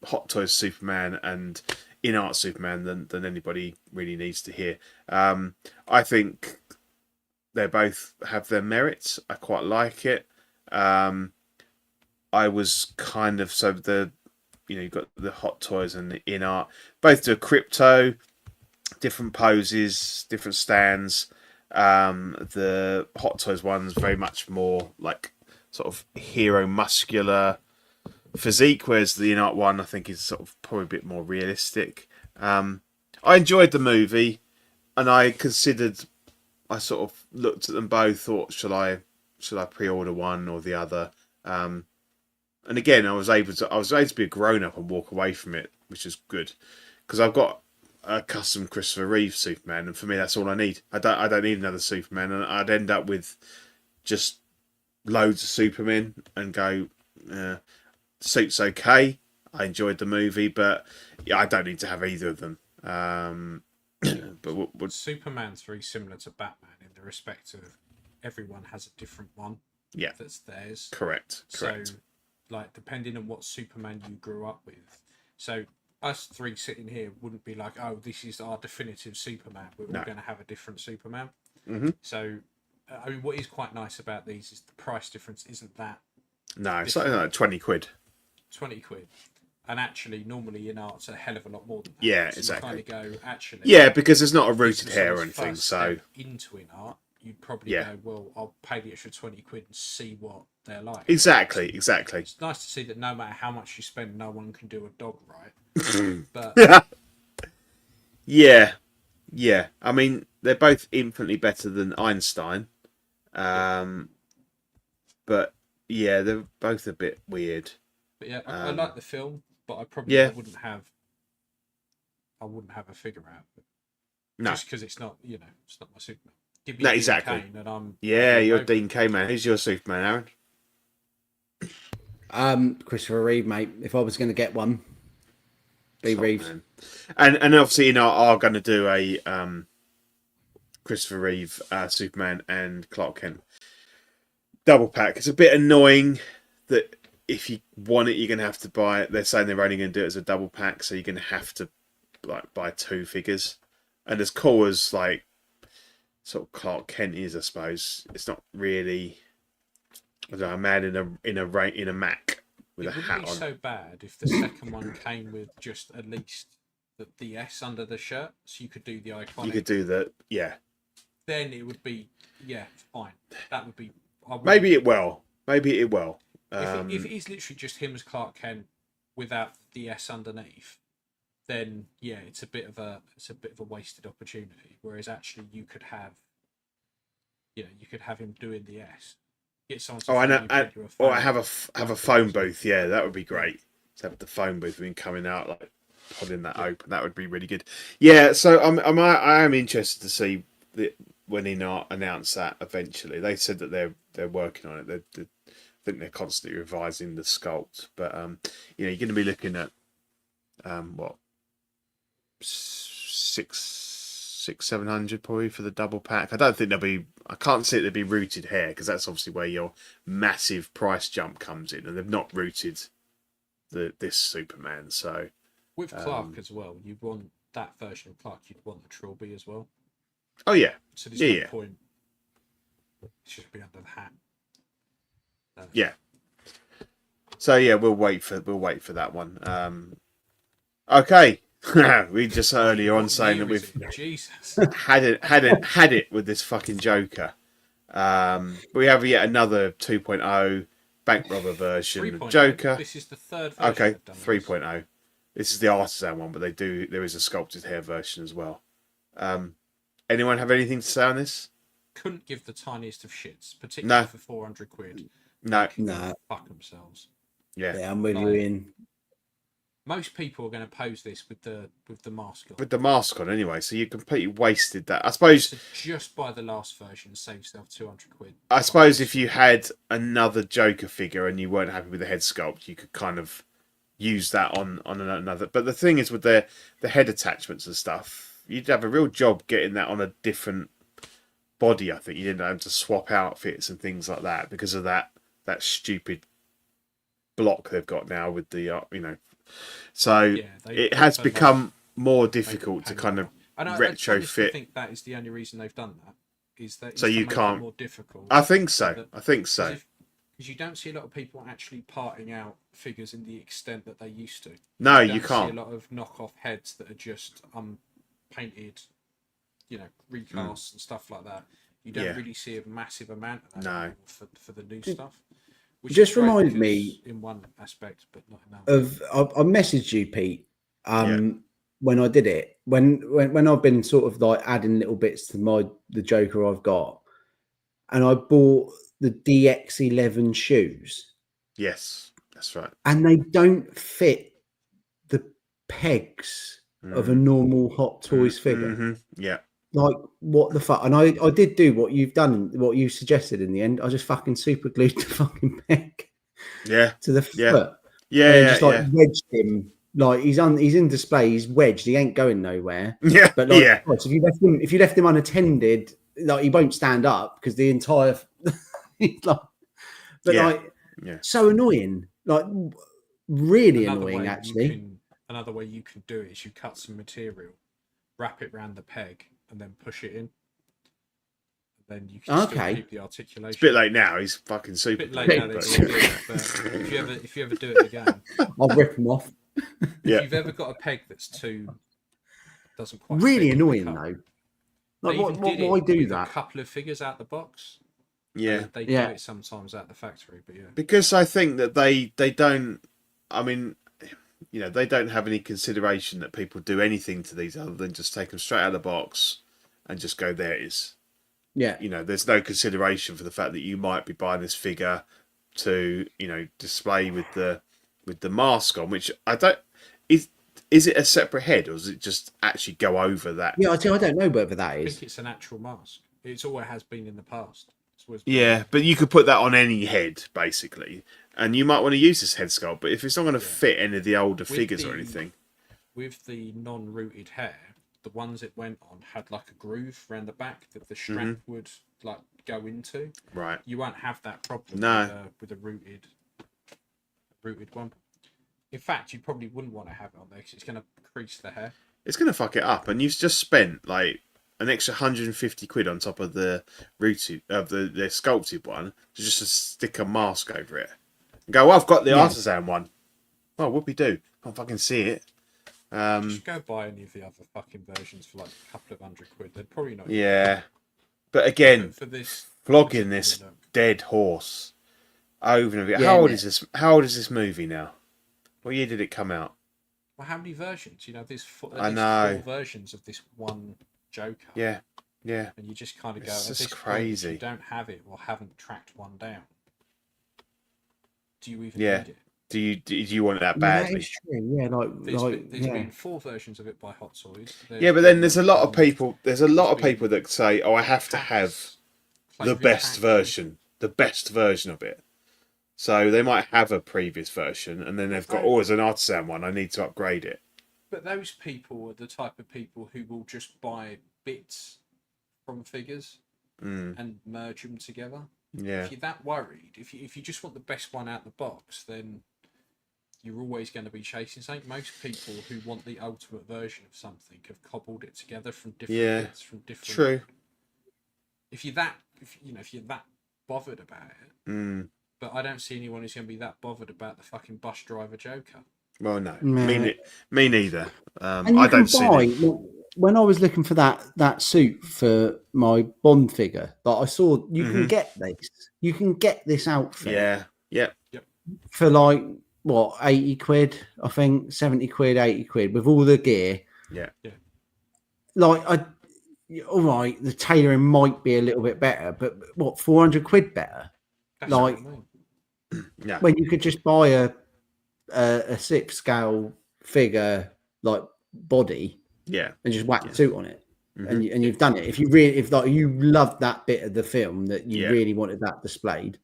Hot Toys Superman and In Art Superman than anybody really needs to hear. I think they both have their merits. I quite like it. I was kind of you've got the Hot Toys and the In Art, both do a crypto, different poses, different stands. The Hot Toys one's very much more like sort of hero muscular physique, whereas the In Art one I think is sort of probably a bit more realistic. I enjoyed the movie, and I sort of looked at them both, thought should I pre-order one or the other. And again, I was able to be a grown up and walk away from it, which is good, because I've got a custom Christopher Reeve Superman, and for me that's all I need. I don't need another Superman, and I'd end up with just loads of Supermen and go, suit's okay. I enjoyed the movie, but I don't need to have either of them. But
Superman's very similar to Batman in the respect of everyone has a different one.
Yeah,
that's theirs.
Correct.
So, like, depending on what Superman you grew up with, so us three sitting here wouldn't be like, oh, this is our definitive Superman. We're all going to have a different Superman.
Mm-hmm.
So, I mean, what is quite nice about these is the price difference isn't that.
No, it's like 20 quid.
20 quid. And actually, normally In Art's a hell of a lot more than that.
Yeah,
so
exactly.
You kind of go, actually.
Yeah, because there's not a rooted hair or anything. So
into In Art, you'd probably go, well, I'll pay the extra 20 quid and see what they're like.
Exactly.
It's nice to see that no matter how much you spend, no one can do a dog right. But
yeah. I mean, they're both infinitely better than Einstein. But yeah, they're both a bit weird.
But yeah, I like the film, but I probably wouldn't have a figure out.
No,
just because it's not my Superman. Give me
no,
Dean
exactly.
Cain and
you're Dean Cain, man. Who's your Superman,
Aaron? Christopher Reeve, mate. If I was going to get one, Reeves.
And obviously, are going to do a Christopher Reeve Superman and Clark Kent double pack. It's a bit annoying that if you want it, you're going to have to buy it. They're saying they're only going to do it as a double pack, so you're going to have to like buy 2 figures. And as cool as like sort of Clark Kent is, I suppose it's not really. I don't know, a man in a Mac with a hat on.
It wouldn't be so bad if the second one came with just at least the S under the shirt, so you could do the iconic.
You could do the
Then it would be fine. That would be.
Maybe it will. If
it is literally just him as Clark Kent without the S underneath, then it's a bit of a wasted opportunity. Whereas actually you could have him doing the S. Get someone to
I know. Or I have a phone booth. Yeah, that would be great. To have the phone booth been coming out, like holding that open. That would be really good. Yeah. So I am interested to see when they announce that eventually. They said that they're working on it. I think they're constantly revising the sculpt. But you're going to be looking at what 600-700 probably for the double pack. I don't think I can't see it. There'll be rooted hair because that's obviously where your massive price jump comes in, and they've not rooted this Superman. So
with Clark as well, you want that version of Clark. You'd want the trilby as well.
Oh yeah.
So there's no point. It should be under the hat.
Yeah. So we'll wait for that one. Okay. We just earlier on saying that we've had it with this fucking Joker. We have yet another 2.0 bank robber version of Joker.
This is the third version.
Okay, 3.0. This is the artisan one, but there is a sculpted hair version as well. Anyone have anything to say on this?
Couldn't give the tiniest of shits, particularly for 400 quid.
No.
Fuck themselves.
Yeah,
I'm with you in.
Most people are going to pose this with the mask on.
With the mask on, anyway, so you completely wasted that. I suppose.
So just buy the last version, save yourself 200 quid.
I suppose if you had another Joker figure and you weren't happy with the head sculpt, you could kind of use that on another. But the thing is, with the head attachments and stuff, you'd have a real job getting that on a different body. I think you didn't have to swap outfits and things like that because of that stupid block they've got now with the So it has become more difficult to kind of retrofit.
I think that is the only reason they've done that. Is that
so you can't.
It more difficult.
I think so.
Because you don't see a lot of people actually parting out figures in the extent that they used to.
No,
you
can't.
See a lot of knockoff heads that are just painted, recasts and stuff like that. You don't really see a massive amount of that for the new stuff. Which
just remind me
in one aspect, but not
another. I messaged you, Pete, when I did it. When I've been sort of like adding little bits to the Joker I've got, and I bought the DX11 shoes.
Yes, that's right.
And they don't fit the pegs of a normal Hot Toys figure.
Mm-hmm. Yeah.
Like, what the fuck? And I did do what you've done, what you suggested in the end. I just fucking super glued the fucking peg to the foot. Just wedged him. Like, he's in display, he's wedged, he ain't going nowhere.
Yeah.
But if you left him unattended, like, he won't stand up because the entire so annoying. Like, really annoying, actually.
Another way you can do it is you cut some material, wrap it around the peg, and then push it in. Then you can still keep the articulation.
It's a bit late now. He's fucking super.
It's a bit late now. But if you ever do it again,
I'll rip him off.
If you've ever got a peg that's doesn't quite
really
fit
annoying though. Like, why do that?
A couple of figures out the box.
Yeah,
they do it sometimes at the factory, but
because I think that they don't. I mean, they don't have any consideration that people do anything to these other than just take them straight out of the box and just go, there it is.
Yeah.
There's no consideration for the fact that you might be buying this figure to, display with the mask on, which I don't. Is it a separate head or does it just actually go over that?
Yeah, I don't know whether that is.
I think it's an actual mask. It's always has been in the past.
Yeah, but you could put that on any head, basically. And you might want to use this head sculpt, but if it's not going to fit any of the older figures or anything.
With the non-rooted hair, the ones it went on had like a groove around the back that the strap would like go into.
Right.
You won't have that problem with a rooted rooted one. In fact, you probably wouldn't want to have it on there because it's going to crease the hair.
It's going to fuck it up, and you've just spent like an extra 150 quid on top of the rooted of the sculpted one to just to stick a mask over it. And go, well, I've got the artisan one. Oh, whoopie do. Can't fucking see it.
Just go buy any of the other fucking versions for like a couple of £100. They're probably not.
Yeah, but again,
for this
flogging this dead horse over and over.
Yeah,
how old is this? How old is this movie now? What year did it come out?
Well, how many versions? You know, there's four versions of this one Joker.
Yeah, yeah.
And you just kind of go,
it's
at
just
this
crazy.
Point, if you don't have it or haven't tracked one down, do you even
need
it?
Do you want that badly?
That is true. Yeah,
there's been 4 versions of it by Hot Toys.
Yeah, but then there's a lot of people. There's a lot of people that say, "Oh, I have to have the best version, the best version of it." So they might have a previous version, and then they've got, "Oh, as an artisan one, I need to upgrade it."
But those people are the type of people who will just buy bits from figures and merge them together.
Yeah.
If you're that worried, if you just want the best one out the box, then you're always going to be chasing something. Most people who want the ultimate version of something have cobbled it together from different bits, from different.
True.
If you're that bothered about it, but I don't see anyone who's going to be that bothered about the fucking bus driver Joker.
Well, no, me neither.
I don't see it. When I was looking for that suit for my Bond figure, that I saw you can get this. You can get this outfit.
Yeah. Yep.
For like what, 80 quid, I think, 70 quid, 80 quid with all the gear.
Yeah.
Like all right, the tailoring might be a little bit better, but what, 400 quid better?
That's
like when you could just buy a 6 scale figure like body, and just whack the suit on it, and you've done it. If you loved that bit of the film that you really wanted that displayed,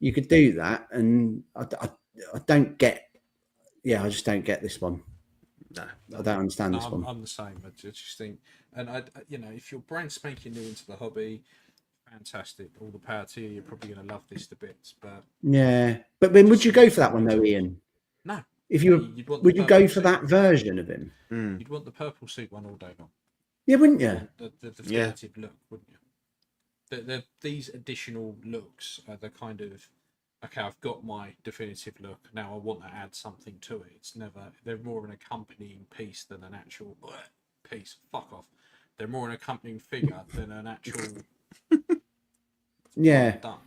you could do that. And I don't get, I just don't get this one.
No,
I don't understand this one.
I'm the same. I just think, and if you're brand spanking new into the hobby, fantastic. All the power to you. You're probably going to love this to bits. But
but then would you go for that one though, Ian?
No.
If you would you go for that version of him?
You'd want the purple suit one all day long.
Yeah, wouldn't you?
The definitive look, wouldn't you? These additional looks are the kind of, okay, I've got my definitive look. Now I want to add something to it. They're more an accompanying piece than an actual piece. Fuck off. They're more an accompanying figure than an actual. Done.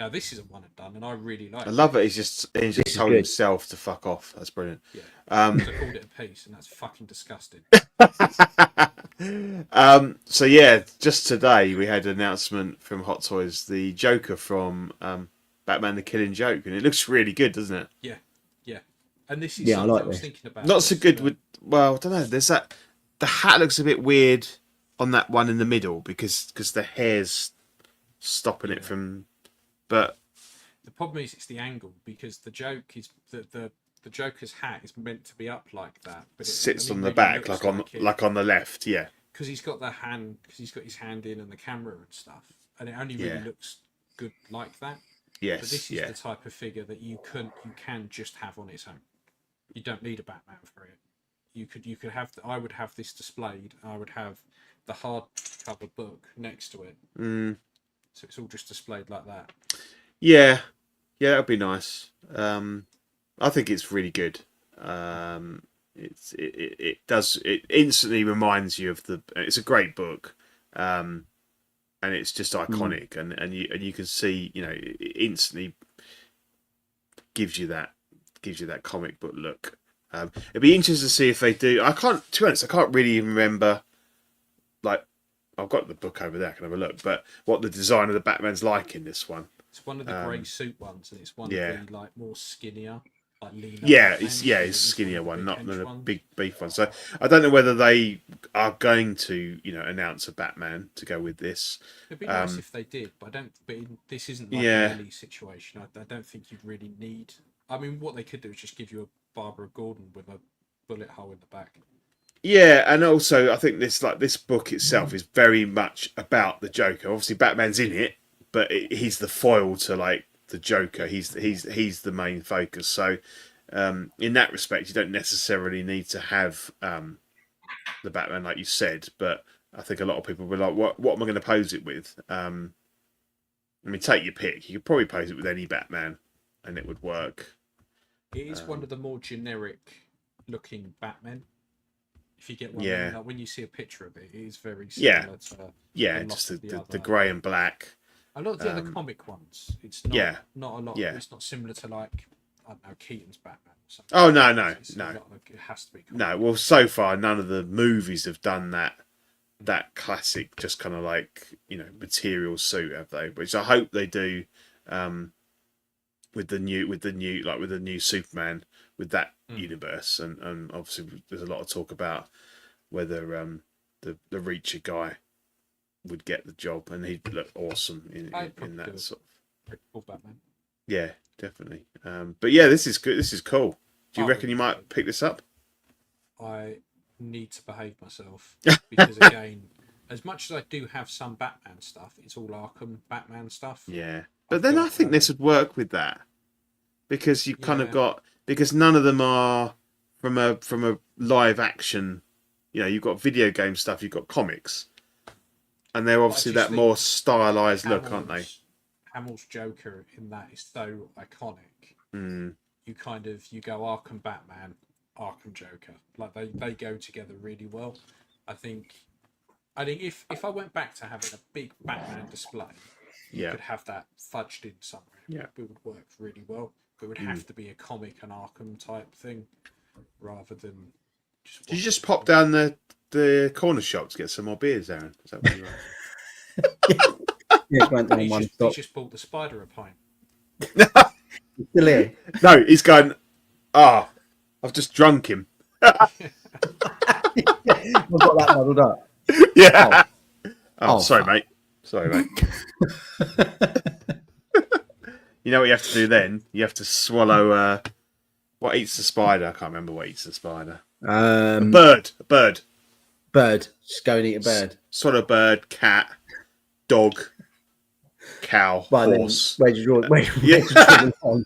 Now this is a one and done, and I really like.
I love it. He's just told himself to fuck off. That's brilliant.
Yeah. I called it a piece, and that's fucking disgusting.
So yeah, just today we had an announcement from Hot Toys, the Joker from Batman: The Killing Joke, and it looks really good, doesn't it?
Yeah. And this is something I was thinking about.
Not so good with. Well, I don't know. There's that. The hat looks a bit weird on that one in the middle because the hair's stopping it from. But
the problem is it's the angle, because the joke is the Joker's hat is meant to be up like that, but it
sits on the back, like on the left,
because he's got his hand in and the camera and stuff, and it only really looks good like that.
Yes,
but this is the type of figure that you can just have on its own. You don't need a Batman for it. You could have. I would have this displayed. I would have the hardcover book next to it. So it's all just displayed like that.
Yeah, that would be nice. I think it's really good. It instantly reminds you of it's a great book, and it's just iconic, and you can see, it instantly gives you that comic book look. It'd be interesting to see if they do. To be honest, I can't really even remember. Like, I've got the book over there. I can have a look. But what the design of the Batman's like in this one?
It's one of the grey suit ones, and it's one of the like more skinnier, like leaner.
It's skinnier one, not the big beef one. So I don't know whether they are going to, announce a Batman to go with this.
It'd be nice if they did, but this isn't like an Ellie situation. I don't think you'd really need. I mean, what they could do is just give you a Barbara Gordon with a bullet hole in the back.
Yeah, and also I think this book itself is very much about the Joker. Obviously, Batman's in it, but he's the foil to the Joker. He's the main focus. So in that respect, you don't necessarily need to have the Batman like you said, but I think a lot of people were like, what am I going to pose it with? I mean, take your pick. You could probably pose it with any Batman, and it would work.
It is one of the more generic looking Batmen. If you get one, like when you see a picture of it, it is very similar to
just the grey and black.
A lot of the other comic ones, it's not a lot. It's not similar to like I don't know Keaton's Batman. Or something.
Oh no,
it has to be.
No, well, so far none of the movies have done that classic, just kind of like material suit, have they? Which I hope they do. With the new Superman, with that universe, and obviously there's a lot of talk about whether the Reacher guy would get the job, and he'd look awesome in that sort of
cool Batman.
Yeah, definitely. But yeah, this is good. This is cool. Do you reckon you might pick this up?
I need to behave myself because again, as much as I do have some Batman stuff, it's all Arkham Batman stuff.
Yeah. But then I think this would work with that, because you kind of got, because none of them are from a live action. You've got video game stuff, you've got comics, and they're obviously that more stylized look, aren't they?
Hamill's Joker in that is so iconic.
Mm.
You go Arkham Batman, Arkham Joker, like they go together really well. I think if I went back to having a big Batman display. You could have that fudged in somewhere.
Yeah.
It would work really well. It would have to be a comic and Arkham type thing rather than just...
Did you just pop down the corner shop to get some more beers, Aaron? Is that what you
want? He just bought the spider a pint.
Still here?
No, he's going, I've just drunk him.
I've got that muddled up.
Yeah. Oh, sorry, mate. Sorry, mate. You know what you have to do then? You have to swallow. What eats the spider? I can't remember what eats the spider. A bird.
Bird. Just go and eat a bird.
Swallow a bird, cat, dog, cow, horse.
Where'd you draw the song?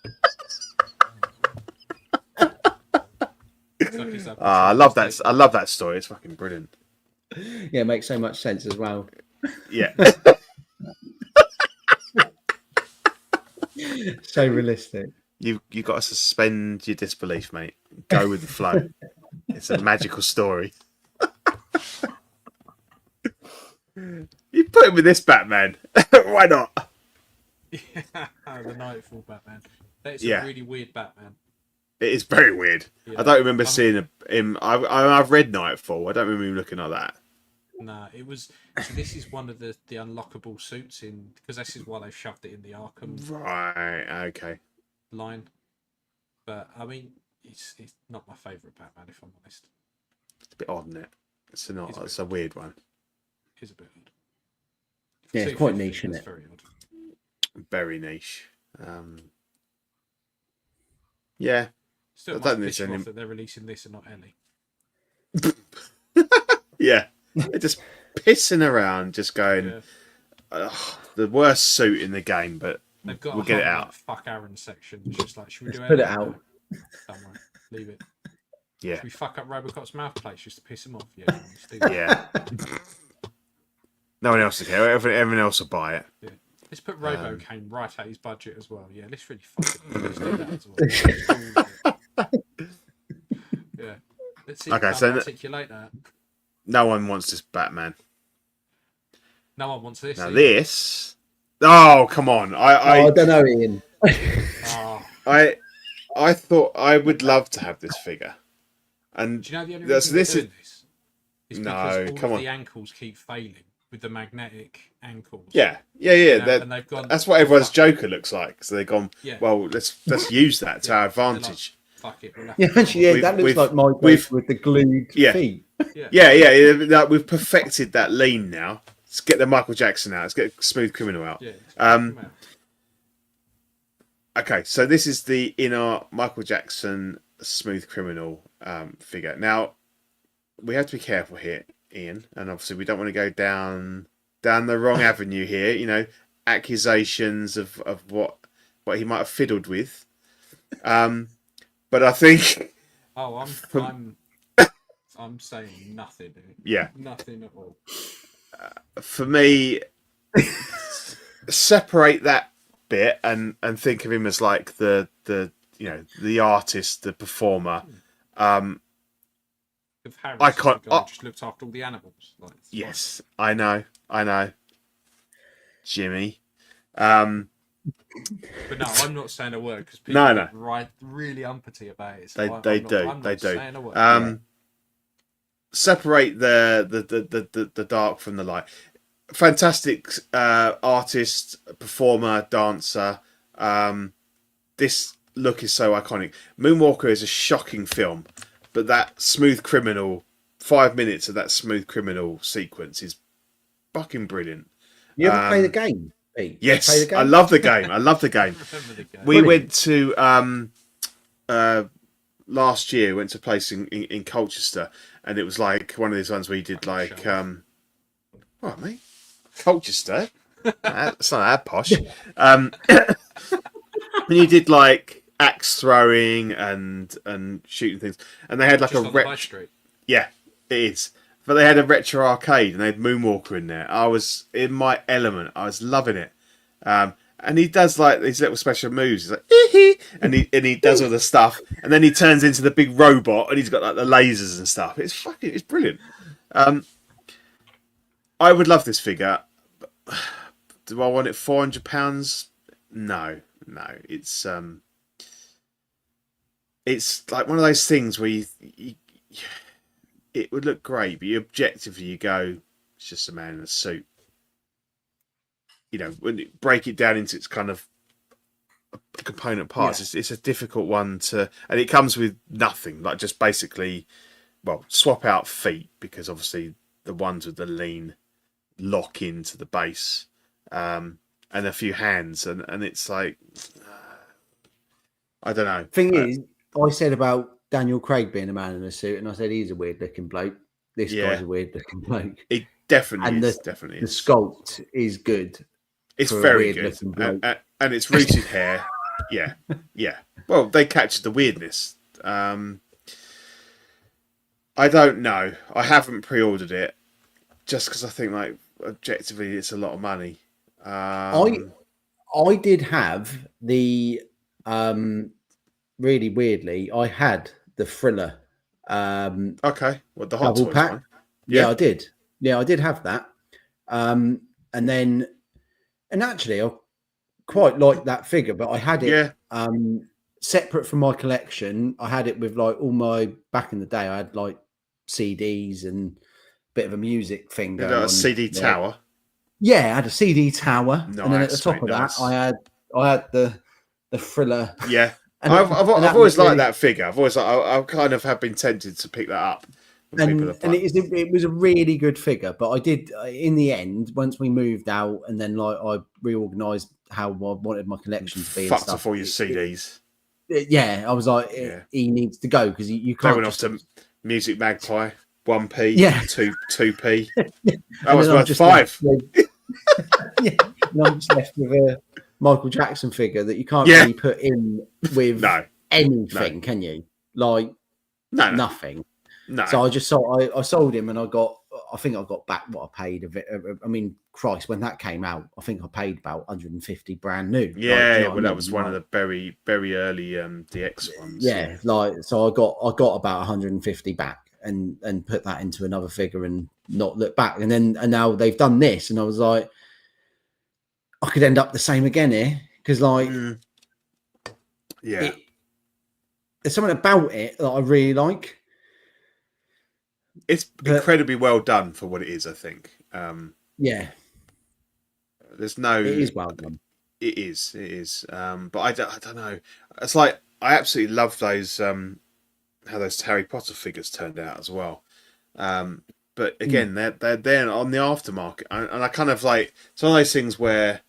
I love that. I love that story. It's fucking brilliant.
Yeah, it makes so much sense as well.
Yeah.
So realistic.
You got to suspend your disbelief, mate. Go with the flow. It's a magical story. You put him with this Batman. Why not?
Yeah, the Nightfall Batman. That's a really weird Batman.
It is very weird. Yeah. I don't remember seeing him. I've read Nightfall. I don't remember him looking like that.
Nah, it was. So this is one of the unlockable suits because this is why they shoved it in the Arkham.
Right. Okay.
Line, but I mean, it's not my favourite Batman, if I'm honest.
It's a bit odd, isn't it? It's a weird one.
It's a bit odd.
Yeah, it's quite niche, isn't it?
Very odd.
Very niche. Yeah.
Still, I don't think that they're releasing this and not Ellie.
Yeah. They're just pissing around, just going, the worst suit in the game, but we'll get it out.
Fuck Aaron section. It's just like, should we do it?
Put it out.
Don't worry. Leave it.
Yeah.
Should we fuck up Robocop's mouthplates just to piss him off? Yeah.
Yeah. No one else will care. Everyone else will buy it.
Yeah. Let's put RoboCane right at his budget as well. Yeah, let's really let's do that as well. Yeah. Let's see if articulate that.
No one wants this Batman.
No one wants this.
Now this. Oh, come on!
I don't know, Ian.
I thought I would love to have this figure, and
do you know the only reason this is because
come on.
The ankles keep failing with the magnetic ankles.
Yeah.
And they've gone,
that's what everyone's Joker looks like. So they've gone. Yeah. Well, let's use that to our advantage.
Like, fuck it.
That looks like my with the glued feet.
Yeah. We've perfected that lean now. Let's get the Michael Jackson out. Let's get Smooth Criminal out.
Yeah.
Okay, so this is the inner Michael Jackson Smooth Criminal figure. Now, we have to be careful here, Ian, and obviously we don't want to go down the wrong avenue here. Accusations of what what he might have fiddled with. But I think.
Oh, I'm saying nothing.
Yeah,
nothing at all.
For me, separate that bit and think of him as like the artist, the performer.
If Harris
I can't.
just looked after all the animals. Like,
Yes, I know, Jimmy. But
no, I'm not saying a word because people are really umpity about it. So
they do.
Saying a word.
Separate the dark from the light. Fantastic artist, performer, dancer. This look is so iconic. Moonwalker is a shocking film, but that Smooth Criminal, 5 minutes of that Smooth Criminal sequence is fucking brilliant.
You ever play the game, Pete?
Yes,
play the game?
I love the game. We went to last year. Went to a place in Colchester, and it was like one of these ones where you did like what, mate? Colchester? It's not that posh. When you did like axe throwing and shooting things, and they had like
just a street.
Yeah, it is. But they had a retro arcade and they had Moonwalker in there. I was in my element. I was loving it. And he does like these little special moves. He's like, ee-hee, and he does all the stuff, and then he turns into the big robot, and he's got like the lasers and stuff. It's brilliant. I would love this figure. Do I want it £400? No. It's like one of those things where you it would look great, but you objectively you go, it's just a man in a suit. You know, when you break it down into its kind of component parts, it's a difficult one to, and it comes with nothing, like just basically, well, swap out feet, because obviously the ones with the lean lock into the base, and a few hands, and it's like, I don't know.
Thing is, I said about Daniel Craig being a man in a suit, and I said he's a weird looking bloke. This guy's a weird looking bloke.
It definitely is.
The sculpt is good.
It's very good, and it's rooted hair. Yeah. Well, they captured the weirdness. I don't know. I haven't pre-ordered it just because I think, like, objectively, it's a lot of money.
I did have the really weirdly, I had the Thriller.
Okay, what, the Hot
double
Toys
pack?
one?
Yeah, I did. Yeah, I did have that. And actually, I quite liked that figure, but I had it separate from my collection. I had it with like all my, back in the day, I had like CDs and a bit of a music thing going on.
A CD tower.
Yeah, I had a CD tower,
nice,
and then at the top of that, I had the Thriller.
Yeah, I've always liked that figure. I kind of have been tempted to pick that up.
It was a really good figure, but I did in the end, once we moved out, and then like I reorganised how I wanted my collection to be.
Fucked off all your CDs.
I was like, he needs to go because you can't.
They went off to Music Magpie, 1p, 2p.
That
was worth 5.
And I'm just left with a Michael Jackson figure that you can't really put in with anything, can you? Like nothing.
No.
So I just I sold him, and I think I got back what I paid of it. I mean, Christ, when that came out, I think I paid about 150 brand new.
Yeah, that was one of the very, very early DX ones.
Yeah, like so I got about 150 back and put that into another figure and not look back. And now they've done this, and I was like, I could end up the same again here because like, there's something about it that I really like.
It's incredibly well done for what it is, I think. There's no.
It is well done.
It is. But I don't know. It's like I absolutely love those how those Harry Potter figures turned out as well. But again, they're on the aftermarket, and I kind of like it's one of those things where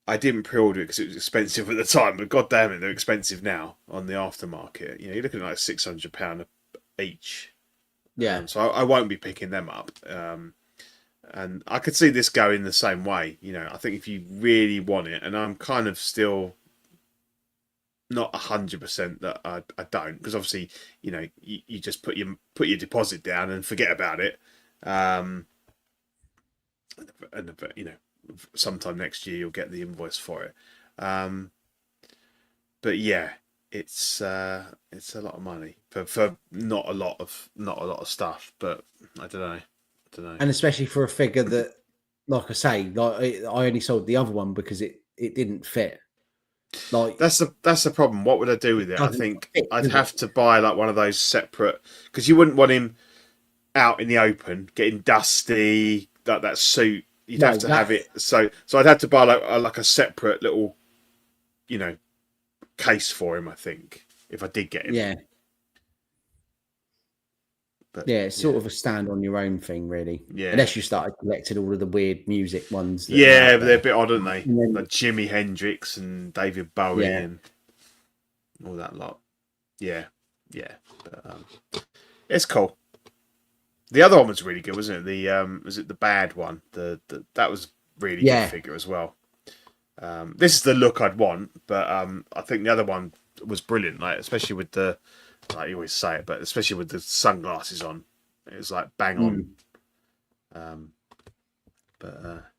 I didn't pre-order it because it was expensive at the time, but god damn it, they're expensive now on the aftermarket. You know, you're looking at like £600 each.
Yeah.
So I won't be picking them up. And I could see this going the same way. You know, I think if you really want it, and I'm kind of still not 100% that I don't, because obviously, you know, you just put your deposit down and forget about it. And you know, sometime next year you'll get the invoice for it. But yeah, it's a lot of money for not a lot of stuff. But I don't know.
And especially for a figure that, like I say, I only sold the other one because it didn't fit. Like
that's the problem. What would I do with it? I think I'd have to buy like one of those separate, because you wouldn't want him out in the open getting dusty, like that suit. You'd have to have it. So I'd have to buy like a separate little, you know, case for him. I think if I did get him.
Yeah.
But,
yeah, it's sort of a stand on your own thing, really.
Yeah.
Unless you started collecting all of the weird music ones.
Yeah, but they're a bit odd, aren't they? Like Jimi Hendrix and David Bowie and all that lot. Yeah. But, it's cool. The other one was really good, wasn't it? Was it the bad one? That was really good figure as well. This is the look I'd want, but I think the other one was brilliant. Like especially with the. Like you always say it, but especially with the sunglasses on, it was like bang on. Have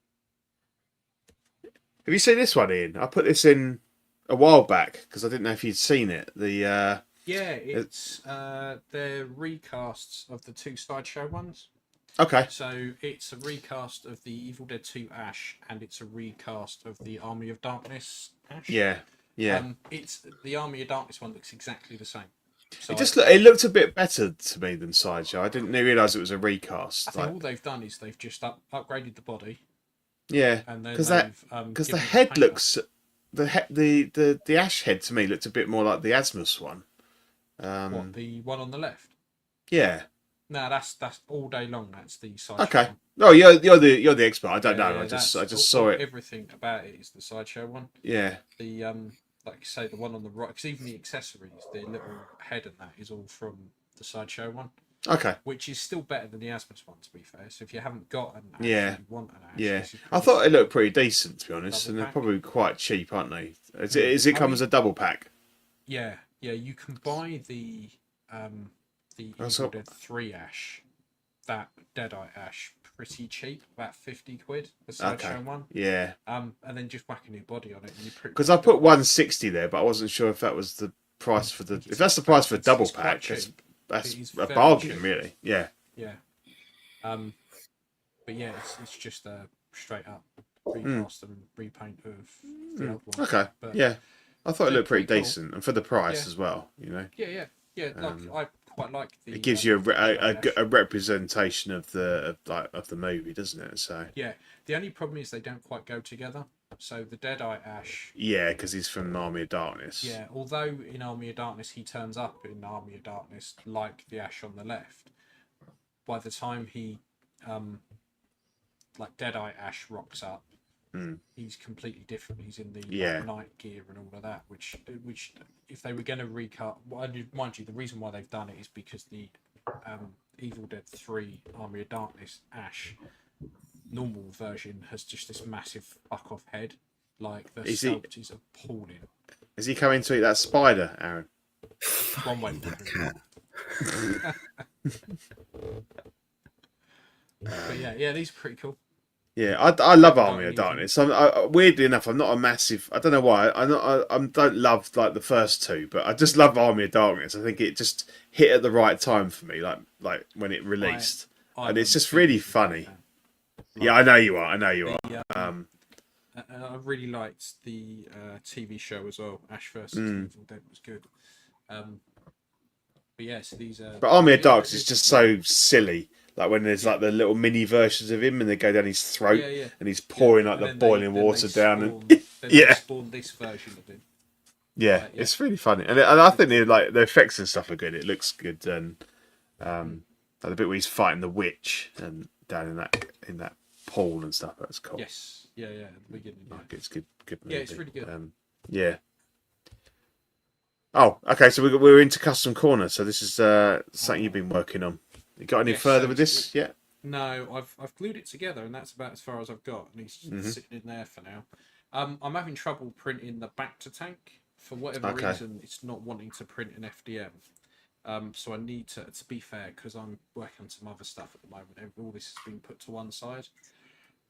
you seen this one, Ian? I put this in a while back because I didn't know if you'd seen it.
It's they're recasts of the 2 Sideshow ones.
Okay.
So it's a recast of the Evil Dead 2 Ash, and it's a recast of the Army of Darkness Ash.
Yeah.
It's the Army of Darkness one looks exactly the same. So
it looked a bit better to me than Sideshow. I didn't realise it was a recast.
I think all they've done is they've just upgraded the body.
Yeah, because the head looks the Ash head to me looked a bit more like the Asmus one.
What, the one on the left?
Yeah.
No, that's all day long. That's the Sideshow.
Okay.
One.
Oh, you're the expert. I don't know. I just saw it.
Everything about it is the Sideshow one.
Yeah.
The like you say, the one on the right, because even the accessories, the little head and that is all from the Sideshow one.
Okay.
Which is still better than the Asmus one, to be fair. So if you haven't got an Ash, you want an Ash.
I thought it looked pretty decent, to be honest, and they're probably quite cheap, aren't they? Is it come as a double pack?
Yeah. You can buy the Evil Dead 3 Ash, that Deadeye Ash, pretty cheap, about 50 quid, the Sideshow one.
Yeah.
And then just whack a new body on it.
Because I put 160 there, but I wasn't sure if that was the price for the. If that's the price for a double pack, that's a bargain, cheap. Really. Yeah.
Yeah. But yeah, it's just a straight up recast and repaint of the old one. Okay.
But yeah, I thought it looked pretty decent, cool. And for the price as well, you know.
Yeah. Like I quite like the.
It gives you a representation of the movie, doesn't it? So.
Yeah. The only problem is they don't quite go together. So the Deadeye Ash.
Yeah, because he's from Army of Darkness.
Yeah, although in Army of Darkness he turns up in Army of Darkness like the Ash on the left. By the time he, like Deadeye Ash rocks up, he's completely different. He's in the night gear and all of that. Which if they were going to recut, mind you, the reason why they've done it is because the Evil Dead 3 Army of Darkness Ash normal version has just this massive fuck off head. Like the sculpt is appalling.
Is he coming to eat that spider, Aaron?
One way that cat. But yeah, these are pretty cool.
Yeah, I love Army of Darkness. Weirdly enough, I'm not a massive. I don't know why. I don't love like the first two, but I just love Army of Darkness. I think it just hit at the right time for me, like when it released, and it's just really funny. Yeah, I know you are.
I really liked the TV show as well. Ash vs Evil Dead was good. But yeah, so these are.
But Army of Darkness is just so silly. Like when there's like the little mini versions of him, and they go down his throat, and he's pouring like the boiling water down, and
they spawn this version of him.
Yeah, it's really funny, and I think the effects and stuff are good. It looks good, and like the bit where he's fighting the witch and down in that pool and stuff. That's cool.
Yes, yeah. At the beginning,
it's good movie.
Yeah, it's really good.
Yeah. Oh, okay. So we're into custom corner. So this is something you've been working on. You got any further with this yet?
No, I've glued it together, and that's about as far as I've got. And he's sitting in there for now. I'm having trouble printing the back to tank for whatever reason. It's not wanting to print an FDM. So I need to be fair, because I'm working on some other stuff at the moment. All this has been put to one side.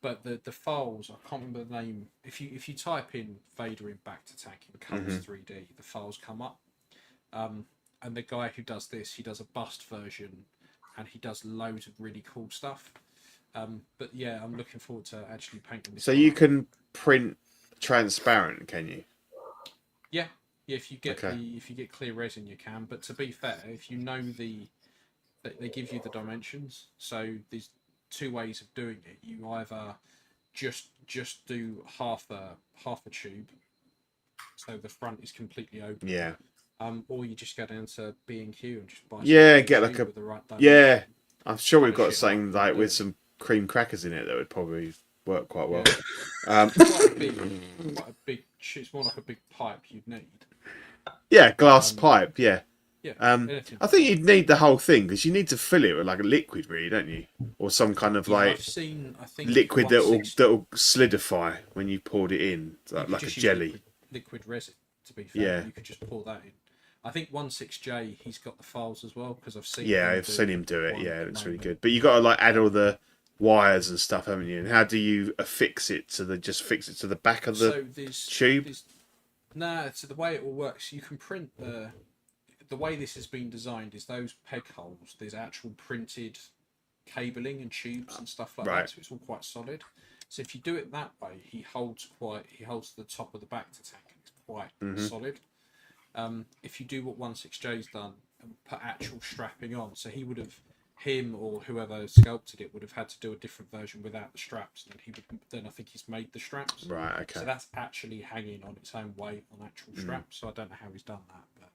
But the files, I can't remember the name. If you type in Vader in back to tank in Colours 3D, the files come up. And the guy who does this, he does a bust version, and he does loads of really cool stuff. But yeah, I'm looking forward to actually painting this.
So you can print transparent, can you?
Yeah. If you get if you get clear resin, you can. But to be fair, if you know they give you the dimensions, so there's two ways of doing it. You either just do half a tube, so the front is completely open.
Yeah.
Or you just go down to B&Q and just buy.
Get like a
with the right
yeah. I'm sure we've got something like with some cream crackers in it that would probably work quite well.
Yeah. Quite a big. It's more like a big pipe you'd need.
Yeah, glass pipe. Yeah.
Yeah.
I think you'd need the whole thing because you need to fill it with like a liquid, really, don't you? Or some kind of like
I think
liquid that'll solidify when you poured it in, like a jelly.
Liquid resin. To be fair, you could just pour that in. I think 16J, he's got the files as well because I've seen.
Yeah, I've seen him do it. Yeah, it looks really good. But you got to like add all the wires and stuff, haven't you? And how do you affix it to the back of the tube?
So the way it all works, you can print the way this has been designed is those peg holes. There's actual printed cabling and tubes and stuff like that, so it's all quite solid. So if you do it that way, he holds the top of the back to tank. It's quite solid. If you do what 16J's done and put actual strapping on, so him or whoever sculpted it would have had to do a different version without the straps, and then I think he's made the straps.
Right. Okay.
So that's actually hanging on its own weight on actual straps. So I don't know how he's done that, but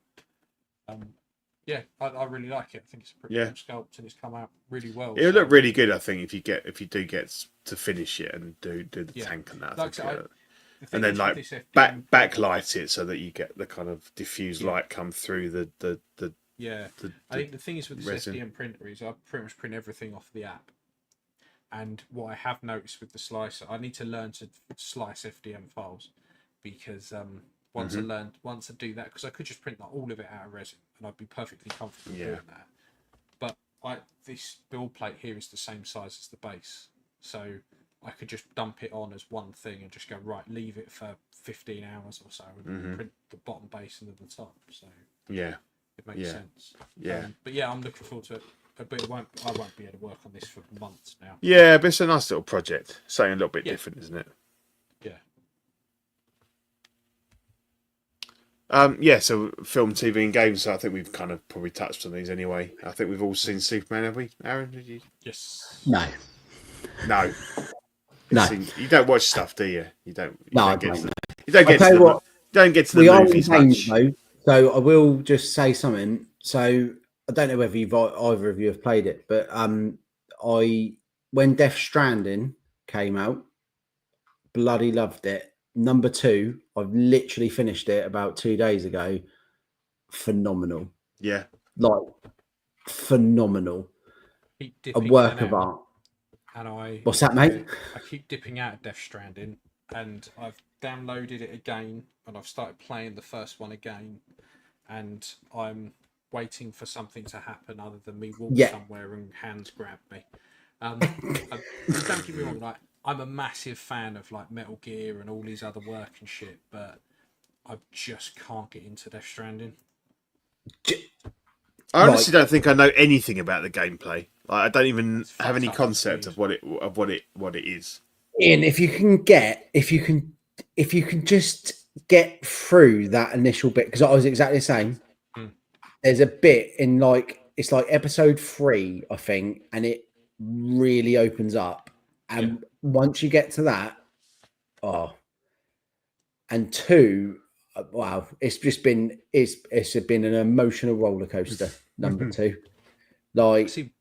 yeah, I really like it. I think it's a pretty cool sculpt, and it's come out really well.
It'll look really good, I think, if you do get to finish it and do the tank and that. And then like backlight it so that you get the kind of diffused light come through the
I think the thing is with this SDM printer is I pretty much print everything off the app. And what I have noticed with the slicer, I need to learn to slice FDM files because once I do that, because I could just print like all of it out of resin and I'd be perfectly comfortable doing that. But this build plate here is the same size as the base, so I could just dump it on as one thing and just go leave it for 15 hours or so and print the bottom base and then the top. So it makes sense. But yeah, I'm looking forward to it. But I won't be able to work on this for months now.
Yeah, but it's a nice little project. Something a little bit different, isn't it?
Yeah.
So film, TV, and games. So I think we've kind of probably touched on these anyway. I think we've all seen Superman, have we? Aaron, did you?
Yes.
No.
No.
No.
You don't watch stuff, do you? You don't. You
No,
don't
I don't.
You don't get to the. Don't get to the movies much.
Though, so I will just say something. So I don't know whether either of you have played it, but when Death Stranding came out, bloody loved it. Number 2, I've literally finished it about 2 days ago. Phenomenal.
Yeah.
Like phenomenal. A work of art.
And
what's that, mate?
I keep dipping out of Death Stranding, and I've downloaded it again, and I've started playing the first one again, and I'm waiting for something to happen other than me walk somewhere and hands grab me. Don't get me wrong, like I'm a massive fan of like Metal Gear and all these other work and shit, but I just can't get into Death Stranding.
I honestly don't think I know anything about the gameplay. Like, I don't even have any concept of what it is.
Ian, if you can just get through that initial bit, because I was exactly the same. There's a bit in it's like episode 3, I think, and it really opens up. And once you get to that, and 2, wow, it's been an emotional roller coaster. Number 2, like.
See,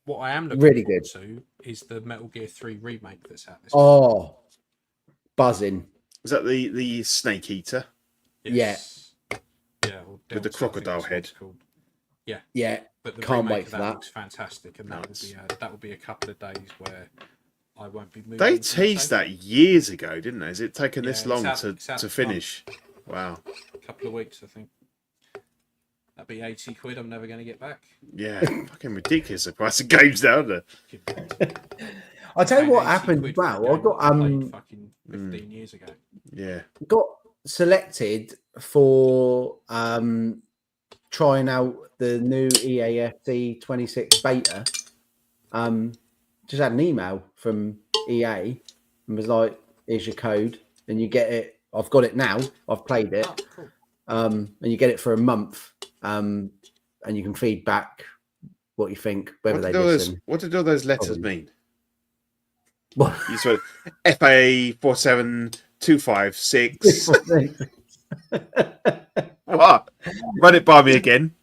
what I am looking
really
forward
good
to is the Metal Gear 3 remake that's out this
week. Buzzing.
Is that the Snake Eater?
Yes. Yeah.
With the crocodile head.
Yeah.
Yeah.
But the
Can't
remake
wait
of
for
that
that.
looks fantastic, and that will be a couple of days where I won't be moving.
They teased that years ago, didn't they? Has it taken this long to finish? Wow.
A couple of weeks, I think. That'd be 80 quid I'm never going to get back.
Yeah, fucking ridiculous the price of games down there.
I'll tell you what happened. Wow, I got
fucking 15 years ago.
Yeah.
Got selected for trying out the new EAFC 26 beta. Just had an email from EA and was like, "Here's your code, and you get it. I've got it now. I've played it,
Cool.
And you get it for a month, and you can feed back what you think, whether they listen."
What did all those letters mean?
What?
You said FA 47256. What? Run it by me again.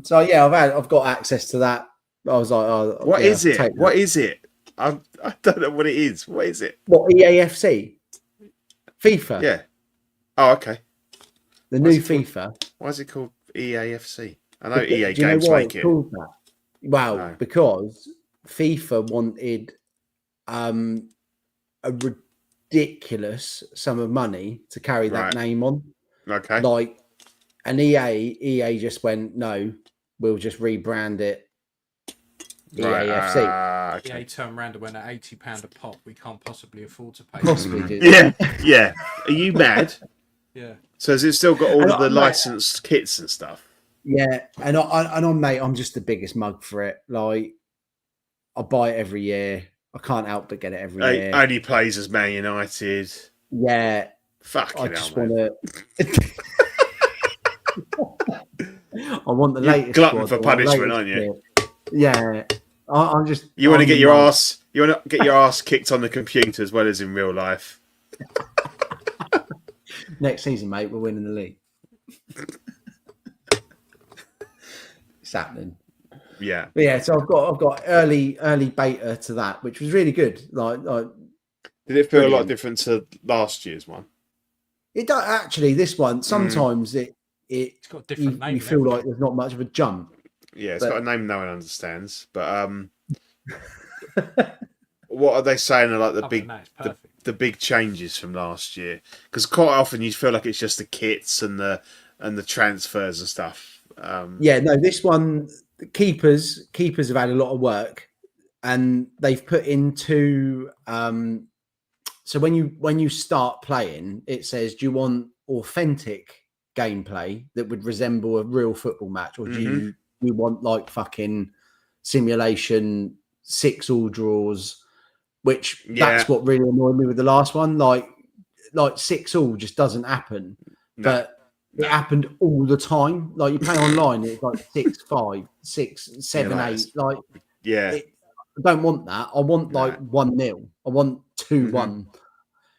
So yeah, I've got access to that. I was like, oh,
what is it? What is it? I don't know what it is. What is it?
What, EAFC? FIFA?
Yeah. Oh, okay.
The new FIFA.
Why is it called EAFC? I know EA
Do you
Games
know why
make
it's
it.
called that? Well,
No.
because FIFA wanted a ridiculous sum of money to carry that name on.
Okay.
Like, and EA just went, no, we'll just rebrand it EAFC.
Okay.
EA turned around and went at £80 a pop. We can't possibly afford to pay.
Possibly did.
Yeah. Are you mad?
Yeah.
So has it still got all of the licensed kits and stuff?
Yeah, and I'm mate, I'm just the biggest mug for it. Like, I buy it every year. I can't help but get it every year.
Only plays as Man United.
Yeah.
Fucking
I
hell,
just
man.
want to. I want the
You're
latest.
glutton for punishment, aren't you?
Yeah. I'm just.
You want to get your ass. You want to get your ass kicked on the computer as well as in real life.
Next season, mate, we're winning the league. It's happening.
Yeah.
But yeah, so I've got early beta to that, which was really good. Like
did it feel a lot different to last year's one?
It does actually. This one sometimes it's
got a different name.
You feel like there's not much of a jump.
Yeah, it's got a name no one understands. But what are they saying are like the big changes from last year? Because quite often you feel like it's just the kits and the transfers and stuff.
Yeah, no, this one the keepers have had a lot of work, and they've put into so when you start playing, it says, do you want authentic gameplay that would resemble a real football match, or do you want like fucking simulation 6-all draws, which that's what really annoyed me with the last one. Like 6-all just doesn't happen. But it happened all the time. Like you play online, it's like 6-5, 6-7-8. Like, I don't want that. I want like 1-0. I want 2-1.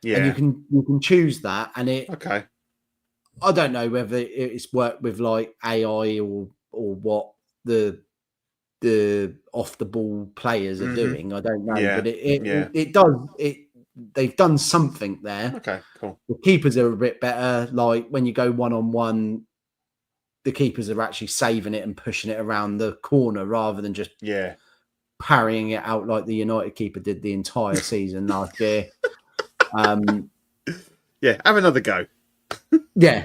Yeah,
and you can choose that, and it.
Okay.
I don't know whether it's worked with like AI or what the off the ball players are doing. I don't know, but it does it. They've done something there.
Okay, cool.
The keepers are a bit better. Like when you go 1-on-1, the keepers are actually saving it and pushing it around the corner rather than just parrying it out like the United keeper did the entire season last year.
Yeah, have another go.
Yeah.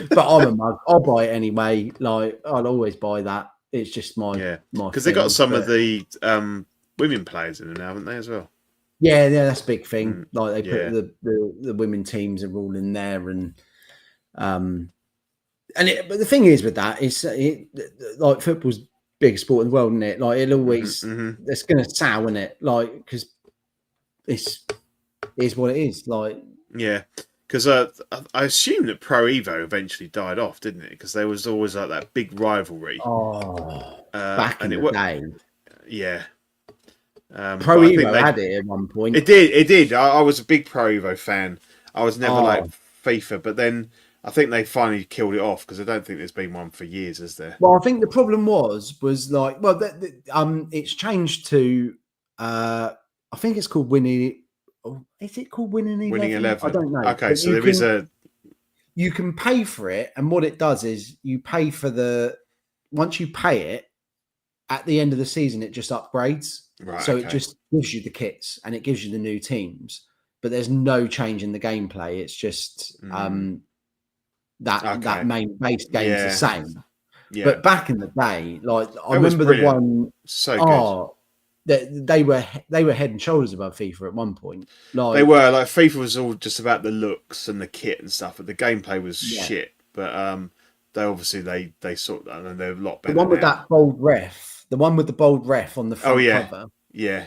But I'm a mug. I'll buy it anyway. Like I'll always buy that. It's just my
because they got some of the women players in there, haven't they, as well?
Yeah, that's a big thing. Like they put the women teams are all in there, and but the thing is with that is like football's biggest sport in the world, isn't it? Like it'll always it's going to sow, isn't it? Like because it's what it is. Like
because I assume that Pro Evo eventually died off, didn't it? Because there was always like that big rivalry.
Back in the day.
Yeah.
Pro Evo had it at one point.
It did. I was a big Pro Evo fan. I was never like FIFA, but then I think they finally killed it off because I don't think there's been one for years, is there?
Well, I think the problem was like, well, it's changed to, I think it's called Winning. Is it called Winning 11?
Winning 11.
I don't know.
Okay, so there is a.
you can pay for it, and what it does is you pay for once you pay it, at the end of the season, it just upgrades.
Right.
So it just gives you the kits and it gives you the new teams, but there's no change in the gameplay. It's just that main base game's the same. Yeah. But back in the day, like I remember the one they were head and shoulders above FIFA at one point. Like,
they were like FIFA was all just about the looks and the kit and stuff, but the gameplay was shit. But they obviously they sort that and they're a lot better.
The one with that bold ref, the one with the bold ref on the front cover.
Yeah.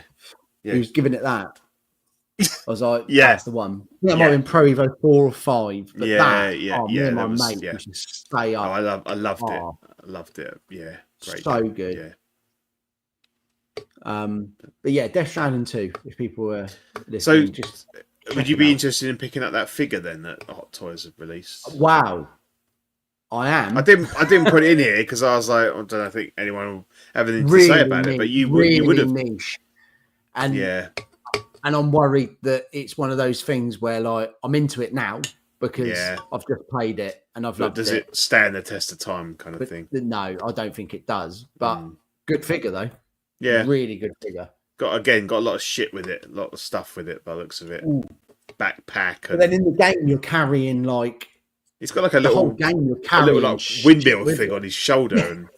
He was giving it that. I was like, that's the one. I think it might have been Pro Evo 4 or 5. But me and my mate used to stay up.
Oh, I loved it. I loved it. Yeah. Great.
So good.
Yeah.
But yeah, Death Stranding 2, if people were listening.
So would you be interested in picking up that figure then that Hot Toys have released?
Wow. I am.
I didn't put it in here because I was like, I don't think anyone will have anything to say about it, but you would have.
Niche. And I'm worried that it's one of those things where like I'm into it now because I've just played it and I've loved it.
Does it stand the test of time kind of thing?
No, I don't think it does. But good figure though.
Yeah.
Really good figure.
Got a lot of shit with it, a lot of stuff with it by the looks of it. Ooh. Backpack.
But then in the game you're carrying like
he's got like a little like windmill thing on his shoulder and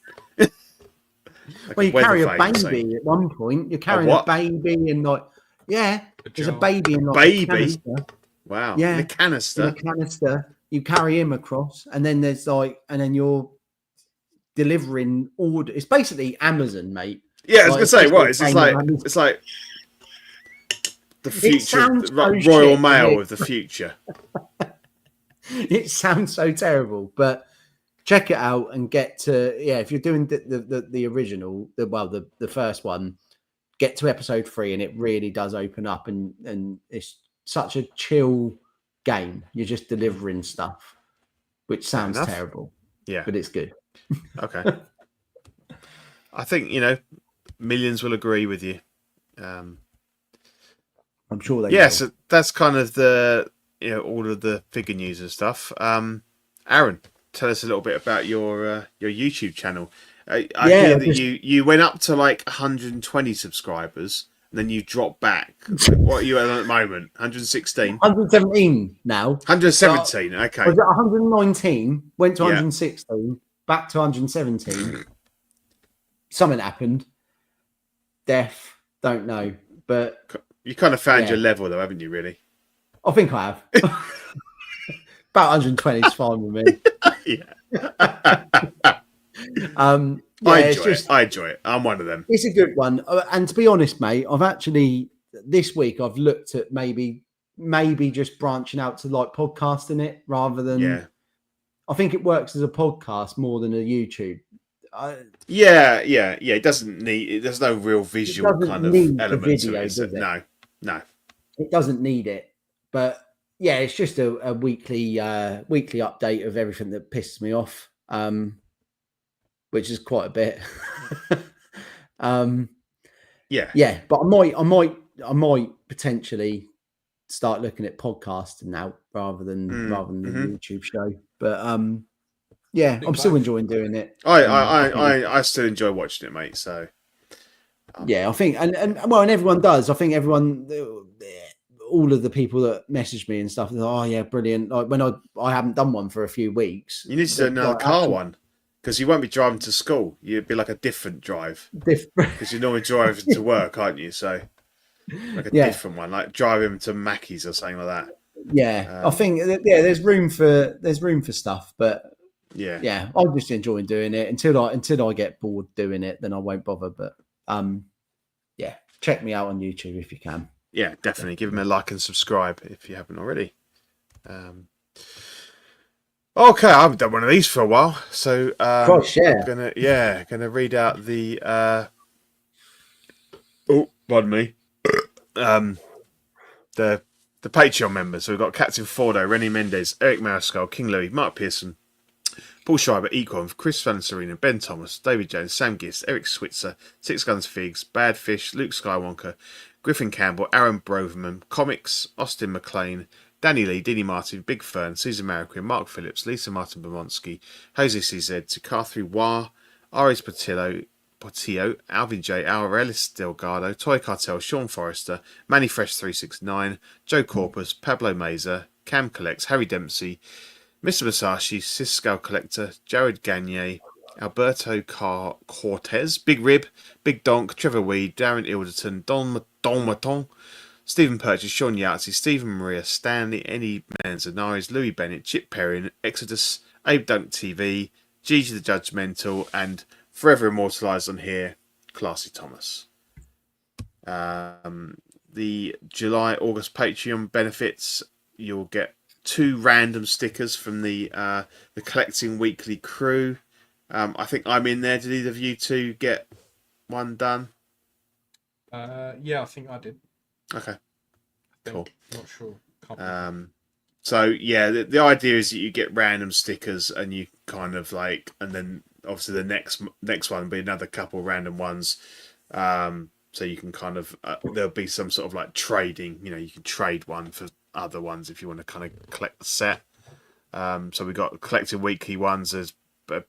well, you carry a baby at one point. You're carrying a baby and like there's a baby in like a canister.
Wow.
Yeah.
In a canister.
In a canister. You carry him across and then there's like and then you're delivering order. It's basically Amazon, mate.
Yeah, I was gonna say, what? It's like the future Royal Mail of the future.
It sounds so terrible, but check it out and get to if you're doing the original, the first one, get to episode 3 and it really does open up and it's such a chill game. You're just delivering stuff, which sounds terrible. Yeah, but it's good.
Okay. I think millions will agree with you.
I'm sure they will.
So that's kind of the all of the figure news and stuff. Aaron, tell us a little bit about your YouTube channel. I hear that you went up to like 120 subscribers and then you dropped back. What are you at the moment? 116?
117 now.
117, okay.
Was it 119? Went to 116, back to 117. Something happened. Death, don't know. But
you kind of found your level though, haven't you, really?
I think I have. About 120 is fine with me.
I enjoy it. I'm one of them.
It's a good one. And to be honest, mate, I've actually this week I've looked at maybe just branching out to like podcasting it rather than I think it works as a podcast more than a YouTube.
It doesn't need. There's no real visual kind of element to it. No,
it doesn't need it. But yeah, it's just a weekly update of everything that pisses me off, which is quite a bit. But I might potentially start looking at podcasting now rather than the YouTube show. But I'm still enjoying doing it.
I still enjoy watching it, mate. So
I think and everyone does. I think all of the people that message me and stuff, they're like, oh yeah, brilliant. Like when I haven't done one for a few weeks.
You need to do another car one because you won't be driving to school. You'd be like a different drive because you're normally driving to work, aren't you? So like a different one, like driving to Mackey's or something like that.
Yeah, I think there's room for stuff, but I'm just enjoying doing it until I get bored doing it. Then I won't bother. But check me out on YouTube if you can.
Yeah, definitely. Give them a like and subscribe if you haven't already. Okay, I haven't done one of these for a while, so I'm gonna read out the. Pardon me. The Patreon members. So we've got Captain Fordo, Rennie Mendes, Eric Mariscal, King Louis, Mark Pearson, Paul Schreiber, Equan, Chris Van Serena, Ben Thomas, David Jones, Sam Gist, Eric Switzer, Six Guns Figs, Bad Fish, Luke Skywalker, Griffin Campbell, Aaron Broverman, Comics, Austin McLean, Danny Lee, Dini Martin, Big Fern, Susan Mariquin, Mark Phillips, Lisa Martin Bomonsky, Jose CZ, Tukathri Wah, Aris Portillo, Alvin J, Aurelis Delgado, Toy Cartel, Sean Forrester, Manny Fresh 369, Joe Corpus, Pablo Meza, Cam Collects, Harry Dempsey, Mr. Masashi, Cisco Collector, Jared Gagne, Alberto Cortez, Big Rib, Big Donk, Trevor Weed, Darren Ilderton, Don Maton, Stephen Purchase, Sean Yahtzee, Stephen Maria, Stanley, Eddie Manzanares, Louis Bennett, Chip Perrin, Exodus, Abe Dunk TV, Gigi the Judgmental, and forever immortalised on here, Classy Thomas. The July-August Patreon benefits, you'll get 2 random stickers from the Collecting Weekly crew. I think I'm in there. Did either of you two get one done?
Yeah, I think I did.
Okay, cool.
Not sure.
So yeah, the idea is that you get random stickers, and you kind of like, and then obviously the next one will be another couple random ones. So you can kind of there'll be some sort of like trading. You know, you can trade one for other ones if you want to kind of collect the set. So we got collecting weekly ones. There's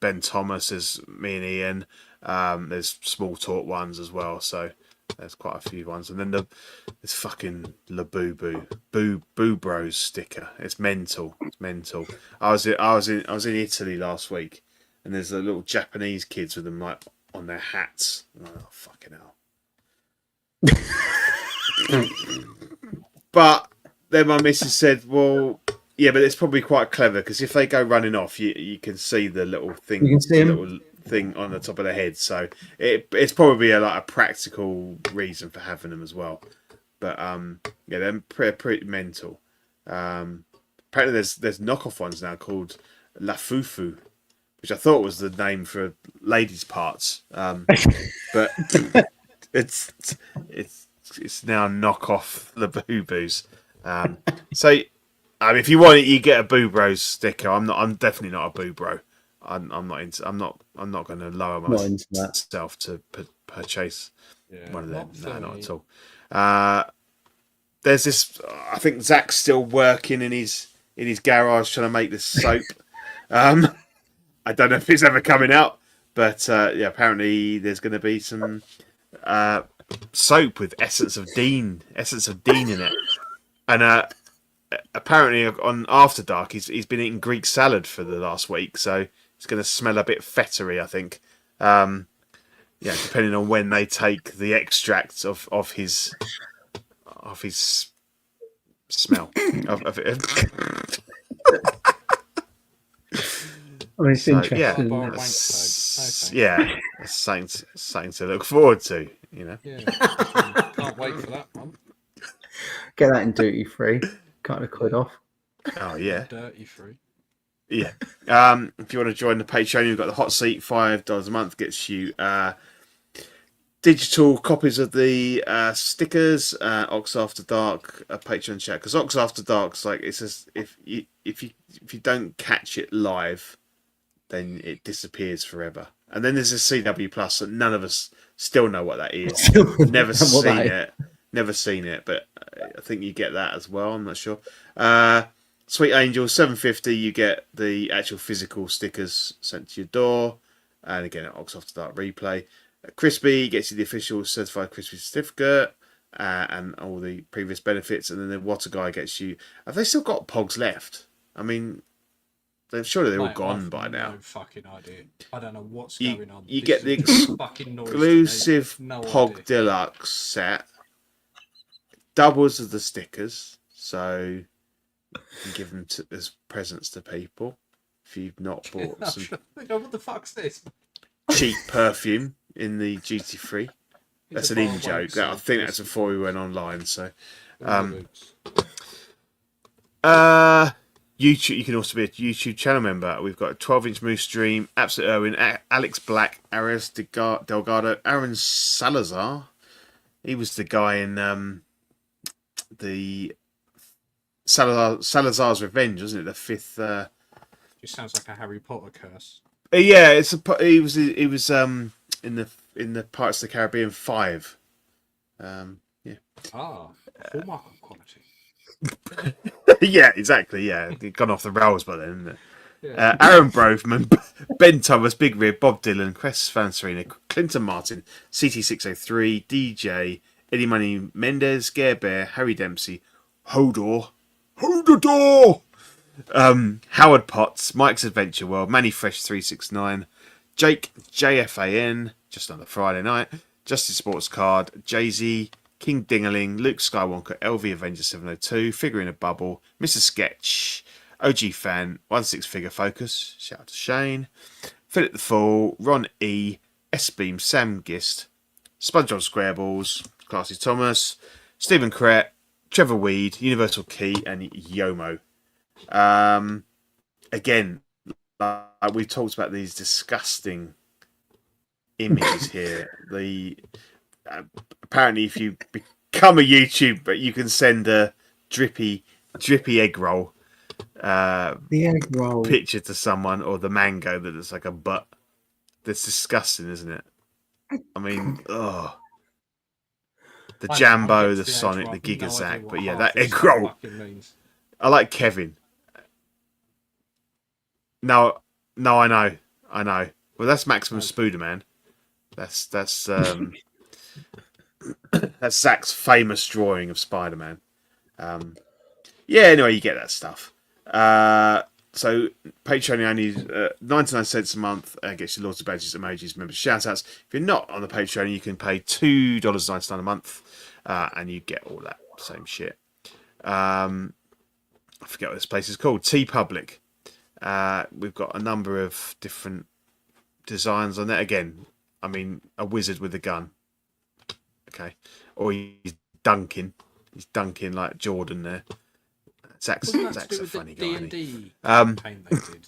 Ben Thomas, there's me and Ian. There's small talk ones as well. So there's quite a few ones. And then this fucking La Boo Bros sticker. It's mental. It's mental. I was in Italy last week, and there's the little Japanese kids with them like on their hats. Oh fucking hell. But then my missus said, well, yeah, but it's probably quite clever, because if they go running off, you can see the little thing, little thing on the top of their head. So it's probably like a practical reason for having them as well. But yeah, they're pretty mental. Apparently there's knockoff ones now called La Fufu, which I thought was the name for ladies' parts. But it's now knockoff La Boo Boos. So I mean, if you want it, you get a Boo Bros sticker. I'm definitely not a Boo Bro. I'm not going to lower myself to purchase one of them. No, not at all. There's this. I think Zach's still working in his garage trying to make this soap. I don't know if it's ever coming out, but yeah, apparently there's going to be some soap with essence of Dean in it, and apparently on After Dark he's been eating Greek salad for the last week, so it's going to smell a bit fettery, I think. Yeah, depending on when they take the extracts of his smell.
I mean, it's interesting.
Yeah, it's something to look forward to, you know.
Yeah, can't wait for that one.
Get that in duty free. Kind of quid off.
Oh yeah,
dirty free.
Yeah. If you want to join the Patreon, you've got the hot seat. $5 a month gets you digital copies of the stickers. Ox After Dark, Patreon chat, because Ox After Dark's like, it's just, if you don't catch it live, then it disappears forever. And then there's a CW Plus that none of us still know what that is. Never seen it, but I think you get that as well. I'm not sure. Sweet Angel, $7.50. You get the actual physical stickers sent to your door, and again at Ox After Dark Replay. Crispy gets you the official certified Crispy certificate and all the previous benefits, and then the Water Guy gets you. Have they still got Pogs left? I mean, surely they're all gone by now.
No fucking idea. I don't know what's going on.
You get the exclusive Pog Deluxe set, doubles of the stickers, so you can give them as presents to people if you've not bought some.
What the fuck's this?
Cheap perfume in the duty free. That's an in joke. I think that's before we went online. So, YouTube. You can also be a YouTube channel member. We've got a 12-inch Moose Stream, Absolute Irwin, Alex Black, Arias Delgado, Aaron Salazar. He was the guy in the Salazar's Revenge, wasn't it? The fifth.
It sounds like a Harry Potter curse.
Yeah, he was in the Pirates of the Caribbean 5. Yeah.
Hallmark quality.
Yeah, exactly. Yeah, it gone off the rails by then. Isn't it?
Yeah.
Aaron Broveman, Ben Thomas, Big Rib, Bob Dylan, Chris Van Serena, Clinton Martin, CT603, DJ, Eddie Money Mendez, Gare Bear, Harry Dempsey, Hodor, Howard Potts, Mike's Adventure World, Manny Fresh 369, Jake JFAN, just on a Friday night, Justice Sports Card, Jay-Z, King Dingaling, Luke Skywalker, LV Avenger 702, Figure in a Bubble, Mr. Sketch, OG Fan, 16 Figure Focus, shout out to Shane, Philip the Fool, Ron E, S-Beam, Sam Gist, SpongeBob Squareballs, Classy Thomas, Stephen Crett, Trevor Weed, Universal Key, and Yomo. Again, like we've talked about these disgusting images here. The apparently, if you become a YouTuber, you can send a drippy egg roll.
The egg roll
picture to someone, or the mango that looks like a butt. That's disgusting, isn't it? I mean, the Jambo, the Sonic, the Giga Zack, but yeah, that egg roll. I like Kevin. No, I know. Well, that's Maximum Spooder, man. That's that's Zach's famous drawing of Spider-Man. Yeah, anyway, you get that stuff. So Patreon only 99 cents a month gets you lots of badges, emojis, members, shout-outs. If you're not on the Patreon, you can pay $2.99 a month, and you get all that same shit. I forget what this place is called. TeePublic. We've got a number of different designs on there. Again, I mean, a wizard with a gun. Okay. Or he's dunking. He's dunking like Jordan there. Zach's a funny guy.
D&D campaign they did.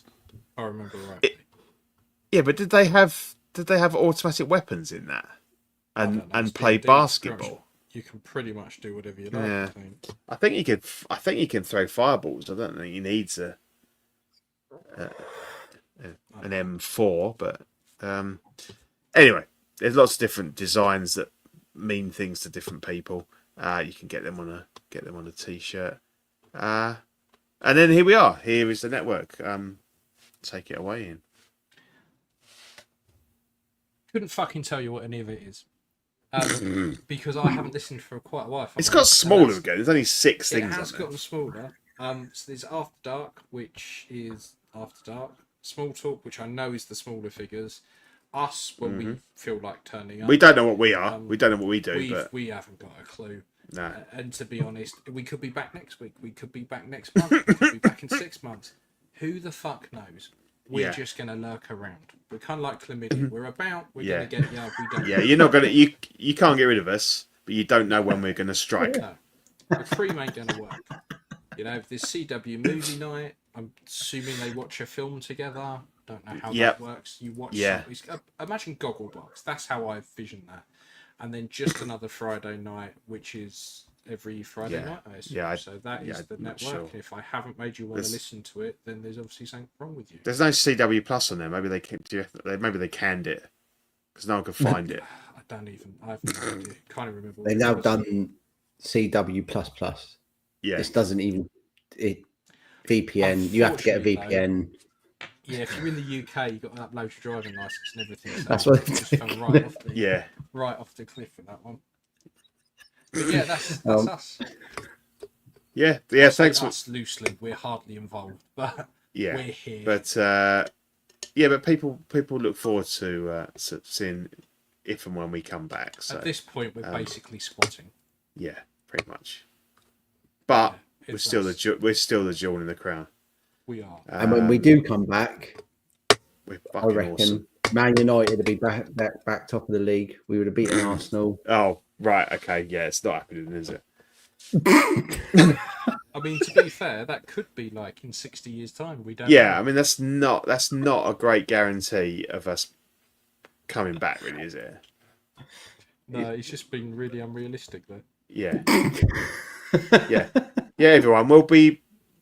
I remember right.
Yeah, but did they have automatic weapons in that? And play
D&D,
basketball?
You can pretty much do whatever you like.
Yeah. I think he can throw fireballs. I don't think he needs an M4, but anyway, there's lots of different designs that mean things to different people. You can get them on a t-shirt. And then here we are. Here is the network. Take it away, Ian.
Couldn't fucking tell you what any of it is. Because I haven't listened for quite a while.
It's got smaller again. There's only 6 things on there.
It has gotten smaller. So there's After Dark, which is After Dark. Small Talk, which I know is the smaller figures. Us, when we feel like turning up.
We don't know what we are. We don't know what we do. But
we haven't got a clue.
No.
And to be honest, we could be back next week. We could be back next month. We could be back in 6 months. Who the fuck knows? We're just going to lurk around. We're kind of like chlamydia. We're about. We're going to get you. We don't.
Yeah, you're not going to. You can't get rid of us, but you don't know when we're going to strike.
No, the cream ain't going to work. You know, if there's CW movie night, I'm assuming they watch a film together. Don't know how that works. You watch. Imagine Gogglebox. That's how I vision that. And then just another Friday night, which is every Friday night, I assume.
Yeah,
so that is the network. Sure. If I haven't made you want to listen to it, then there's obviously something wrong with you.
There's no CW Plus on there. Maybe they canned it because no one could find it.
I have no idea. Can't even remember.
They've now done CW Plus.
Yeah,
this doesn't even VPN. You have to get a VPN.
Though, yeah, if you're in the UK, you've got to upload your driving license and everything. So
that's what
just fell right off the cliff for that one. But yeah, that's us.
Yeah. Thanks for
us loosely. We're hardly involved, but we're here.
But but people look forward to seeing if and when we come back. So
at this point, we're basically squatting.
Yeah, pretty much. But we're still the jewel in the crown.
We are.
And when we do come back,
I reckon
awesome. Man United will be back top of the league. We would have beaten Arsenal.
Oh, right. Okay. Yeah, it's not happening, is it?
I mean, to be fair, that could be like in 60 years' time. We don't.
Yeah, know. I mean that's not a great guarantee of us coming back, really, is it?
No, it's just been really unrealistic, though.
Yeah. Yeah. Everyone,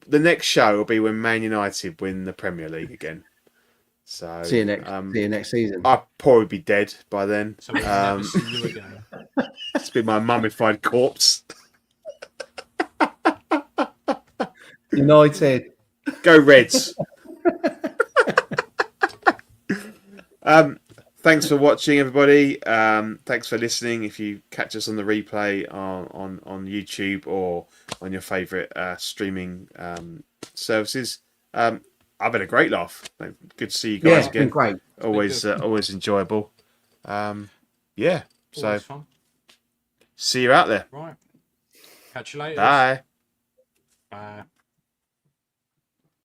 the next show will be when Man United win the Premier League again. So
see you next season.
I'll probably be dead by then.
So we'll never see you again.
It's been my mummified corpse.
United.
Go Reds. Thanks for watching, everybody. Thanks for listening. If you catch us on the replay on YouTube or on your favourite streaming services, I've had a great laugh. Good to see you guys again.
Been great.
Always enjoyable. Yeah. So
Always fun.
See you out there.
Right. Catch you later.
Bye.
Bye.